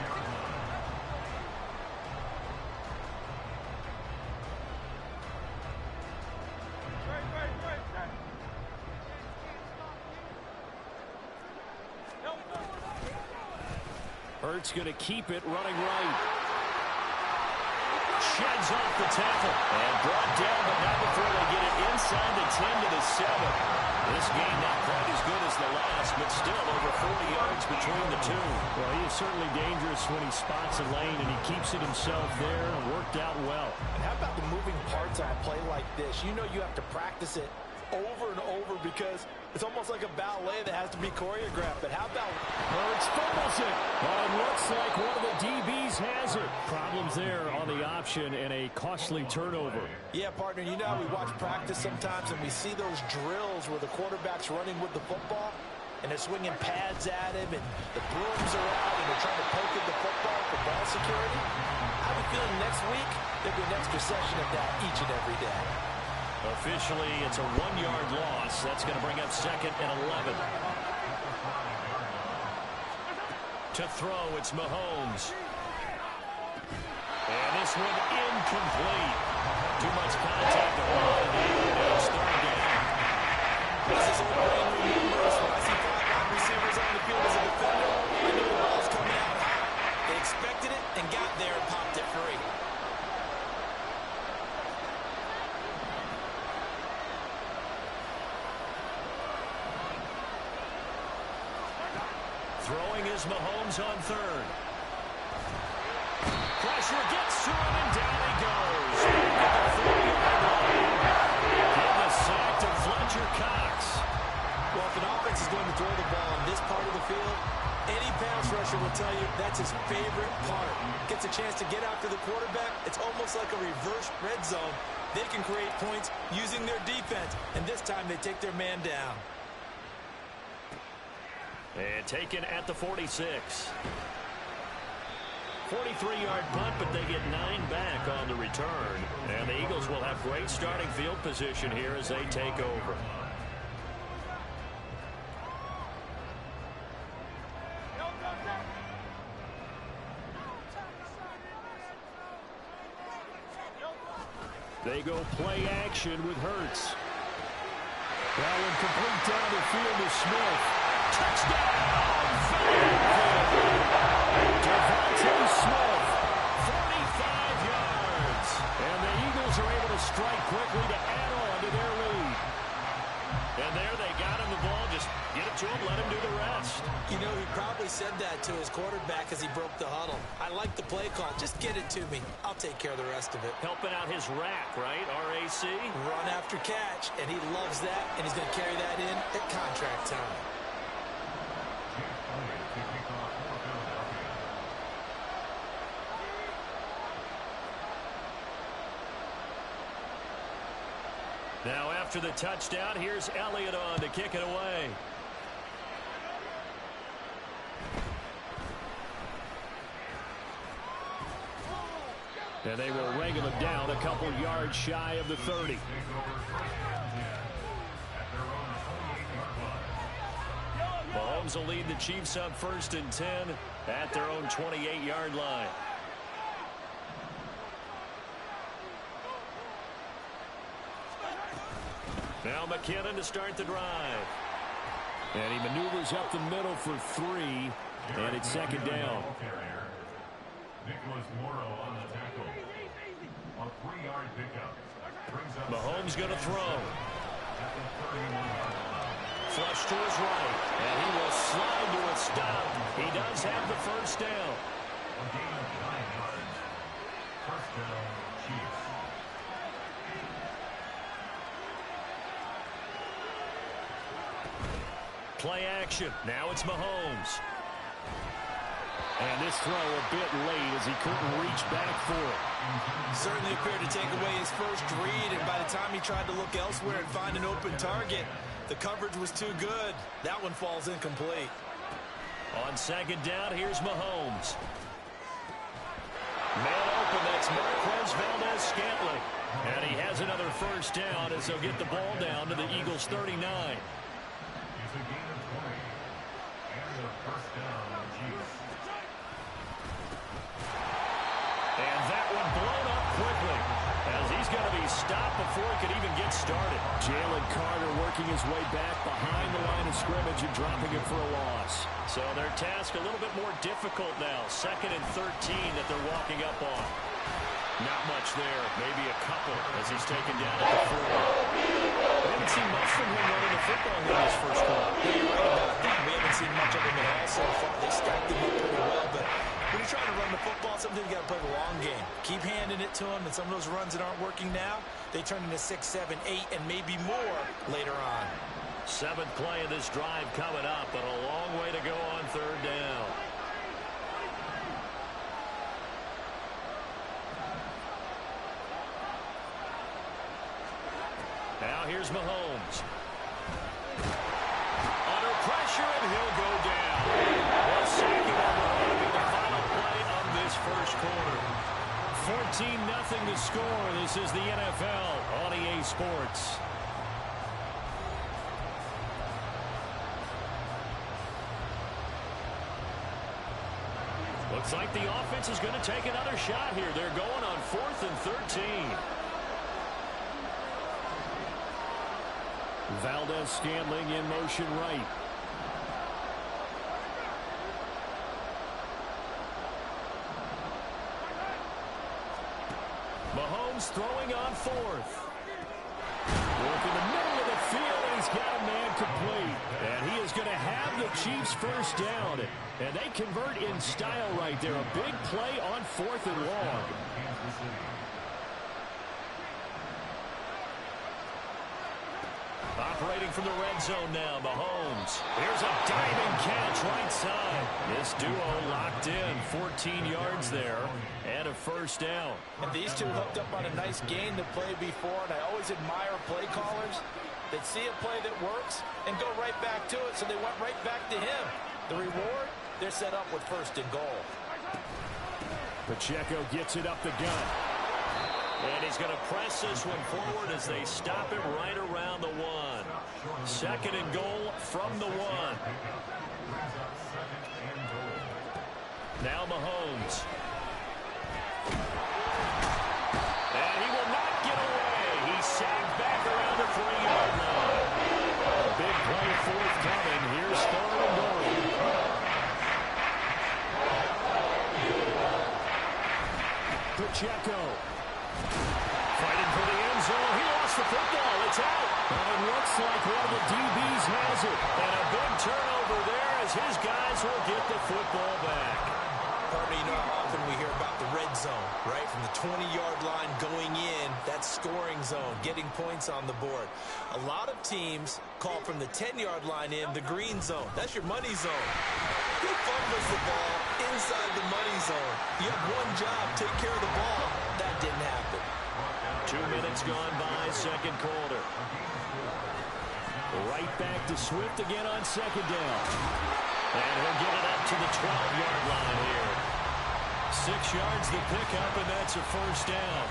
26-yard line. Hurts going to keep it running right. Sheds off the tackle. And brought down, but not before they get it inside the 10 to the 7. This game not quite as good as the last, but still over 40 yards between the two. Well, he is certainly dangerous when he spots a lane, and he keeps it himself there and worked out well. And how about the moving parts on a play like this? You know you have to practice it over and over because it's almost like a ballet that has to be choreographed. But how about Hurts fumbles it? Well, it looks like one of the DBs has it. Problems there on the option and a costly turnover. Yeah, partner, you know how we watch practice sometimes and we see those drills where the quarterback's running with the football and they're swinging pads at him and the brooms are out and they're trying to poke at the football for ball security. I have a feeling next week there'll be an extra session of that each and every day. Officially, it's a 1-yard loss. That's going to bring up 2nd and 11. To throw, it's Mahomes. And this one incomplete. Too much contact to hold, and it's 3rd down. This is old brain remembers. When I see 5 wide receivers on the field as a defender, I know the ball's coming out high. They expected it and got there and popped it free. Throwing is Mahomes on 3rd. Pressure gets to him, and down he goes. At the 40-yard line. Give the sack to Fletcher Cox. Well, if an offense is going to throw the ball on this part of the field, any pass rusher will tell you that's his favorite part. Gets a chance to get after the quarterback. It's almost like a reverse red zone. They can create points using their defense, and this time they take their man down. And taken at the 46. 43-yard punt, but they get 9 back on the return. And the Eagles will have great starting field position here as they take over. They go play action with Hurts. That one complete down the field to Smith. Touchdown! Devontae Smith, 45 yards. And the Eagles are able to strike quickly to add on to their lead. And there they got him the ball. Just get it to him, let him do the rest. You know, he probably said that to his quarterback as he broke the huddle. I like the play call. Just get it to me. I'll take care of the rest of it. Helping out his rack, right? RAC. Run after catch, and he loves that, and he's going to carry that in at contract time. Now after the touchdown, here's Elliott on to kick it away. And they will wrangle him down a couple yards shy of the 30. Mahomes Mahomes will lead the Chiefs up 1st and 10 at their own 28-yard line. Now McKinnon to start the drive. And he maneuvers up the middle for 3, and it's 2nd down. Nicholas Morrow on the tackle. A 3-yard pickup. Mahomes going to throw. Flush to his right, and he will slide to a stop. He does have the 1st down. A gain of 9 yards. 1st down, Chiefs. Play action. Now it's Mahomes. And this throw a bit late as he couldn't reach back for it. Certainly appeared to take away his first read, and by the time he tried to look elsewhere and find an open target, the coverage was too good. That one falls incomplete. On 2nd down, here's Mahomes. Man open, that's Marquez Valdez-Scantling. And he has another 1st down as they'll get the ball down to the Eagles' 39. It's a gain of 20. And a 1st down, Chiefs. And that one blown up quickly as he's going to be stopped before he could even get started. Jalen Carter working his way back behind the line of scrimmage and dropping it for a loss. So their task a little bit more difficult now. 2nd and 13 that they're walking up on. Not much there. Maybe a couple as he's taken down at the 4. We haven't seen much from him running the football in this first quarter. You're right about that. We haven't seen much of him at all so far. They stacked him up pretty well, but when you're trying to run the football, sometimes you got to play the long game. Keep handing it to him, and some of those runs that aren't working now, they turn into 6, 7, 8, and maybe more later on. 7th play of this drive coming up, but a long way to go on 3rd down. Now here's Mahomes. Under pressure, and he'll go down. Well, second will be the final play of this first quarter. 14-0 to score. This is the NFL on EA Sports. Looks like the offense is going to take another shot here. They're going on 4th and 13. Valdez-Scantling in motion right. Mahomes throwing on 4th. Work in the middle of the field, and he's got a man complete. And he is going to have the Chiefs' 1st down. And they convert in style right there. A big play on 4th and long. Operating from the red zone now, Mahomes. Here's a diving catch right side. This duo locked in, 14 yards there, and a 1st down. And these two hooked up on a nice gain to play before, and I always admire play callers that see a play that works and go right back to it, so they went right back to him. The reward, they're set up with 1st and goal. Pacheco gets it up the gut. And he's going to press this one forward as they stop him right around the 1. 2nd and goal from the 1. Now Mahomes. And he will not get away. He's sacked back around the 3-yard line. A big play forthcoming. Here's 3rd and goal. Pacheco. Fighting for the end zone. He lost the football. It's out. And it looks like one of the DBs has it. And a big turnover there as his guys will get the football back. Partner, you know how often we hear about the red zone, right? From the 20-yard line going in, that scoring zone, getting points on the board. A lot of teams call from the 10-yard line in the green zone. That's your money zone. Who fumbles the ball inside the money zone? You have one job, take care of the ball. That didn't happen. 2 minutes gone by, 2nd quarter. Right back to Swift again on 2nd down. And he'll get it up to the 12-yard line here. 6 yards the pickup, and that's a 1st down.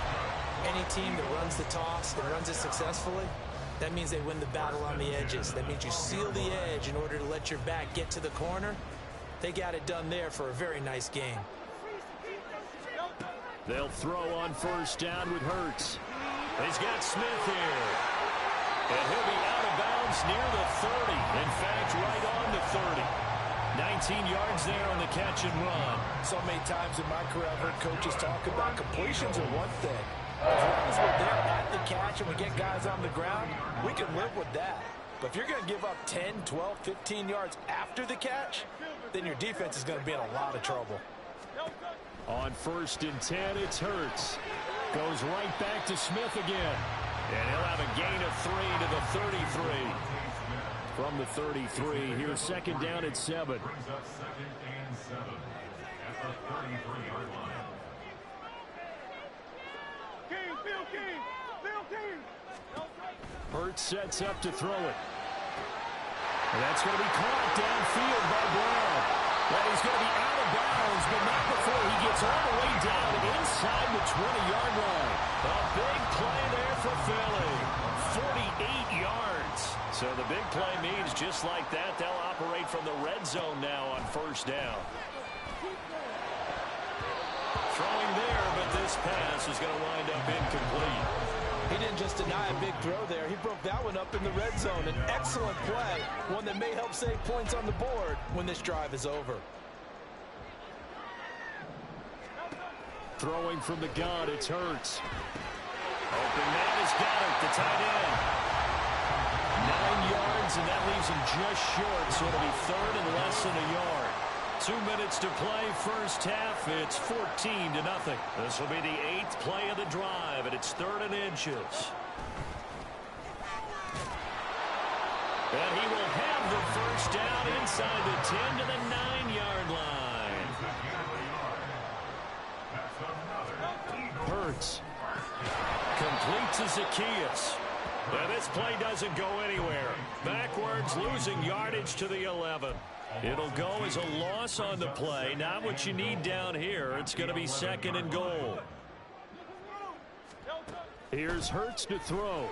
Any team that runs the toss and runs it successfully, That means they win the battle on the edges. That means you seal the edge in order to let your back get to the corner. They got it done there for a very nice game. They'll throw on first down with Hurts. He's got Smith here. And he'll be out of bounds near the 30. In fact, right on the 30. 19 yards there on the catch and run. So many times in my career, I've heard coaches talk about completions are one thing. As long as we're there at the catch and we get guys on the ground, we can live with that. But if you're going to give up 10, 12, 15 yards after the catch, then your defense is going to be in a lot of trouble. On 1st and 10, it's Hurts. Goes right back to Smith again. And he'll have a gain of 3 to the 33. From the 33, here's 2nd down at 7. Brings up 2nd and 7 at the 33-yard line. Hurts sets up to throw it. And that's going to be caught downfield by Brown. And he's going to be out of bounds, but not before he gets all the way down inside the 20-yard line. A big play there for Philly. 48 yards. So the big play means just like that, they'll operate from the red zone now on 1st down. Throwing there, but this pass is going to wind up incomplete. He didn't just deny a big throw there. He broke that one up in the red zone. An excellent play, one that may help save points on the board when this drive is over. Throwing from the gun, it's Hurts. Open man has got it, the tight end. 9 yards, and that leaves him just short, so it'll be 3rd and less than a yard. 2 minutes to play, first half. It's 14-0. This will be the 8th play of the drive, and it's 3rd and inches. And he will have the first down inside the 10 to the 9-yard line. Hurts. Complete to Zacchaeus. And this play doesn't go anywhere. Backwards, losing yardage to the 11. It'll go as a loss on the play. Not what you need down here. It's going to be 2nd and goal. Here's Hurts to throw.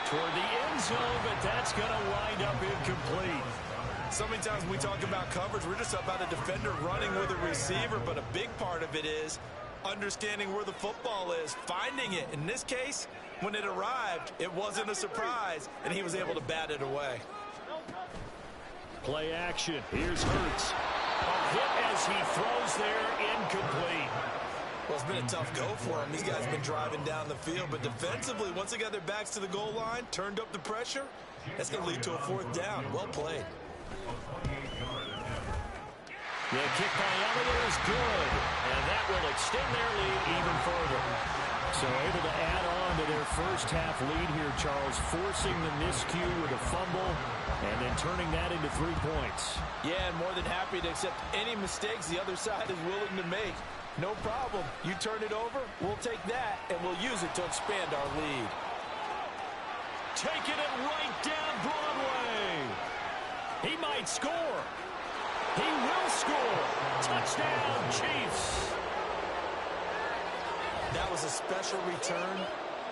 Toward the end zone, but that's going to wind up incomplete. So many times when we talk about coverage, we're just about a defender running with a receiver, but a big part of it is understanding where the football is, finding it. In this case, when it arrived, it wasn't a surprise, and he was able to bat it away. Play action. Here's Hurts. A hit as he throws there, incomplete. Well, it's been a tough go for him. These guys have been driving down the field, but defensively, once they got their backs to the goal line, turned up the pressure, that's going to lead to a 4th down. Well played. The kick by Elliott is good, and that will extend their lead even further. So able to add on to their first half lead here, Charles, forcing the miscue with a fumble and then turning that into 3 points. Yeah, and more than happy to accept any mistakes the other side is willing to make. No problem. You turn it over, we'll take that, and we'll use it to expand our lead. Taking it right down Broadway. He might score. He will score. Touchdown, Chiefs. That was a special return,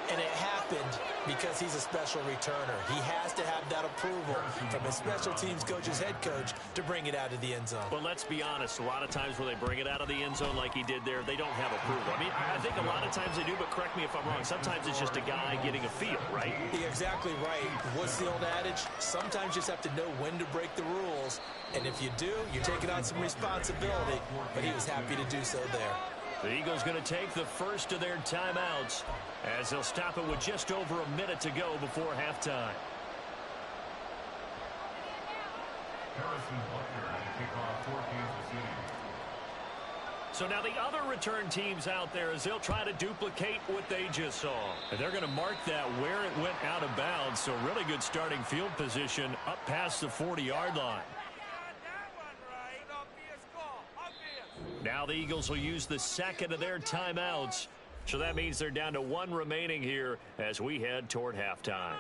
and it happened because he's a special returner. He has to have that approval from his special teams coach's head coach to bring it out of the end zone. But let's be honest, a lot of times when they bring it out of the end zone like he did there, they don't have approval. I mean, I think a lot of times they do, but correct me if I'm wrong. Sometimes it's just a guy getting a feel, right? You're exactly right. What's the old adage? Sometimes you just have to know when to break the rules, and if you do, you're taking on some responsibility, but he was happy to do so there. The Eagles going to take the first of their timeouts as they'll stop it with just over a minute to go before halftime. Harrison Butker to kick off for Kansas City. So now the other return teams out there as they'll try to duplicate what they just saw. And they're going to mark that where it went out of bounds. So really good starting field position up past the 40-yard line. Now the Eagles will use the second of their timeouts. So that means they're down to 1 remaining here as we head toward halftime.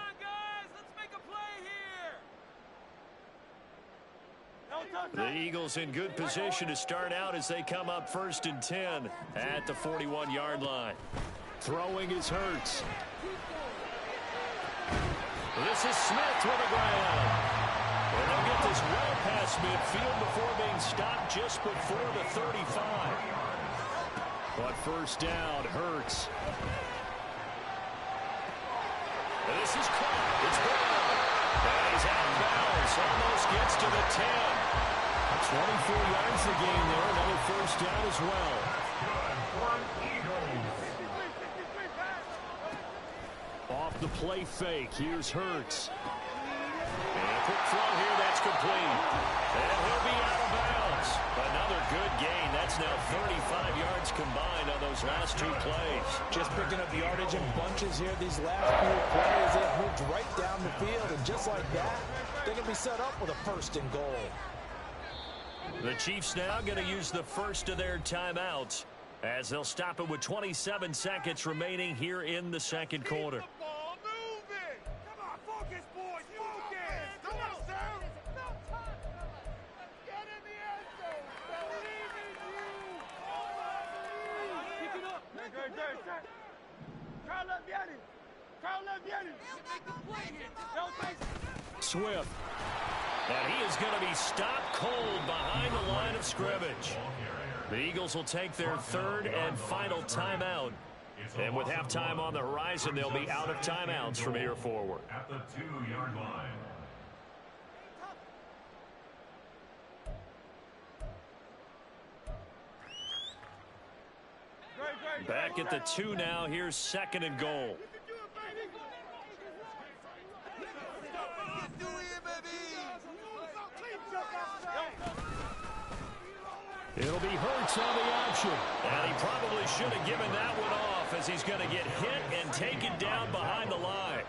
The Eagles in good position to start out as they come up 1st and 10 at the 41-yard line. Throwing is Hurts. This is Smith with a grab. And they'll get this well past midfield before being stopped just before the 35. But first down hurts. And this is caught. It's Brown. And he's out of bounds. Almost gets to the 10. 24 yards a game there. Another first down as well. Off the play fake. Here's Hurts. And a quick throw here. That's complete. And he'll be out of bounds. Another good gain. That's now 35 yards combined on those last two plays. Just picking up yardage in bunches here. These last few plays, they've moved right down the field. And just like that, they can be set up with a first and goal. The Chiefs now going to use the first of their timeouts as they'll stop it with 27 seconds remaining here in the second quarter. Swift. And he is going to be stopped cold behind the line of scrimmage. The Eagles will take their third and final timeout. And with halftime on the horizon, they'll be out of timeouts from here forward. At the 2-yard line. Back at the 2 now. Here's second and goal. It'll be Hurts on the option. And he probably should have given that one off as he's going to get hit and taken down behind the line.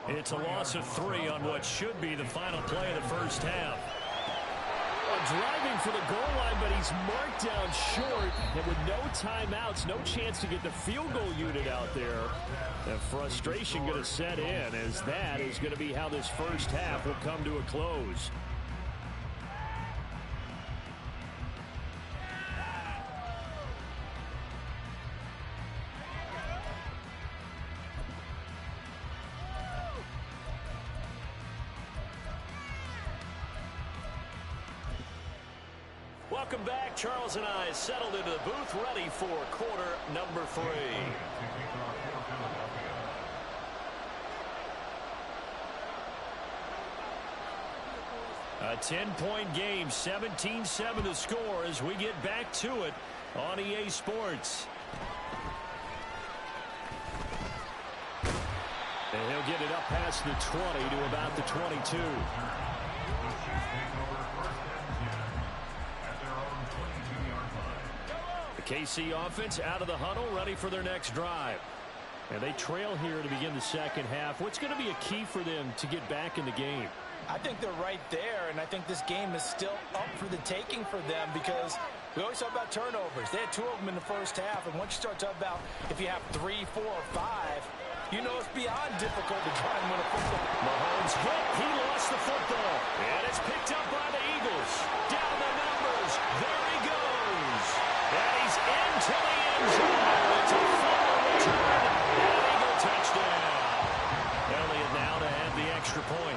It's a loss of 3 on what should be the final play of the first half. Driving for the goal line, but he's marked down short. And with no timeouts, no chance to get the field goal unit out there. The frustration going to set in as that is going to be how this first half will come to a close. Welcome back. Charles and I settled into the booth, ready for quarter number 3. A 10-point game, 17-7 the score as we get back to it on EA Sports. And he'll get it up past the 20 to about the 22. The KC offense out of the huddle, ready for their next drive. And they trail here to begin the second half. What's going to be a key for them to get back in the game? I think they're right there, and I think this game is still up for the taking for them because we always talk about turnovers. They had 2 of them in the first half, and once you start talking about if you have 3, 4, or 5, you know it's beyond difficult to try and win a football. Mahomes hit. He lost the football. And it's picked up by the Eagles. Down the numbers. There he goes. And he's into the end zone. It's a fumble return. And Eagle touchdown. Elliott now to add the extra point.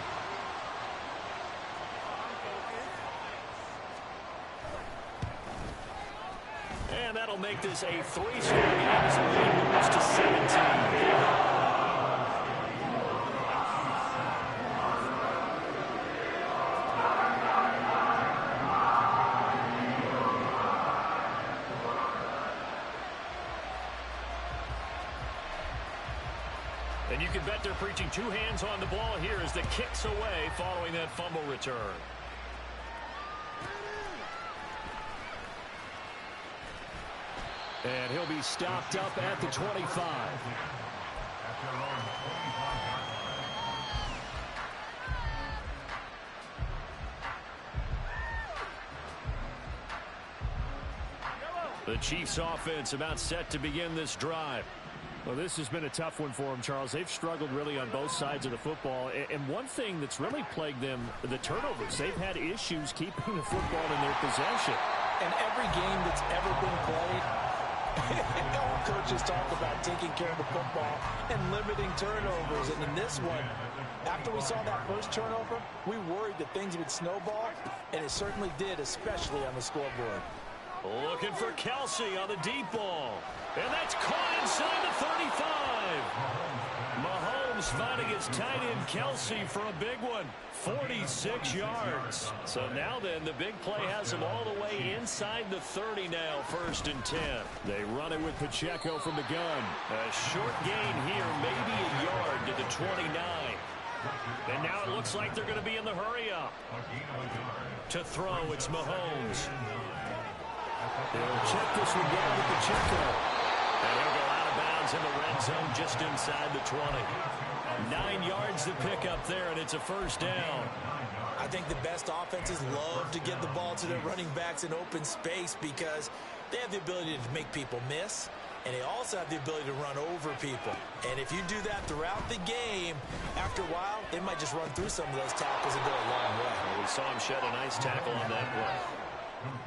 And that'll make this a 3-score game as the lead moves to 17. And you can bet they're preaching 2 hands on the ball here as the kick's away following that fumble return. And he'll be stopped up at the 25. The Chiefs offense about set to begin this drive. Well, this has been a tough one for them, Charles. They've struggled really on both sides of the football. And one thing that's really plagued them, the turnovers. They've had issues keeping the football in their possession. And every game that's ever been played, coaches talk about taking care of the football and limiting turnovers. And in this one, after we saw that first turnover, we worried that things would snowball, and it certainly did, especially on the scoreboard. Looking for Kelsey on the deep ball. And that's caught inside the 35. Mahomes finding his tight end Kelsey for a big one. 46 yards. So now then, the big play has him all the way inside the 30 now, 1st and 10. They run it with Pacheco from the gun. A short gain here, maybe a yard to the 29. And now it looks like they're going to be in the hurry-up. To throw, it's Mahomes. He'll check this one down with Pacheco. And he'll go out of bounds in the red zone just inside the 20. 9 yards to pick up there, and it's a 1st down. I think the best offenses love to get the ball to their running backs in open space because they have the ability to make people miss, and they also have the ability to run over people. And if you do that throughout the game, after a while, they might just run through some of those tackles and go a long way. Well, we saw him shed a nice tackle on that play.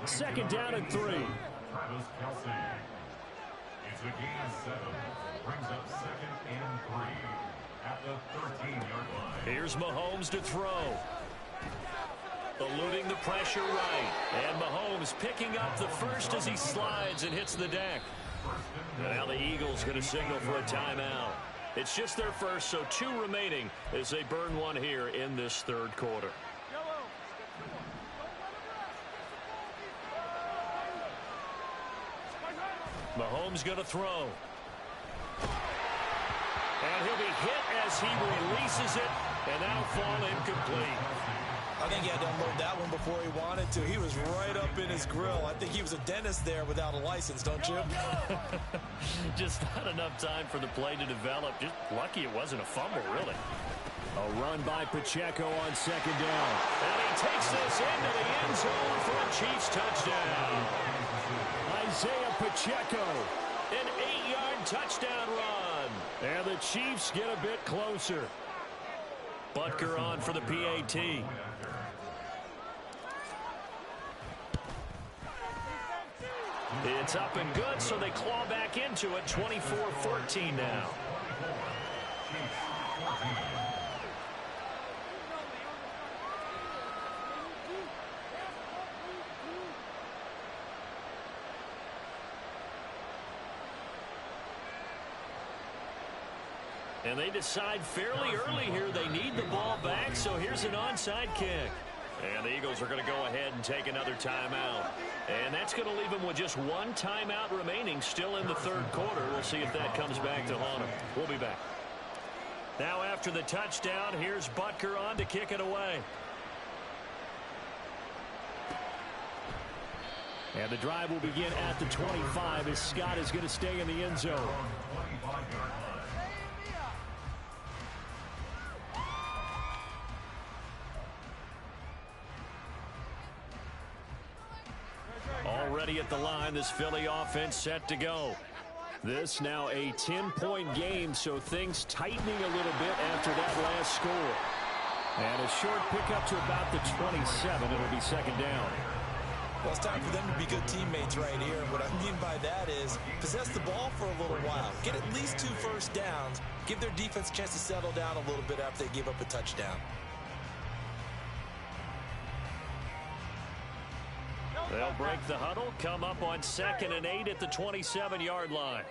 2nd down and 3. Travis Kelsey. It's a gain of 7. Brings up 2nd and 3 at the 13-yard line. Here's Mahomes to throw. Eluding the pressure right. And Mahomes picking up the first as he slides and hits the deck. And now the Eagles going to signal for a timeout. It's just their first, so 2 remaining as they burn one here in this 3rd quarter. Mahomes going to throw. And he'll be hit as he releases it, and that'll fall incomplete. I think he had to unload that one before he wanted to. He was right up in his grill. I think he was a dentist there without a license, don't you? Just not enough time for the play to develop. Just lucky it wasn't a fumble, really. A run by Pacheco on 2nd down. And he takes this into the end zone for a Chiefs touchdown. Isaiah Pacheco, an 8-yard touchdown run. And the Chiefs get a bit closer. Butker on for the PAT. It's up and good, so they claw back into it. 24-14 now. And they decide fairly early here they need the ball back, so here's an onside kick. And the Eagles are going to go ahead and take another timeout. And that's going to leave them with just 1 timeout remaining still in the 3rd quarter. We'll see if that comes back to haunt them. We'll be back. Now after the touchdown, here's Butker on to kick it away. And the drive will begin at the 25 as Scott is going to stay in the end zone. Already at the line, this Philly offense set to go. This now a 10-point game, so things tightening a little bit after that last score. And a short pickup to about the 27. It'll be 2nd down. Well, it's time for them to be good teammates right here. What I mean by that is possess the ball for a little while. Get at least 2 first downs. Give their defense a chance to settle down a little bit after they give up a touchdown. They'll break the huddle, come up on 2nd and 8 at the 27-yard line.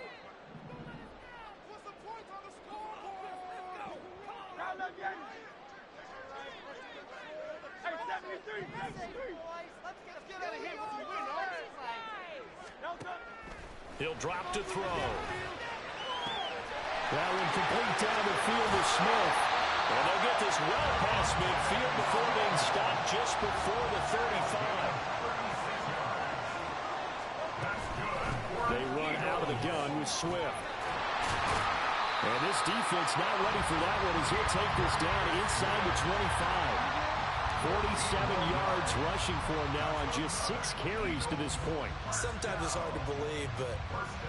He'll drop to throw. That one complete down the field to Smith. And they'll get this well past midfield before being stopped just before the 35. They run out of the gun with Swift. And this defense not ready for that one as he'll take this down inside the 25. 47 yards rushing for him now on just 6 carries to this point. Sometimes it's hard to believe, but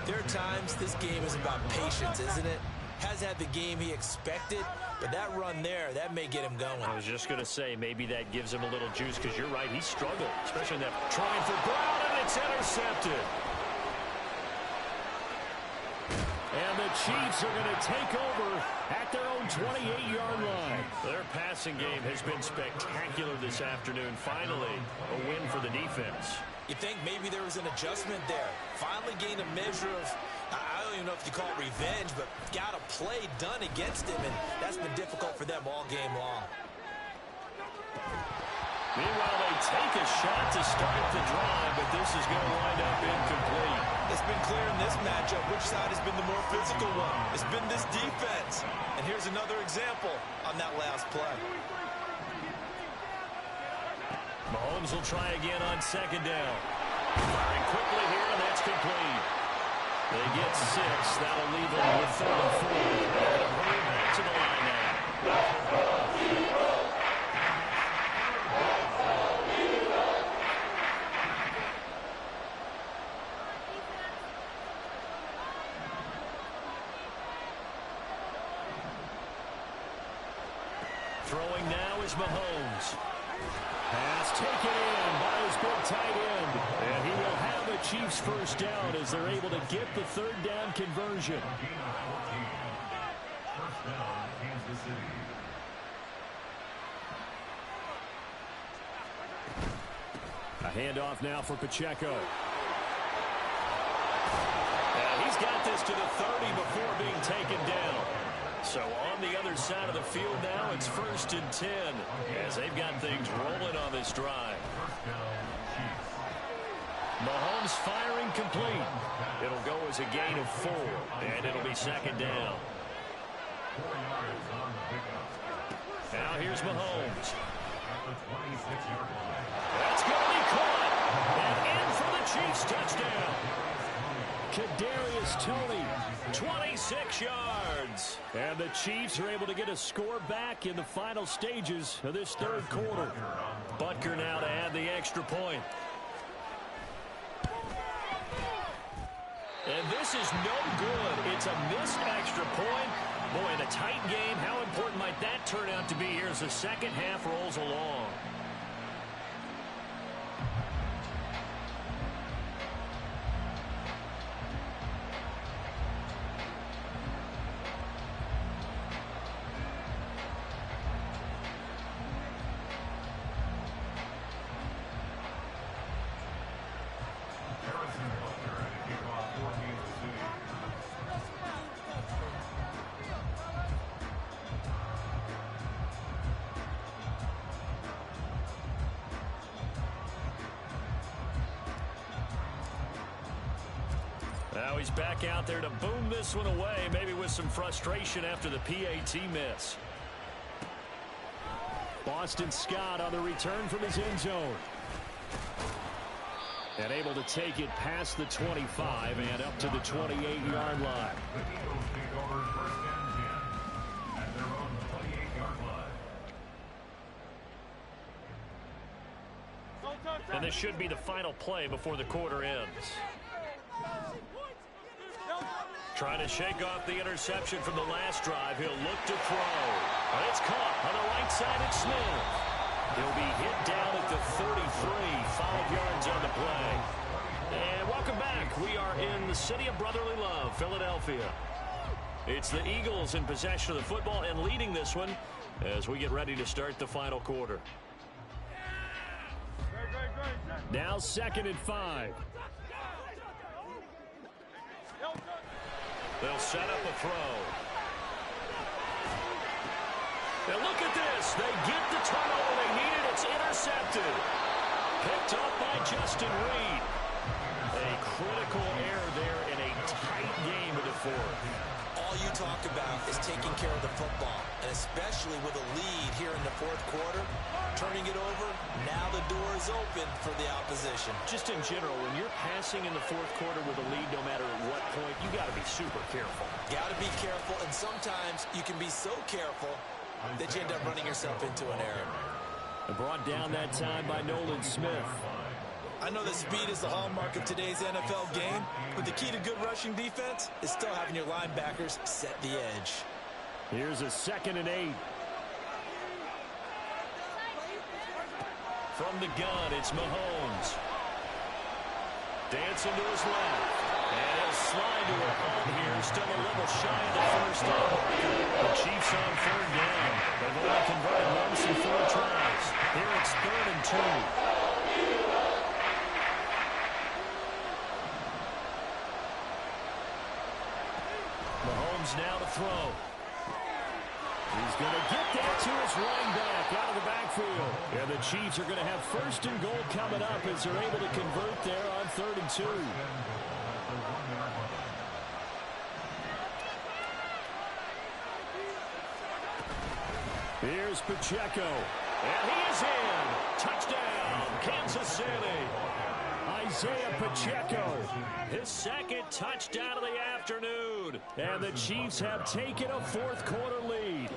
there are times this game is about patience, isn't it? Has had the game he expected, but that run there, that may get him going. I was just going to say, maybe that gives him a little juice because you're right, he struggled, especially in that trying for Brown, and it's intercepted. And the Chiefs are going to take over at their own 28-yard line. Their passing game has been spectacular this afternoon. Finally, a win for the defense. You think maybe there was an adjustment there. Finally gained a measure of, I don't even know if you call it revenge, but got a play done against him, and that's been difficult for them all game long. Meanwhile, they take a shot to start the drive, but this is going to wind up incomplete. It's been clear in this matchup which side has been the more physical one. It's been this defense. And here's another example on that last play. Mahomes will try again on second down. Firing quickly here, and that's complete. They get 6. That'll leave them with 3rd and 4. They're going to hurry back to the line now. Throwing now is Mahomes. Pass taken in by his big tight end. And he will have the Chiefs first down as they're able to get the 3rd down conversion. First down, Kansas City. A handoff now for Pacheco. And he's got this to the 30 before being taken down. So on the other side of the field now, it's 1st and 10 as they've got things rolling on this drive. Mahomes firing complete. It'll go as a gain of 4, and it'll be 2nd down. Now here's Mahomes. That's going to be caught. And in for the Chiefs touchdown. Kadarius Toney, 26 yards. And the Chiefs are able to get a score back in the final stages of this 3rd quarter. Butker now to add the extra point. And this is no good. It's a missed extra point. Boy, in a tight game, how important might that turn out to be here as the second half rolls along? Now he's back out there to boom this one away, maybe with some frustration after the PAT miss. Boston Scott on the return from his end zone. And able to take it past the 25 and up to the 28-yard line. The Eagles take over 1st and 10 at their own 28-yard line. And this should be the final play before the quarter ends. Trying to shake off the interception from the last drive. He'll look to throw. And it's caught on the right side at Smith. He'll be hit down at the 33, 5 yards on the play. And welcome back. We are in the city of brotherly love, Philadelphia. It's the Eagles in possession of the football and leading this one as we get ready to start the final quarter. Now 2nd and 5. They'll set up a throw. And look at this. They get the turnover they needed. It's intercepted. Picked up by Justin Reed. A critical error there in a tight game of the 4th. All you talk about is taking care of the football, and especially with a lead here in the 4th quarter, turning it over, now the door is open for the opposition. Just in general, when you're passing in the 4th quarter with a lead, no matter at what point, you got to be super careful. Got to be careful, and sometimes you can be so careful that you end up running yourself into an error. And brought down that time by Nolan Smith. I know that speed is the hallmark of today's NFL game, but the key to good rushing defense is still having your linebackers set the edge. Here's a 2nd and 8. From the gun, it's Mahomes. Dancing to his left. And he'll slide to a hole here still a little shy of the first down. The Chiefs on third down. They've only converted once in 4 tries. Here it's 3rd and 2. Mahomes now to throw. He's going to get that to his running back out of the backfield. And the Chiefs are going to have 1st and goal coming up as they're able to convert there on 3rd and 2. Here's Pacheco. And he is in. Touchdown, Kansas City. Isaiah Pacheco, his 2nd touchdown of the afternoon. And the Chiefs have taken a 4th quarter lead.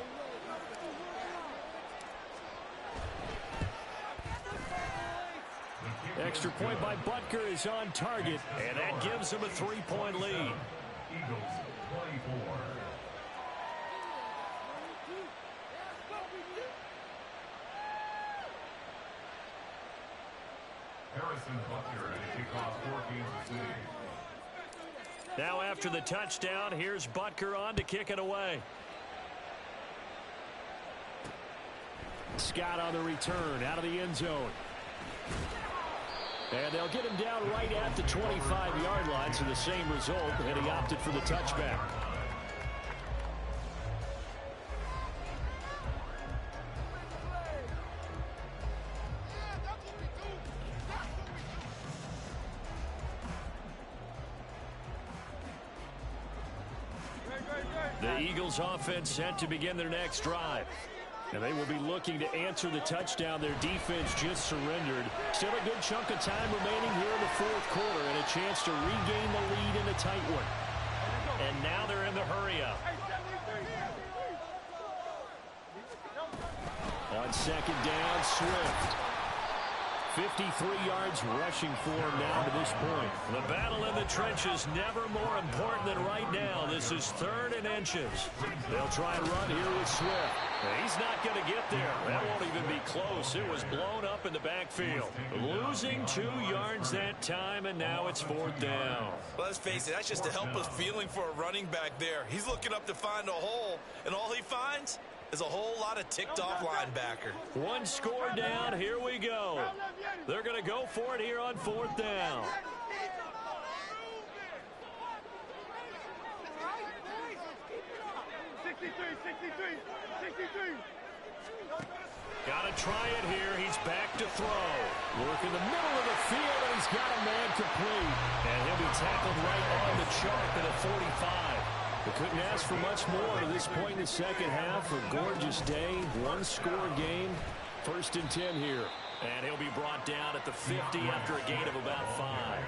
Extra point by Butker is on target, and that gives him a 3-point lead. Eagles 24. Harrison Butker at a kickoff for Kansas City. Now after the touchdown, here's Butker on to kick it away. Scott on the return out of the end zone. And they'll get him down right at the 25-yard line, so the same result, and he opted for the touchback. The Eagles offense set to begin their next drive. And they will be looking to answer the touchdown their defense just surrendered. Still a good chunk of time remaining here in the 4th quarter and a chance to regain the lead in a tight one. And now they're in the hurry-up. On 2nd down, Swift. 53 yards rushing for him now to this point. The battle in the trenches never more important than right now. This is 3rd and inches. They'll try and run here with Swift. He's not going to get there. That won't even be close. It was blown up in the backfield. Losing 2 yards that time, and now it's 4th down. Well, let's face it, that's just a helpless feeling for a running back there. He's looking up to find a hole, and all he finds is a whole lot of ticked-off linebacker. 1 score down. Here we go. They're going to go for it here on 4th down. Got to try it here. He's back to throw. Work in the middle of the field, and he's got a man complete. And he'll be tackled right on the chalk at a 45. They couldn't ask for much more to this point in the second half. A gorgeous day, 1-score game. 1st and 10 here. And he'll be brought down at the 50 after a gain of about 5.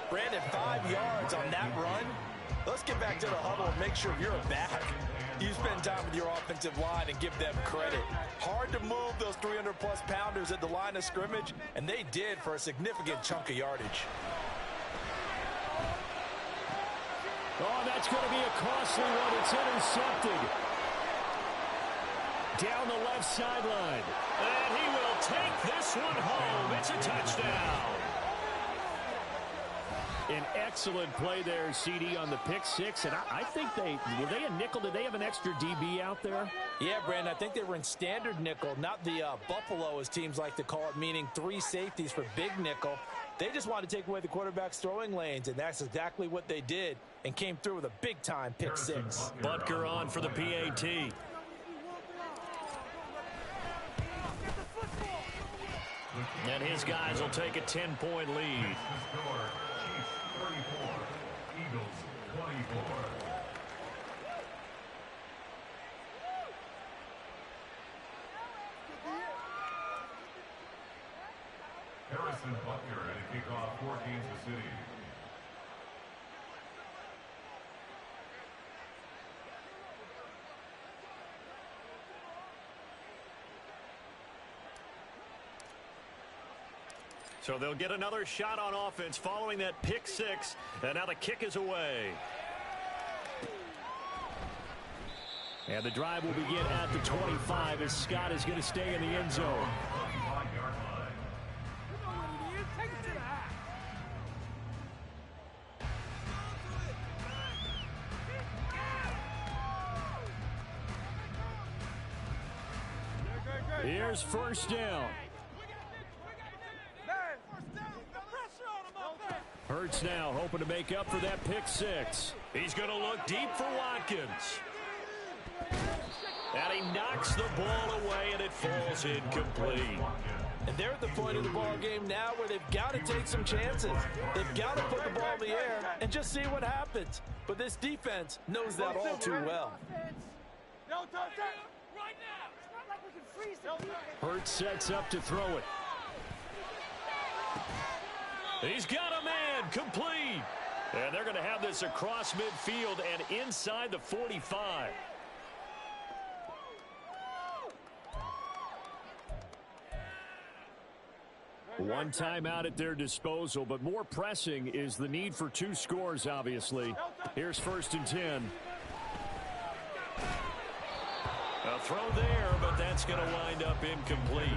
Brandon, 5 yards on that run. Let's get back to the huddle and make sure you're back. You spend time with your offensive line and give them credit. Hard to move those 300-plus pounders at the line of scrimmage, and they did for a significant chunk of yardage. Oh, that's going to be a costly one. It's intercepted. Down the left sideline. And he will take this one home. It's a touchdown. An excellent play there, CD, on the pick 6. And I think were they a nickel? Did they have an extra DB out there? Yeah, Brandon, I think they were in standard nickel, not the Buffalo, as teams like to call it, meaning 3 safeties for big nickel. They just wanted to take away the quarterback's throwing lanes, and that's exactly what they did and came through with a big-time pick 6. Butker on for the PAT. And his guys will take a 10-point lead. Chiefs 34, Eagles 24. Harrison Butker at a kickoff for Kansas City. So they'll get another shot on offense following that pick 6. And now the kick is away. And the drive will begin at the 25 as Scott is going to stay in the end zone. Here's first down. Hurts now hoping to make up for that pick six. He's going to look deep for Watkins. And he knocks the ball away, and it falls incomplete. And they're at the point of the ball game now where they've got to take some chances. They've got to put the ball in the air and just see what happens. But this defense knows that all too well. Hurts sets up to throw it. He's got a man, complete. And they're going to have this across midfield and inside the 45. One timeout at their disposal, but more pressing is the need for two scores, obviously. Here's first and 10. A throw there, but that's going to wind up incomplete.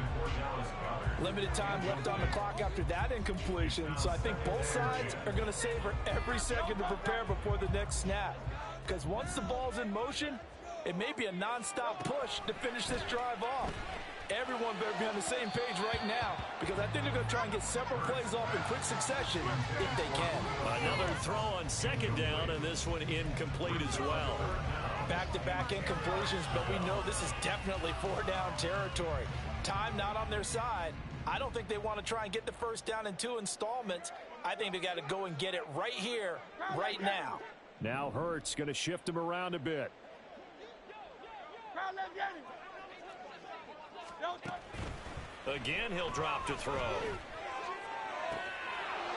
Limited time left on the clock after that incompletion, so I think both sides are going to savor every second to prepare before the next snap. Because once the ball's in motion, it may be a nonstop push to finish this drive off. Everyone better be on the same page right now, because I think they're going to try and get several plays off in quick succession if they can. Another throw on second down, and this one incomplete as well. Back-to-back incompletions, but we know this is definitely four-down territory. Time not on their side. I don't think they want to try and get the first down in two installments. I think they got to go and get it right here, right now. Now Hurts going to shift him around a bit. Again, he'll drop to throw.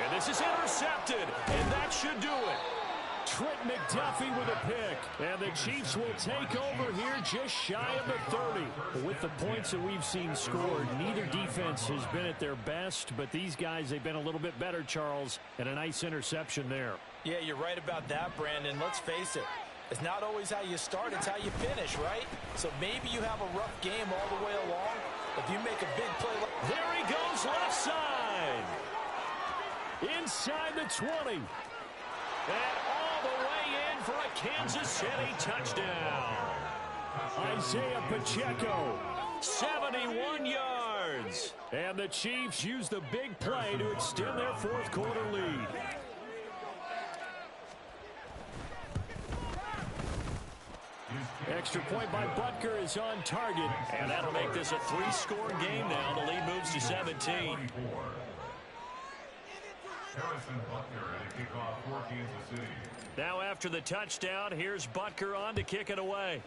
And this is intercepted, and that should do it. Trent McDuffie with a pick. And the Chiefs will take over here just shy of the 30. With the points that we've seen scored, neither defense has been at their best, but these guys, they've been a little bit better, Charles, and a nice interception there. Yeah, you're right about that, Brandon. Let's face it. It's not always how you start, it's how you finish, right? So maybe you have a rough game all the way along. If you make a big play. There he goes left side. Inside the 20. And all the way in for a Kansas City touchdown. Isaiah Pacheco. 71 yards. And the Chiefs use the big play to extend their fourth quarter lead. Extra point by Butker is on target. And that'll make this a three-score game now. The lead moves to 17. Now after the touchdown, here's Butker on to kick it away.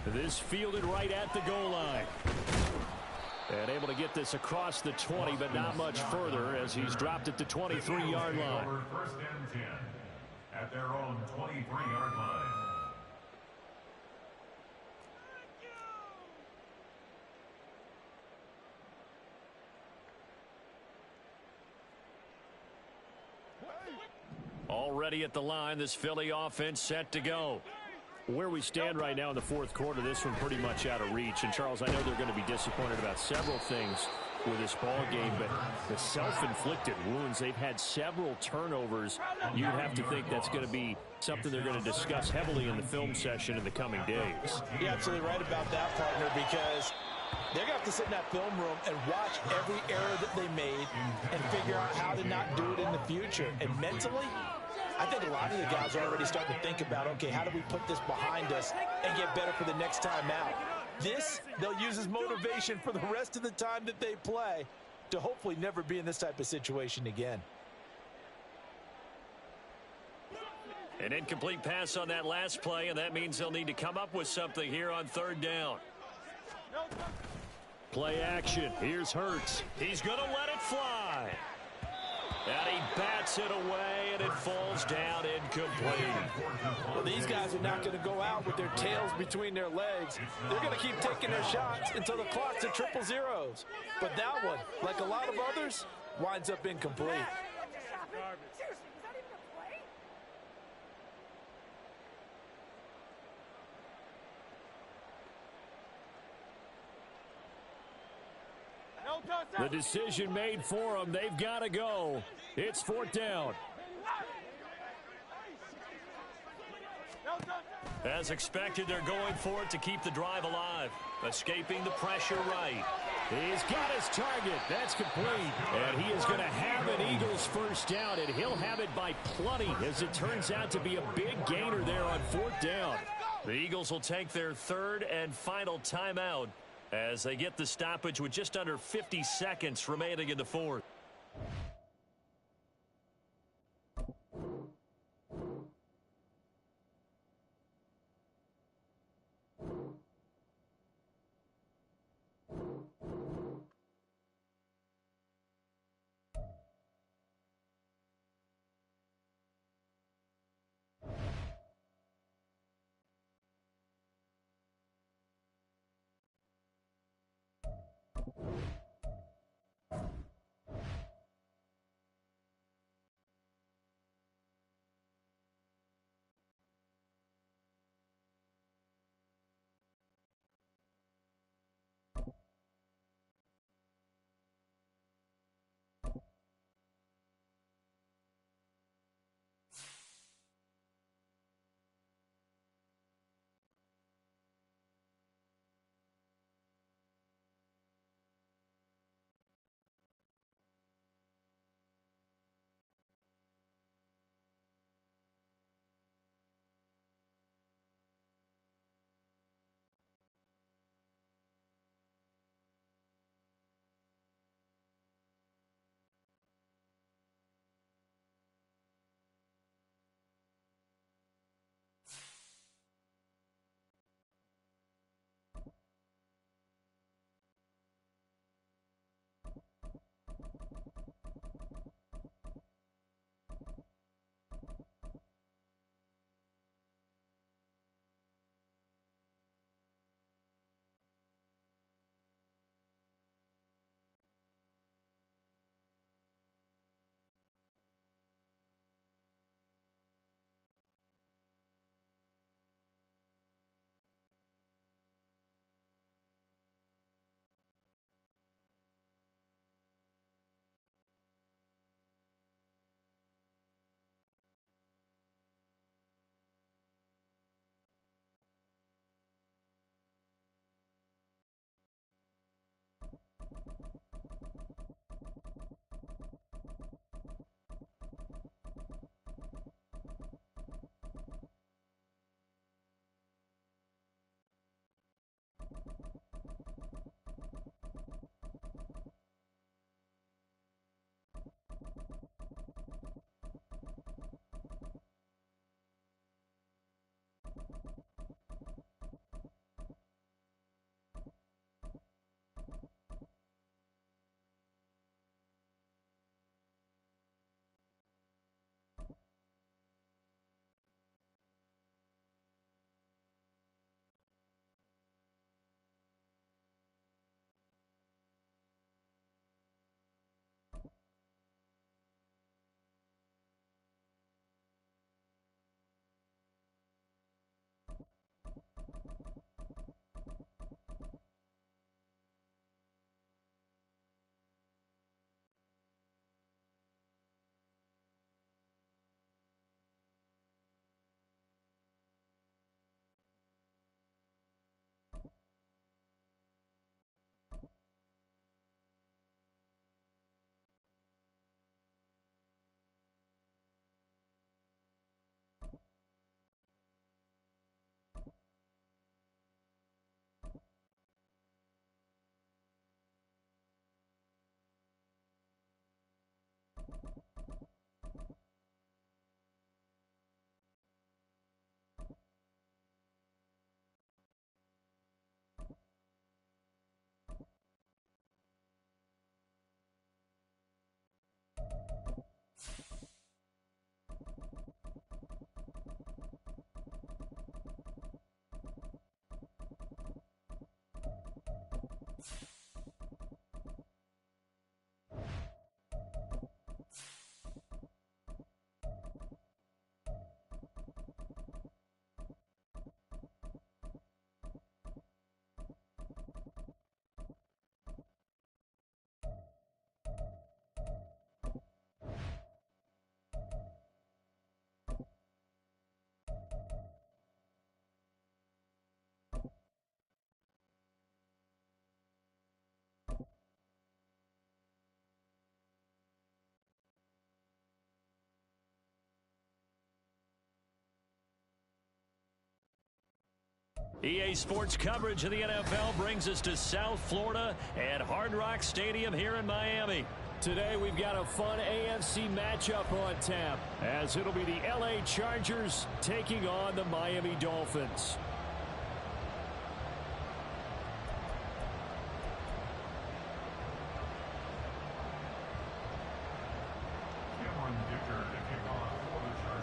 This fielded right at the goal line. And able to get this across the 20, but not much further as he's dropped at the 23-yard line. First and 10 at their own 23-yard line. Already at the line, this Philly offense set to go. Where we stand right now in the fourth quarter, this one pretty much out of reach. And, Charles, I know they're going to be disappointed about several things with this ball game, but the self-inflicted wounds, they've had several turnovers. You'd have to think that's going to be something they're going to discuss heavily in the film session in the coming days. You're absolutely right about that, partner, because they're going to have to sit in that film room and watch every error that they made and figure out how to not do it in the future. And mentally, I think a lot of the guys are already starting to think about, okay, how do we put this behind us and get better for the next time out? This, they'll use as motivation for the rest of the time that they play to hopefully never be in this type of situation again. An incomplete pass on that last play, and that means they'll need to come up with something here on third down. Play action. Here's Hurts. He's going to let it fly. And he bats it away, and it falls down incomplete. Well, these guys are not going to go out with their tails between their legs. They're going to keep taking their shots until the clock's at triple zeros. But that one, like a lot of others, winds up incomplete. The decision made for them. They've got to go. It's fourth down. As expected, they're going for it to keep the drive alive. Escaping the pressure right. He's got his target. That's complete. And he is going to have an Eagles first down, and he'll have it by plenty, as it turns out to be a big gainer there on fourth down. The Eagles will take their third and final timeout as they get the stoppage with just under 50 seconds remaining in the fourth. EA Sports coverage of the NFL brings us to South Florida at Hard Rock Stadium here in Miami. Today we've got a fun AFC matchup on tap, as it'll be the LA Chargers taking on the Miami Dolphins.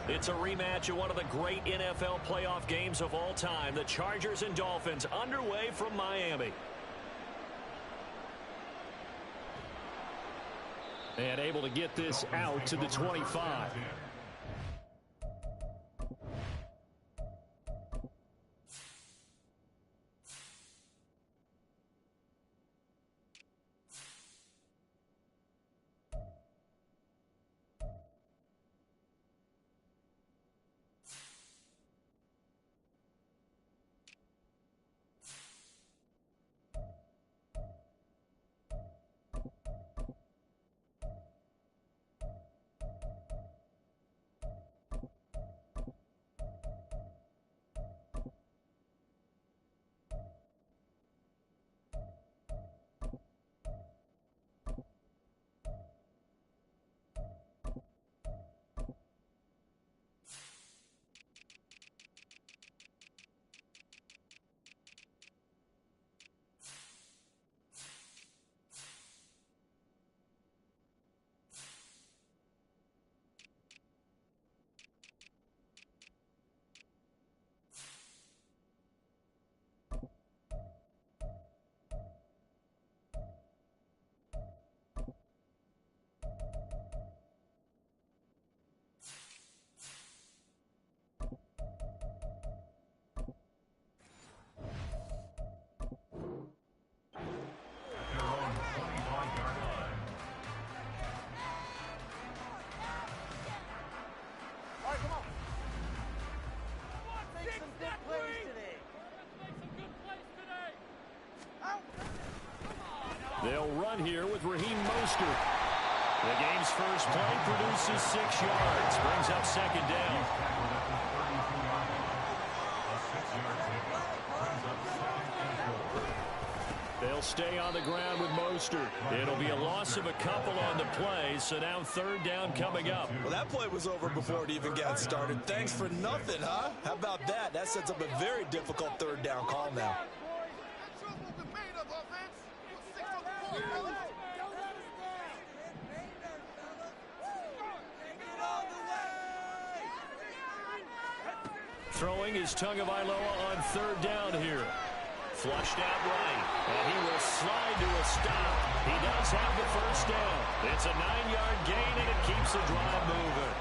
It's a rematch of one of the great NFL playoff games of all time. The Chargers and Dolphins underway from Miami. And able to get this out to the 25. They'll run here with Raheem Mostert. The game's first play produces 6 yards. Brings up second down. They'll stay on the ground with Mostert. It'll be a loss of a couple on the play, so now third down coming up. Well, that play was over before it even got started. Thanks for nothing, huh? How about that? That sets up a very difficult third down call now. Throwing is Tagovailoa on third down here. Flushed out right, and he will slide to a stop. He does have the first down. It's a 9-yard gain, and it keeps the drive moving.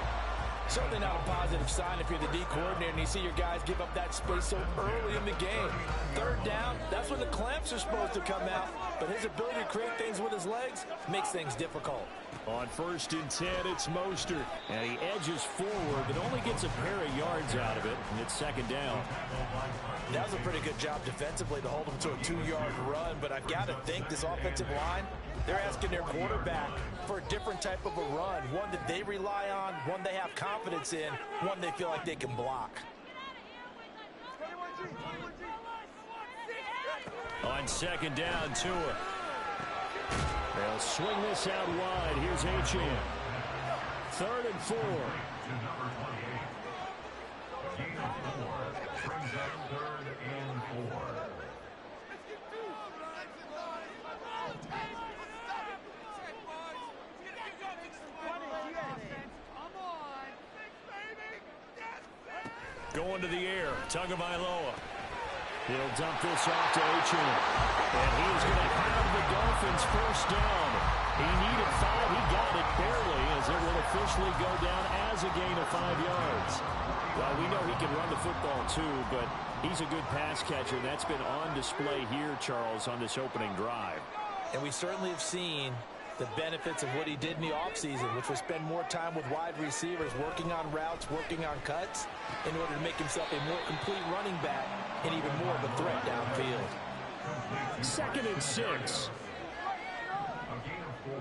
Certainly not a positive sign if you're the D coordinator and you see your guys give up that space so early in the game. Third down, that's when the clamps are supposed to come out, but his ability to create things with his legs makes things difficult. On 1st and 10, it's Mostert, and he edges forward, but only gets a pair of yards out of it, and it's second down. That was a pretty good job defensively to hold him to a 2-yard run, but I've got to think this offensive line, they're asking their quarterback for a different type of a run, one that they rely on, one they have confidence in, one they feel like they can block. On second down, Tua. They'll swing this out wide. Here's H.M. 3rd and 4. Going to the air, Tagovailoa. He'll dump this off to H.M. And he's going to have the Dolphins first down. He needed 5. He got it barely, as it will officially go down as a gain of 5 yards. Well, we know he can run the football too, but he's a good pass catcher. That's been on display here, Charles, on this opening drive. And we certainly have seen the benefits of what he did in the offseason, which was spend more time with wide receivers, working on routes, working on cuts, in order to make himself a more complete running back and even more of a threat downfield. 2nd and 6. A gain of 4.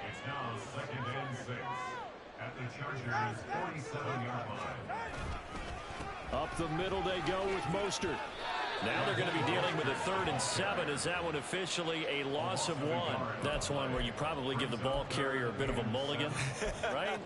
It's now 2nd and 6 at the Chargers' 47-yard line. Up the middle they go with Mostert. Now they're going to be dealing with a 3rd and 7. Is that one officially a loss of 1? That's one where you probably give the ball carrier a bit of a mulligan, right?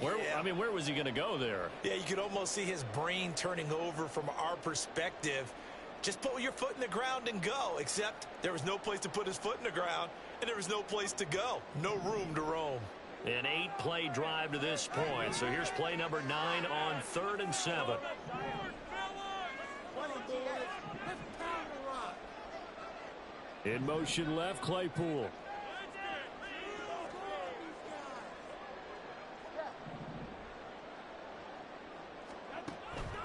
Yeah. I mean, where was he going to go there? Yeah, you could almost see his brain turning over from our perspective. Just put your foot in the ground and go, except there was no place to put his foot in the ground, and there was no place to go. No room to roam. An 8-play drive to this point. So here's play number 9 on 3rd and 7. In motion left, Claypool.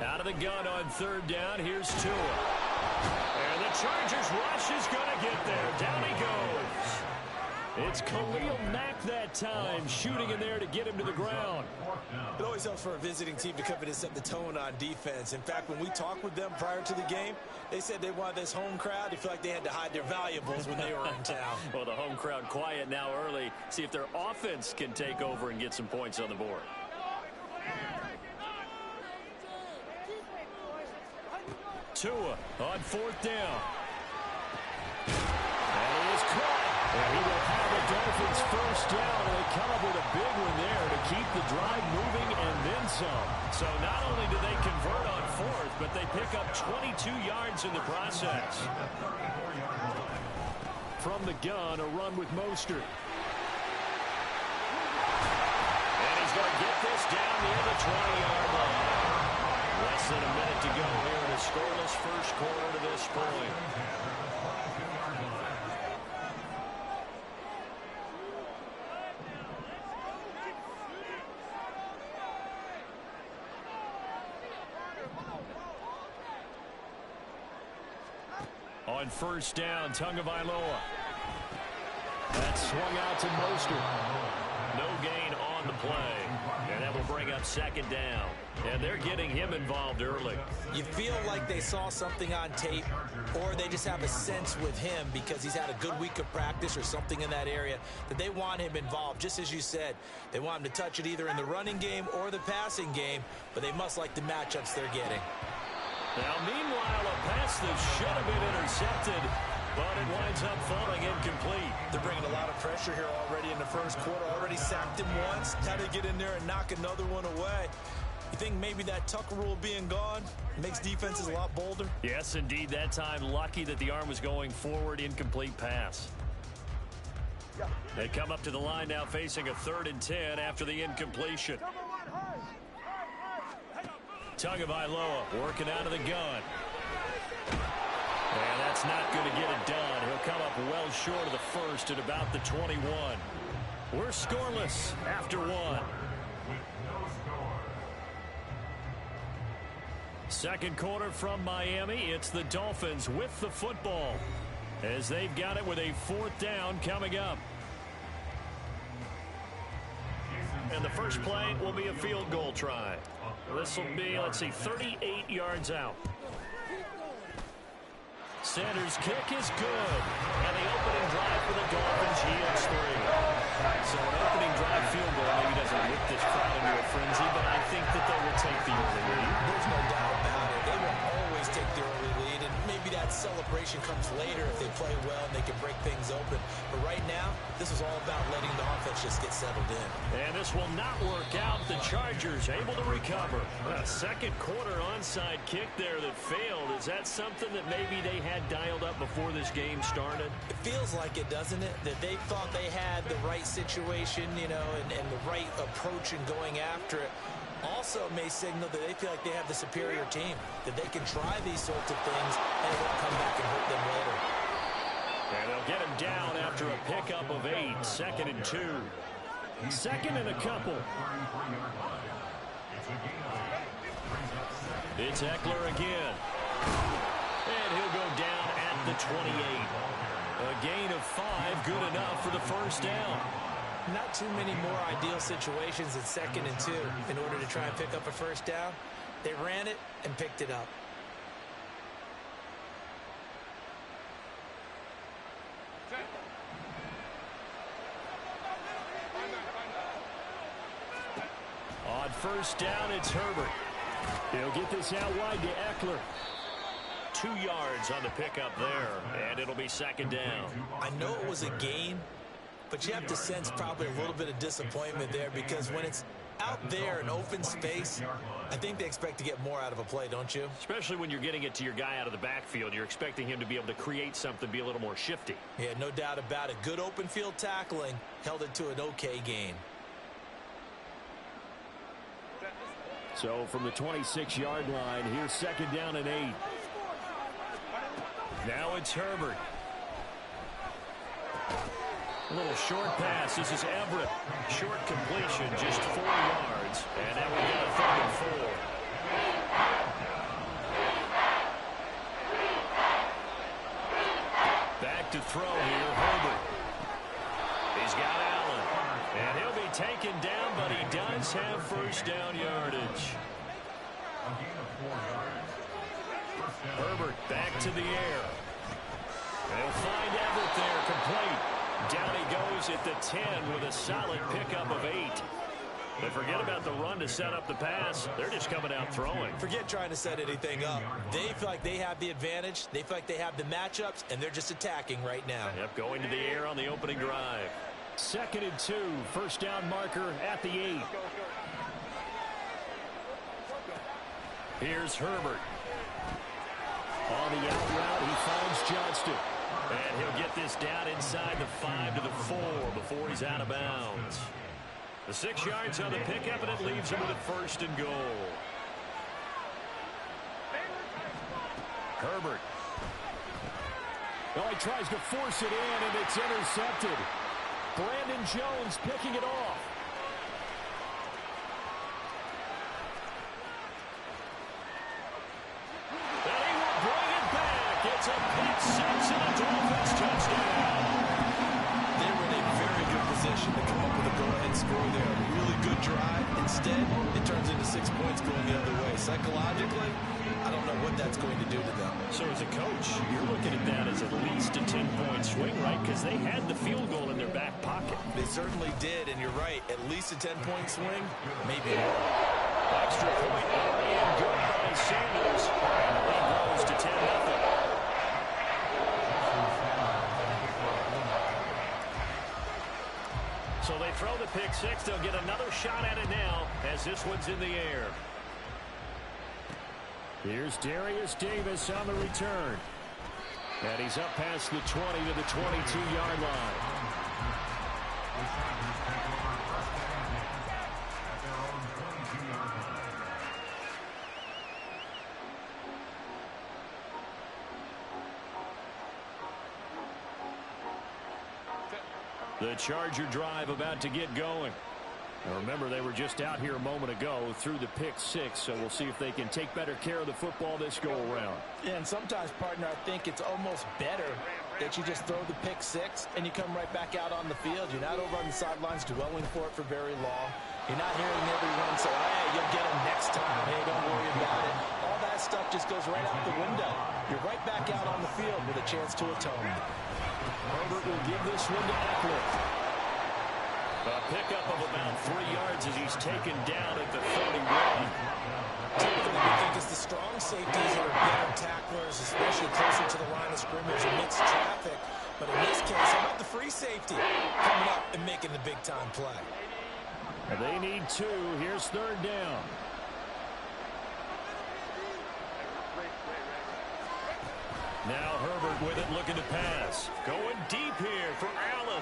Out of the gun on 3rd down. Here's Tua. And the Chargers rush is going to get there. Down he goes. It's Khalil Mack that time, shooting in there to get him to the ground. It always helps for a visiting team to come in and set the tone on defense. In fact, when we talked with them prior to the game, they said they wanted this home crowd. They feel like they had to hide their valuables when they were in town. Well, the home crowd quiet now early. See if their offense can take over and get some points on the board. Tua on 4th down. And he is caught. And he will have the Dolphins first down. And they come up with a big one there to keep the drive moving and then some. So not only do they convert on 4th, but they pick up 22 yards in the process. From the gun, a run with Mostert. And he's going to get this down near the 20-yard line. Less than a minute to go here in a scoreless first quarter to this point. On 1st down, Tagovailoa. That swung out to Mostert. No gain on the play. And that will bring up 2nd down. And they're getting him involved early. You feel like they saw something on tape, or they just have a sense with him because he's had a good week of practice or something in that area that they want him involved. Just as you said, they want him to touch it either in the running game or the passing game, but they must like the matchups they're getting. Now, meanwhile, a pass that should have been intercepted, but it winds up falling incomplete. They're bringing a lot of pressure here already in the first quarter. Already sacked him once. Now they get in there and knock another one away. You think maybe that Tucker rule being gone makes defenses a lot bolder? Yes, indeed. That time, lucky that the arm was going forward. Incomplete pass. They come up to the line now facing a 3rd and 10 after the incompletion. Tagovailoa working out of the gun. And that's not going to get it done. He'll come up well short of the first at about the 21. We're scoreless after 1. Second quarter from Miami. It's the Dolphins with the football as they've got it with a 4th down coming up. And the first play will be a field goal try. This will be, let's see, 38 yards out. Sanders' kick is good. And the opening drive for the Dolphins yields 3. So an opening drive field goal maybe doesn't whip this crowd into a frenzy, but I think that they will take the early lead. There's no doubt about it. They will always take the early lead, and maybe that celebration comes later if they play well and they can break things open. But right now, this is all about letting the offense just get settled in. And this will not work out. The Chargers able to recover. A second quarter onside kick there that failed. Is that something that maybe they had dialed up before this game started? It feels like it, doesn't it? That they thought they had the right situation, you know, and the right approach in going after it. Also may signal that they feel like they have the superior team, that they can try these sorts of things and it won't come back and hurt them later. And they'll get him down after a pickup of 8. 2nd and 2. 2nd and a couple. It's Eckler again. And he'll go down at the 28. A gain of 5, good enough for the first down. Not too many more ideal situations at 2nd and 2 in order to try and pick up a first down. They ran it and picked it up. On first down, it's Herbert. He'll get this out wide to Eckler. 2 yards on the pickup there, and it'll be second down. I know it was a gain, but you have to sense probably a little bit of disappointment there because when it's out there in open space, I think they expect to get more out of a play, don't you? Especially when you're getting it to your guy out of the backfield. You're expecting him to be able to create something, be a little more shifty. Yeah, no doubt about it. Good open field tackling held it to an okay gain. So from the 26-yard line, here's second down and 8. Now it's Herbert. A little short pass. This is Everett. Short completion, just 4 yards. And now we've got a 3rd and 4. Back to throw here, Herbert. He's got Allen. And he'll be taken down, but he does have first down yardage. Herbert back to the air. They'll find Everett there, complete. Down he goes at the 10 with a solid pickup of 8. But forget about the run to set up the pass. They're just coming out throwing. Forget trying to set anything up. They feel like they have the advantage. They feel like they have the matchups, and they're just attacking right now. Yep, going to the air on the opening drive. 2nd and 2, first down marker at the 8. Here's Herbert. On the out route, he finds Johnston. And he'll get this down inside the 5 to the 4 before he's out of bounds. The 6 yards on the pickup, and it leaves him with a 1st and goal. Herbert. Oh, he tries to force it in, and it's intercepted. Brandon Jones picking it off. And he will bring it back. It's a pick 6 and a Dolphins touchdown. They were in a very good position to come up with a go-ahead score there. A really good drive. Instead, it turns into 6 points going the other way. Psychologically, I don't know what that's going to do to them. So as a coach, you're looking at that as at least a 10-point swing, right? Because they had the field goal in their back pocket. They certainly did, and you're right. At least a 10-point swing, maybe more. Extra point already in good by Sanders. And the lead grows to 10-0. So they throw the pick 6. They'll get another shot at it now as this one's in the air. Here's Darius Davis on the return. And he's up past the 20 to the 22-yard line. The Charger drive about to get going. Now remember, they were just out here a moment ago through the pick 6, so we'll see if they can take better care of the football this go-around. Yeah, and sometimes, partner, I think it's almost better that you just throw the pick 6 and you come right back out on the field. You're not over on the sidelines dwelling for it for very long. You're not hearing everyone say, hey, you'll get him next time. Hey, don't worry about it. All that stuff just goes right out the window. You're right back out on the field with a chance to atone. Herbert will give this one to Eckler. A pickup of about 3 yards as he's taken down at the 31. Typically, we think it's the strong safeties that are better tacklers, especially closer to the line of scrimmage amidst traffic. But in this case, how about the free safety coming up and making the big-time play? They need 2. Here's 3rd down. Now Herbert with it, looking to pass. Going deep here for Allen.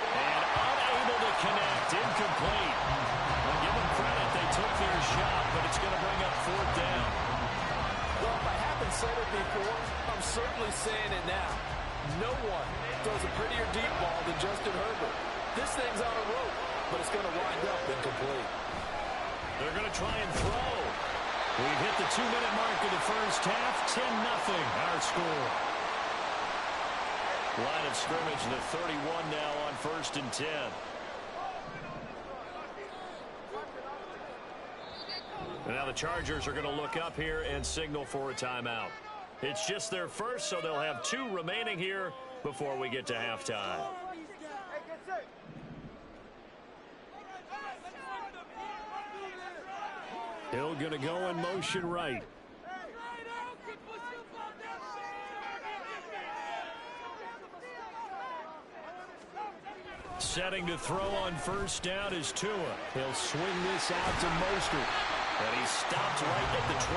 And unable to connect, incomplete. Well, give them credit, they took their shot, but it's going to bring up 4th down. Well, if I haven't said it before, I'm certainly saying it now. No one throws a prettier deep ball than Justin Herbert. This thing's on a rope, but it's going to wind up incomplete. They're going to try and throw. We've hit the 2-minute mark of the first half. 10-0 our score. Line of scrimmage, the 31 now on 1st and 10. And now the Chargers are going to look up here and signal for a timeout. It's just their first, so they'll have 2 remaining here before we get to halftime. Hill going to go in motion right. Setting to throw on first down is Tua. He'll swing this out to Mostert. And he stopped right at the 25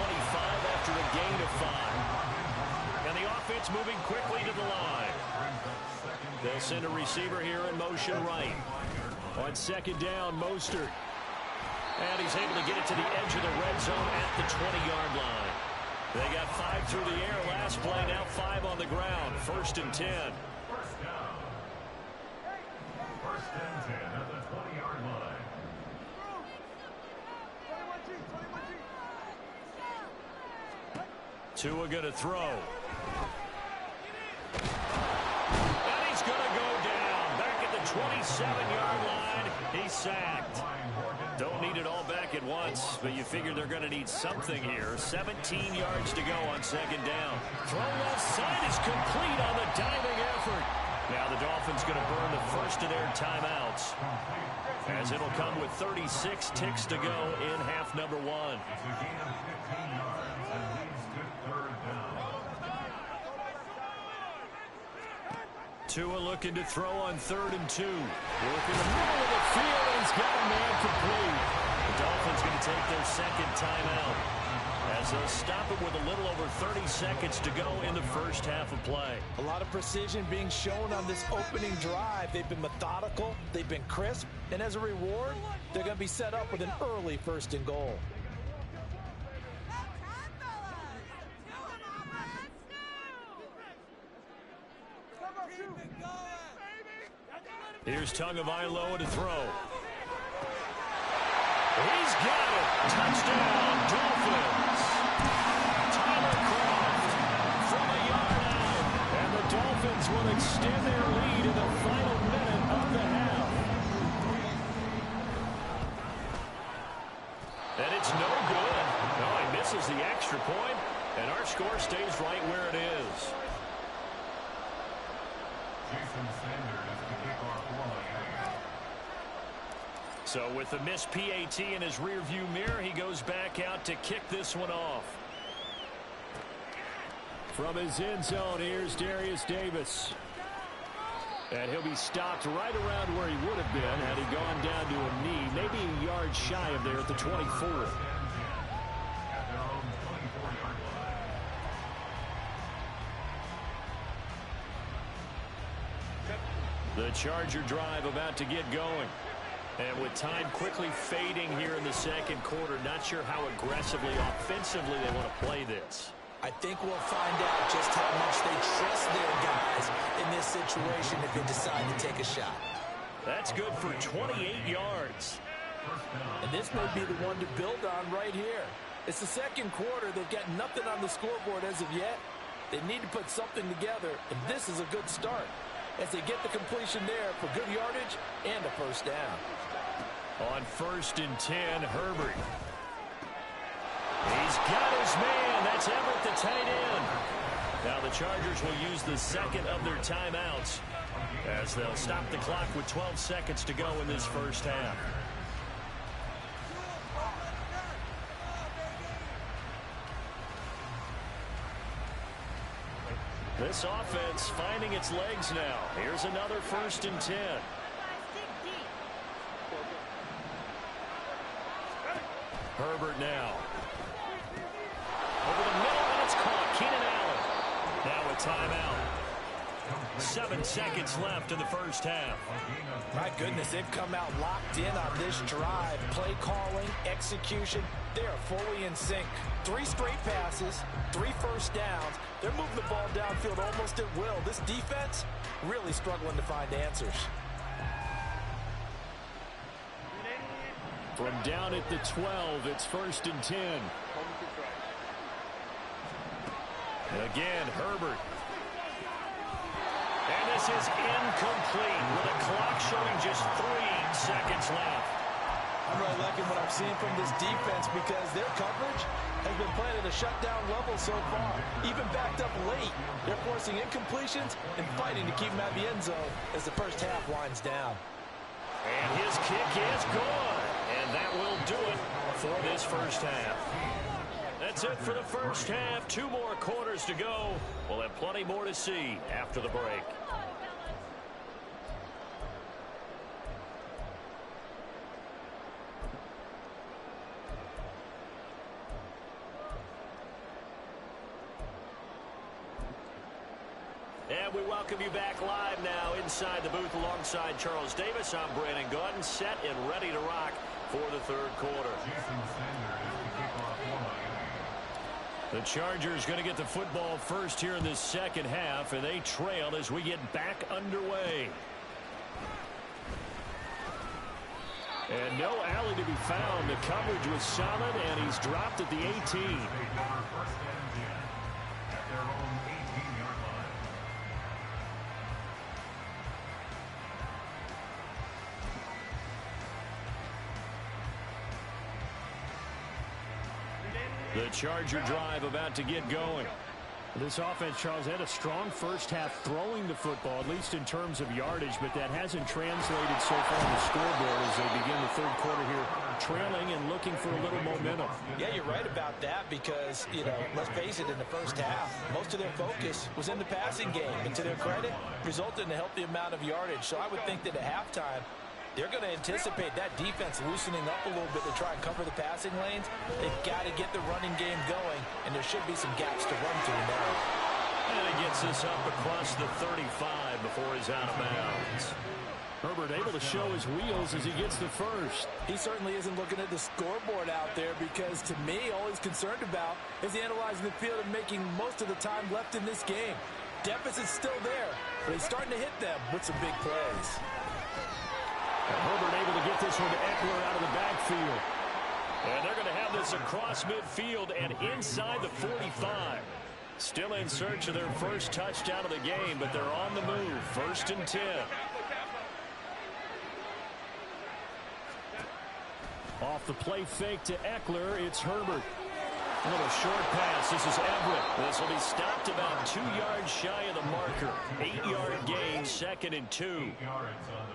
after a gain of 5. And the offense moving quickly to the line. They'll send a receiver here in motion right. On second down, Mostert. And he's able to get it to the edge of the red zone at the 20-yard line. They got 5 through the air last play, now 5 on the ground. 1st and 10. First down. 1st and 10 at the 20-yard line. Tua going to throw. And he's going to go down. Back at the 27-yard line. He's sacked. Don't need it all back at once, but you figure they're going to need something here. 17 yards to go on second down. Throw left side is complete on the diving effort. Now the Dolphins going to burn the first of their timeouts, as it'll come with 36 ticks to go in half number 1. It's a gain of 15 yards and leads to 3rd down. Tua looking to throw on 3rd and 2. Working the middle of the field, and he's got a man complete. The Dolphins going to take their second timeout, as they'll stop it with a little over 30 seconds to go in the first half of play. A lot of precision being shown on this opening drive. They've been methodical, they've been crisp, and as a reward, they're going to be set up with an early 1st and goal. Here's Tagovailoa to throw. He's got it. Touchdown, Dolphins. Tyler Kroft from a yard out. And the Dolphins will extend their lead in the final minute of the half. And it's no good. No, he misses the extra point, and our score stays right where it is. Jason Sanders to kick off for Miami. So with the missed PAT in his rearview mirror, he goes back out to kick this one off. From his end zone, here's Darius Davis. And he'll be stopped right around where he would have been had he gone down to a knee, maybe a yard shy of there at the 24. At their own 24-yard line. The Charger drive about to get going. And with time quickly fading here in the second quarter, not sure how aggressively, offensively they want to play this. I think we'll find out just how much they trust their guys in this situation if they decide to take a shot. That's good for 28 yards. And this may be the one to build on right here. It's the second quarter. They've got nothing on the scoreboard as of yet. They need to put something together, and this is a good start as they get the completion there for good yardage and a 1st down. On 1st and 10, Herbert. He's got his man. That's Everett, the tight end. Now the Chargers will use the second of their timeouts, as they'll stop the clock with 12 seconds to go in this first half. This offense finding its legs now. Here's another 1st and 10. Herbert now. Over the middle, and it's caught. Keenan Allen. Now a timeout. 7 seconds left in the first half. My goodness, they've come out locked in on this drive. Play calling, execution, they are fully in sync. 3 straight passes, 3 first downs. They're moving the ball downfield almost at will. This defense really struggling to find answers. From down at the 12, it's 1st and 10. Again, Herbert. And this is incomplete with a clock showing just 3 seconds left. I'm really liking what I'm seeing from this defense because their coverage has been playing at a shutdown level so far. Even backed up late, they're forcing incompletions and fighting to keep them out of the end zone as the first half winds down. And his kick is good. And that will do it for this first half. That's it for the first half. 2 more quarters to go. We'll have plenty more to see after the break. And we welcome you back live now inside the booth alongside Charles Davis. I'm Brandon Gaudin, set and ready to rock for the third quarter. The Chargers going to get the football first here in this second half, and they trail as we get back underway. And no alley to be found. The coverage was solid, and he's dropped at the 18. The Charger drive about to get going. This offense, Charles, had a strong first half throwing the football, at least in terms of yardage, but that hasn't translated so far on the scoreboard as they begin the third quarter here, trailing and looking for a little momentum. Yeah, you're right about that because, let's face it, in the first half, most of their focus was in the passing game. And to their credit, resulted in a healthy amount of yardage. So I would think that at halftime, they're going to anticipate that defense loosening up a little bit to try and cover the passing lanes. They've got to get the running game going, and there should be some gaps to run through now. And he gets this up across the 35 before he's out of bounds. Herbert able to show his wheels as he gets the first. He certainly isn't looking at the scoreboard out there because, to me, all he's concerned about is analyzing the field and making most of the time left in this game. Deficit's still there, but he's starting to hit them with some big plays. And Herbert able to get this one to Eckler out of the backfield. And they're going to have this across midfield and inside the 45. Still in search of their first touchdown of the game, but they're on the move. 1st and 10. Off the play fake to Eckler, it's Herbert. A little short pass. This is Everett. This will be stopped about 2 yards shy of the marker. 8-yard gain, 2nd and 2.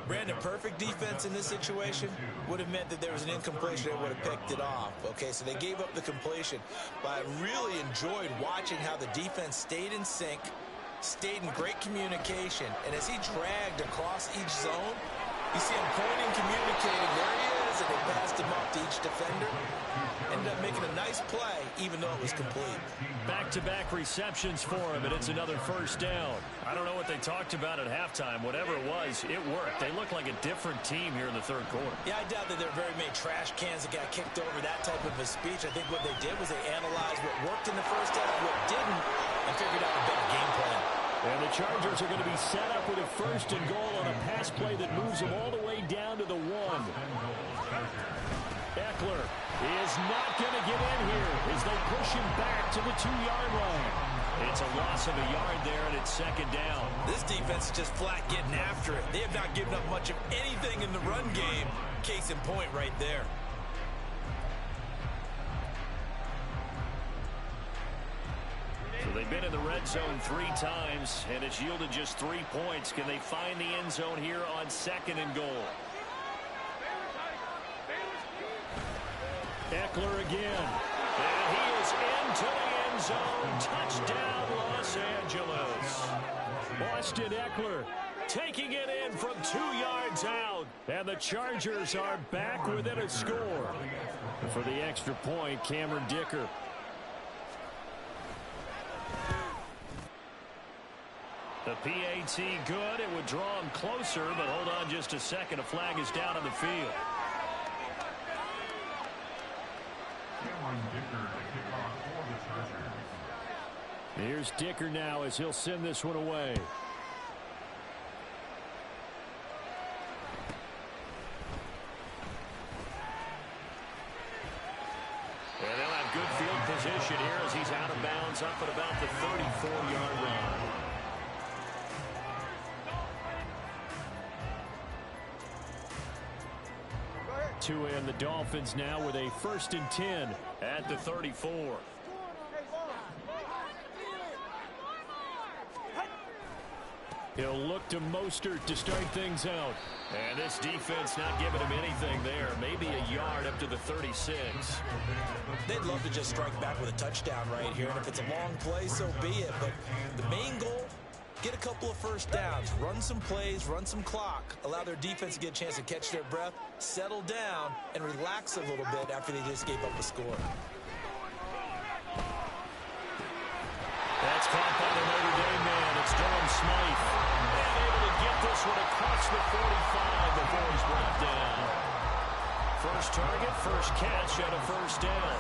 Brandon, perfect defense in this situation would have meant that there was an incompletion that would have picked it off. Okay, so they gave up the completion. But I really enjoyed watching how the defense stayed in sync, stayed in great communication. And as he dragged across each zone, you see him pointing, communicating. There he is, and they passed him off to each defender. Ended up making a nice play, even though it was complete. Back-to-back receptions for him, and it's another first down. I don't know what they talked about at halftime. Whatever it was, it worked. They look like a different team here in the third quarter. Yeah, I doubt that there are very many trash cans that got kicked over that type of a speech. I think what they did was they analyzed what worked in the first half, what didn't, and figured out a better game plan. And the Chargers are going to be set up with a 1st and goal on a pass play that moves them all the way down to the 1. Eckler is not going to get in here as they push him back to the 2-yard line. It's a loss of a yard there, and it's 2nd down. This defense is just flat getting after it. They have not given up much of anything in the run game. Case in point right there. So they've been in the red zone 3 times, and it's yielded just 3 points. Can they find the end zone here on 2nd and goal? Eckler again. And he is into the end zone. Touchdown, Los Angeles. Austin Eckler taking it in from 2 yards out. And the Chargers are back within a score. For the extra point, Cameron Dicker. The PAT good. It would draw him closer, but hold on just a second. A flag is down on the field. Here's Dicker now as he'll send this one away. And they'll have good field position here as he's out of bounds up at about the 34-yard line. To end the Dolphins now with a 1st and 10 at the 34. He'll look to Mostert to start things out. And this defense not giving him anything there. Maybe a yard up to the 36. They'd love to just strike back with a touchdown right here. And if it's a long play, so be it. But the main goal, get a couple of first downs, run some plays, run some clock, allow their defense to get a chance to catch their breath, settle down, and relax a little bit after they just gave up a score. That's caught by the Notre Dame man. It's Durham Smythe. And able to get this one across the 45 before he's brought down. First target, first catch, and a first down.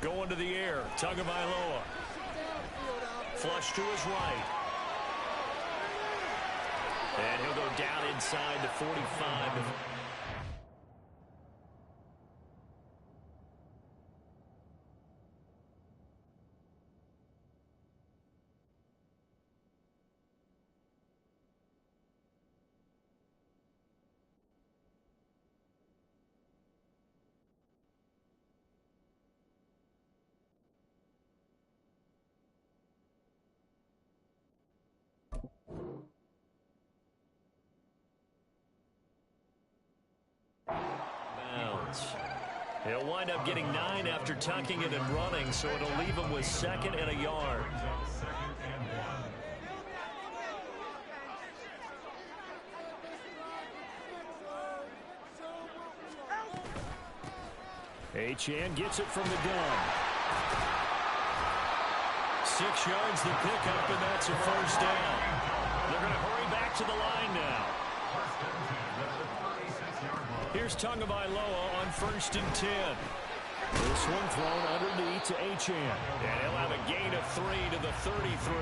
Going to the air, Tagovailoa. Flush to his right. And he'll go down inside the 45. He'll wind up getting 9 after tucking it and running, so it'll leave him with 2nd and a yard. Achane gets it from the gun. 6 yards the pickup, and that's a first down. They're going to hurry back to the line now. Here's Tagovailoa on 1st and 10. This one thrown underneath to Achane. And he'll have a gain of 3 to the 33.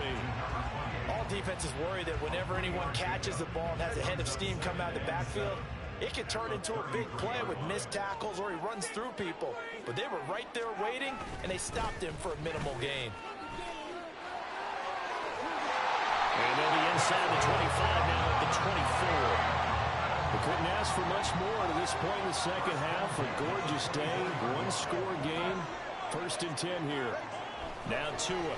All defenses worry that whenever anyone catches the ball and has a head of steam come out of the backfield, it can turn into a big play with missed tackles or he runs through people. But they were right there waiting, and they stopped him for a minimal gain. And they'll be inside the 25 now at the 24. They couldn't ask for much more to this point in the second half. A gorgeous day, one-score game. 1st and 10 here. Now Tua.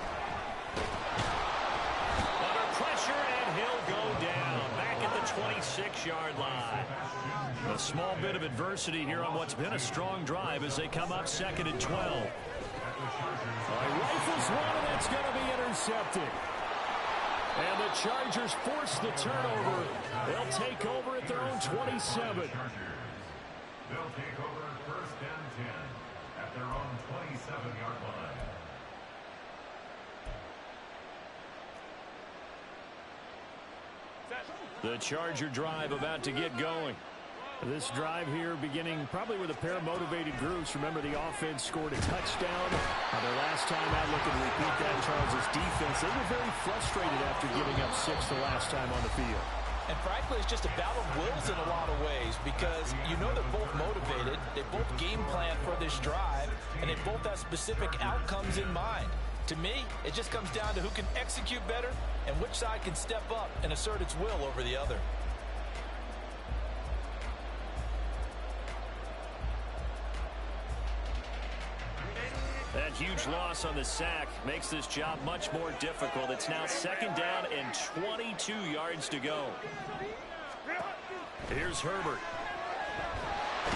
Under pressure, and he'll go down. Back at the 26-yard line. A small bit of adversity here on what's been a strong drive as they come up 2nd and 12. Rifles one, and that's going to be intercepted. And the Chargers force the turnover. They'll take over at their own 27. They'll take over 1st and 10 at their own 27-yard line. The Charger drive about to get going. This drive here beginning probably with a pair of motivated groups. Remember, the offense scored a touchdown. Their last time out, looking to repeat that, Charles' defense. They were very frustrated after giving up 6 the last time on the field. And frankly, it's just a battle of wills in a lot of ways because you know they're both motivated. They both game plan for this drive, and they both have specific outcomes in mind. To me, it just comes down to who can execute better and which side can step up and assert its will over the other. That huge loss on the sack makes this job much more difficult. It's now 2nd down and 22 yards to go. Here's Herbert.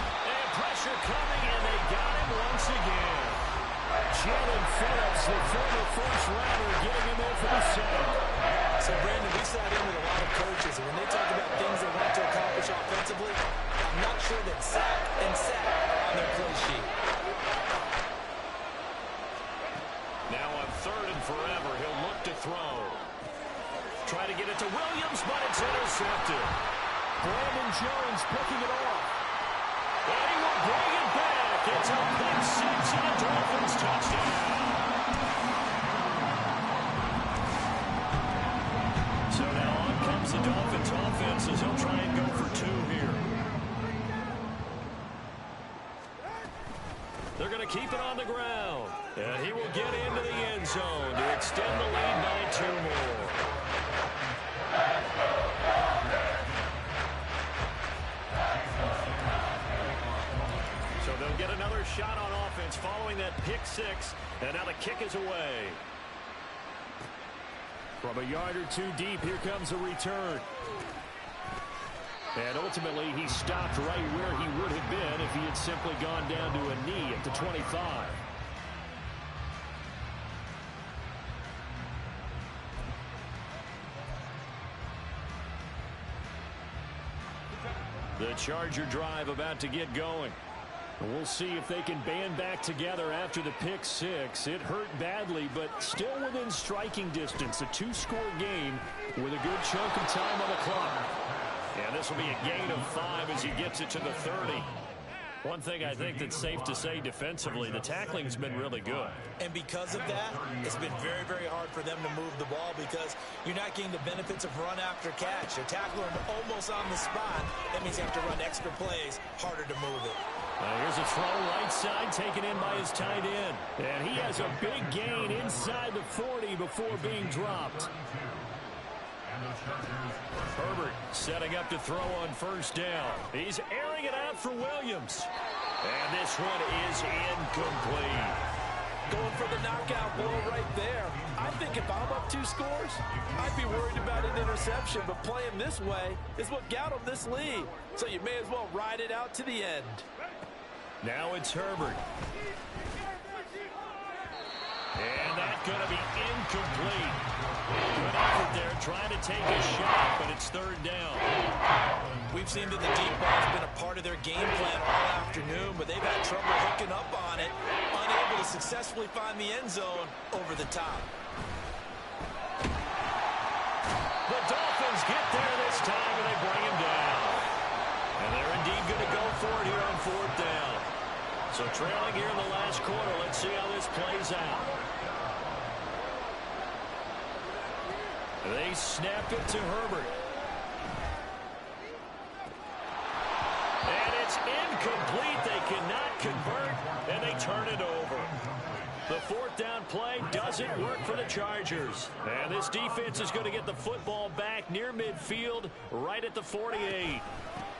And pressure coming, and they got him once again. Jalen Phillips, the former first-rounder, getting him there for the sack. So, Brandon, we sat in with a lot of coaches, and when they talk about things they want to accomplish offensively, I'm not sure that sack and sack are on their play sheet. Now on 3rd and forever, he'll look to throw. Try to get it to Williams, but it's intercepted. Brandon Jones picking it off. And he will bring it back. It's a pick 6 and a Dolphins touchdown. So now on comes the Dolphins offense as he'll try and go for 2 here. They're going to keep it on the ground. And he will get into the end zone to extend the lead by 2 more. So they'll get another shot on offense following that pick 6. And now the kick is away. From a yard or 2 deep, here comes a return. And ultimately, he stopped right where he would have been if he had simply gone down to a knee at the 25. The Charger drive about to get going. We'll see if they can band back together after the pick six. It hurt badly, but still within striking distance. A two-score game with a good chunk of time on the clock. And this will be a gain of 5 as he gets it to the 30. One thing I think that's safe to say defensively, the tackling's been really good. And because of that, it's been very, very hard for them to move the ball because you're not getting the benefits of run after catch. You're tackling them almost on the spot. That means you have to run extra plays, harder to move it. Here's a throw right side taken in by his tight end. And he has a big gain inside the 40 before being dropped. Herbert setting up to throw on first down. He's airing it out for Williams. And this one is incomplete. Going for the knockout blow right there. I think if I'm up 2 scores, I'd be worried about an interception. But playing this way is what got him this lead. So you may as well ride it out to the end. Now it's Herbert. And that's going to be incomplete. Good effort there trying to take a shot, but it's third down. We've seen that the deep ball has been a part of their game plan all afternoon, but they've had trouble hooking up on it, unable to successfully find the end zone over the top. The Dolphins get there this time, and they bring him down. And they're indeed going to go for it here on fourth down. So trailing here in the last quarter, let's see how this plays out. They snap it to Herbert. And it's incomplete. They cannot convert, and they turn it over. The fourth down play doesn't work for the Chargers. And this defense is going to get the football back near midfield, right at the 48.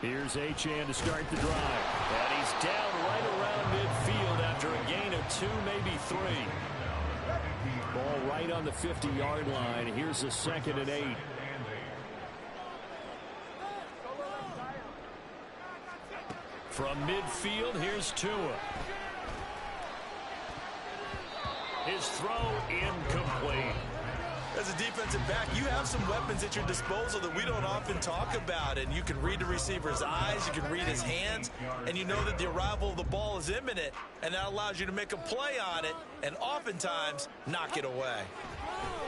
Here's Achane to start the drive. And he's down right around midfield after a gain of 2, maybe 3. Ball right on the 50-yard line. Here's a 2nd and 8. From midfield, here's Tua. His throw incomplete. As a defensive back, you have some weapons at your disposal that we don't often talk about. And you can read the receiver's eyes, you can read his hands, and you know that the arrival of the ball is imminent. And that allows you to make a play on it and oftentimes knock it away.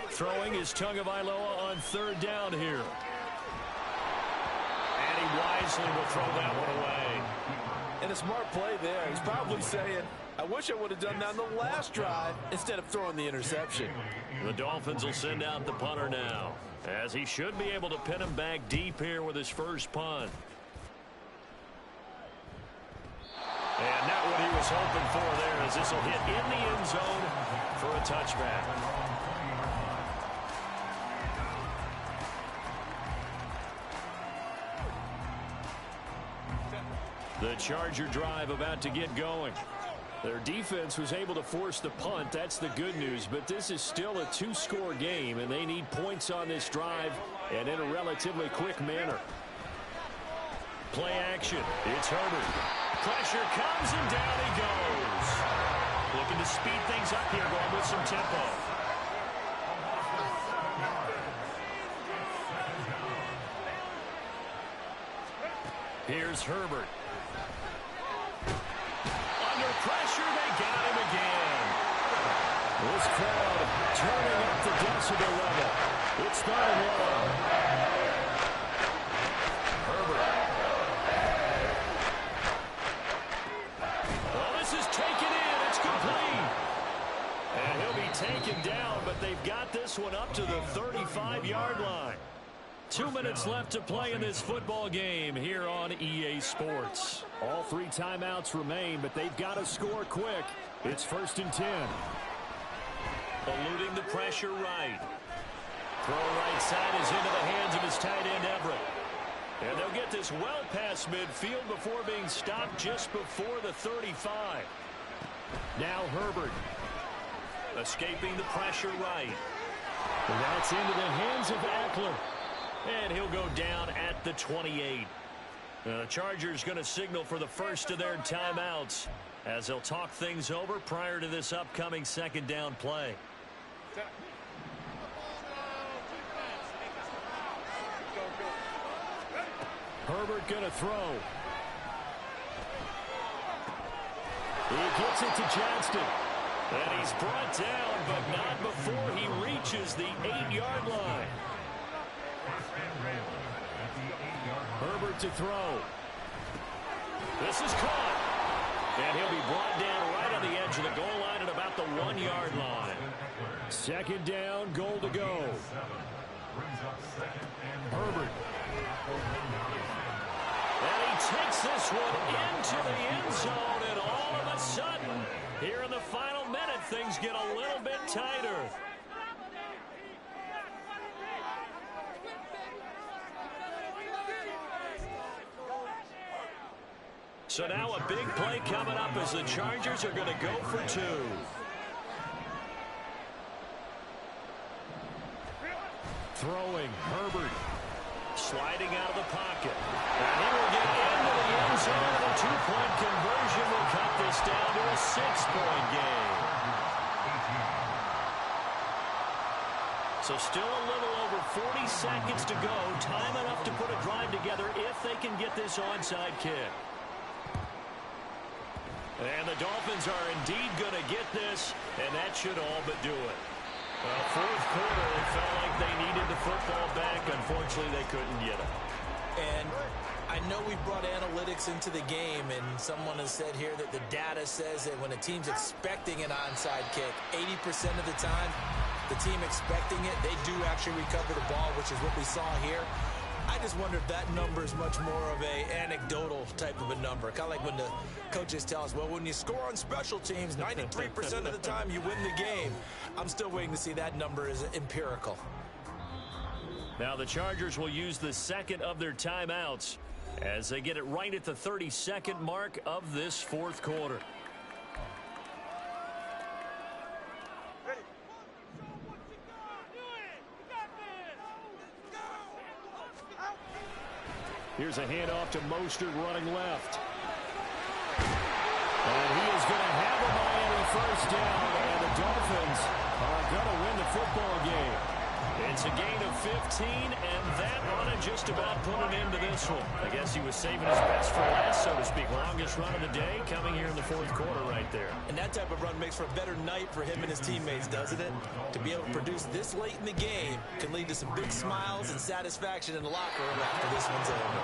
Throwing is Tagovailoa on third down here. And he wisely will throw that one away. And a smart play there. He's probably saying, I wish I would have done that on the last drive instead of throwing the interception. The Dolphins will send out the punter now, as he should be able to pin him back deep here with his first punt. And not what he was hoping for there, as this will hit in the end zone for a touchback. The Charger drive about to get going. Their defense was able to force the punt. That's the good news. But this is still a 2-score game, and they need points on this drive and in a relatively quick manner. Play action. It's Herbert. Pressure comes, and down he goes. Looking to speed things up here, going with some tempo. Here's Herbert. Under pressure, they got him again. This crowd turning up the decibel level. It's 3rd and long. Herbert. Well, this is taken in. It's complete. And he'll be taken down, but they've got this one up to the 35-yard line. 2 minutes left to play in this football game here on EA Sports. All 3 timeouts remain, but they've got to score quick. It's 1st and 10. Eluding the pressure right. Throw right side is into the hands of his tight end, Everett. And they'll get this well past midfield before being stopped just before the 35. Now Herbert. Escaping the pressure right. And that's into the hands of Eckler. And he'll go down at the 28. The Chargers going to signal for the first of their timeouts as they'll talk things over prior to this upcoming 2nd down play. Herbert Herbert going to throw. He gets it to Johnston. And he's brought down, but not before he reaches the 8-yard line. Herbert to throw. This is caught. And he'll be brought down right on the edge of the goal line at about the 1-yard line. Second down, goal to go. Herbert. And he takes this one into the end zone, and all of a sudden, here in the final minute, things get a little bit tighter. So now a big play coming up as the Chargers are going to go for 2. Throwing, Herbert. Sliding out of the pocket. And he will get into the end zone. And a 2-point conversion will cut this down to a 6-point game. So still a little over 40 seconds to go. Time enough to put a drive together if they can get this onside kick. And the Dolphins are indeed going to get this, and that should all but do it. Well, fourth quarter, it felt like they needed the football back. Unfortunately, they couldn't get it. And I know we brought analytics into the game, and someone has said here that the data says that when a team's expecting an onside kick, 80% of the time, the team expecting it, they do actually recover the ball, which is what we saw here. I just wonder if that number is much more of a anecdotal type of a number. Kind of like when the coaches tell us, well, when you score on special teams, 93% of the time you win the game. I'm still waiting to see that number is empirical. Now the Chargers will use the second of their timeouts as they get it right at the 32nd mark of this fourth quarter. Here's a handoff to Mostert running left. And he is going to have a Miami first down, and the Dolphins are going to win the football game. It's a gain of 15, and that ought to just about put an end to this one. I guess he was saving his best for last, so to speak. Longest run of the day coming here in the fourth quarter right there. And that type of run makes for a better night for him and his teammates, doesn't it? To be able to produce this late in the game can lead to some big smiles and satisfaction in the locker room after this one's over.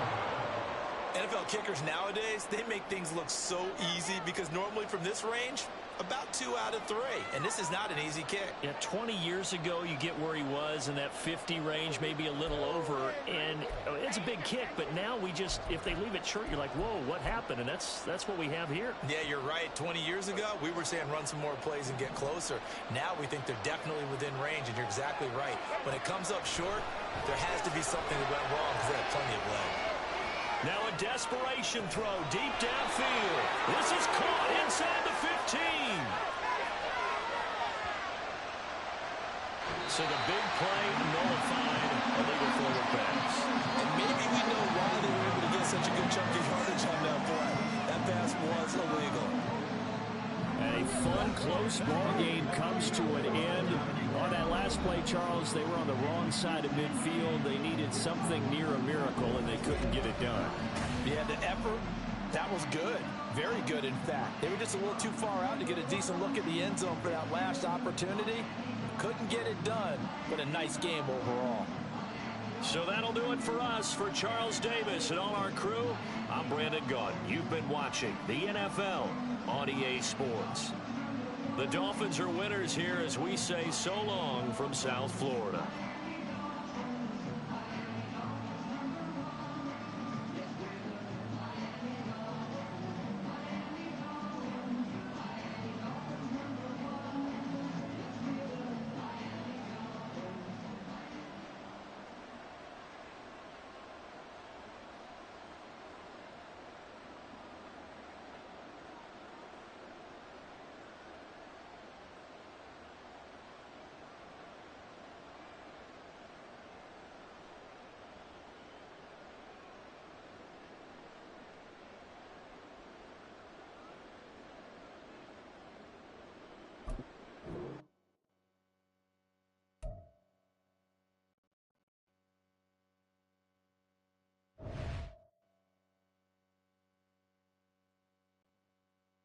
NFL kickers nowadays, they make things look so easy because normally from this range, about 2 out of 3. And this is not an easy kick. Yeah, 20 years ago, you get where he was in that 50 range, maybe a little over. And it's a big kick, but now we just, if they leave it short, you're like, whoa, what happened? And that's what we have here. Yeah, you're right. 20 years ago, we were saying run some more plays and get closer. Now we think they're definitely within range, and you're exactly right. When it comes up short, there has to be something that went wrong because they have plenty of leg. Now a desperation throw deep downfield. This is caught inside the 15. So the big play nullified, illegal forward pass. And maybe we know why they were able to get such a good chunk of yardage on that play. That pass was illegal. A fun, close ball game comes to an end. On that last play, Charles, they were on the wrong side of midfield. They needed something near a miracle, and they couldn't get it done. Yeah, the effort, that was good. Very good, in fact. They were just a little too far out to get a decent look at the end zone for that last opportunity. Couldn't get it done, but a nice game overall. So that'll do it for us. For Charles Davis and all our crew, I'm Brandon Gaudin. You've been watching the NFL on EA Sports. The Dolphins are winners here as we say so long from South Florida.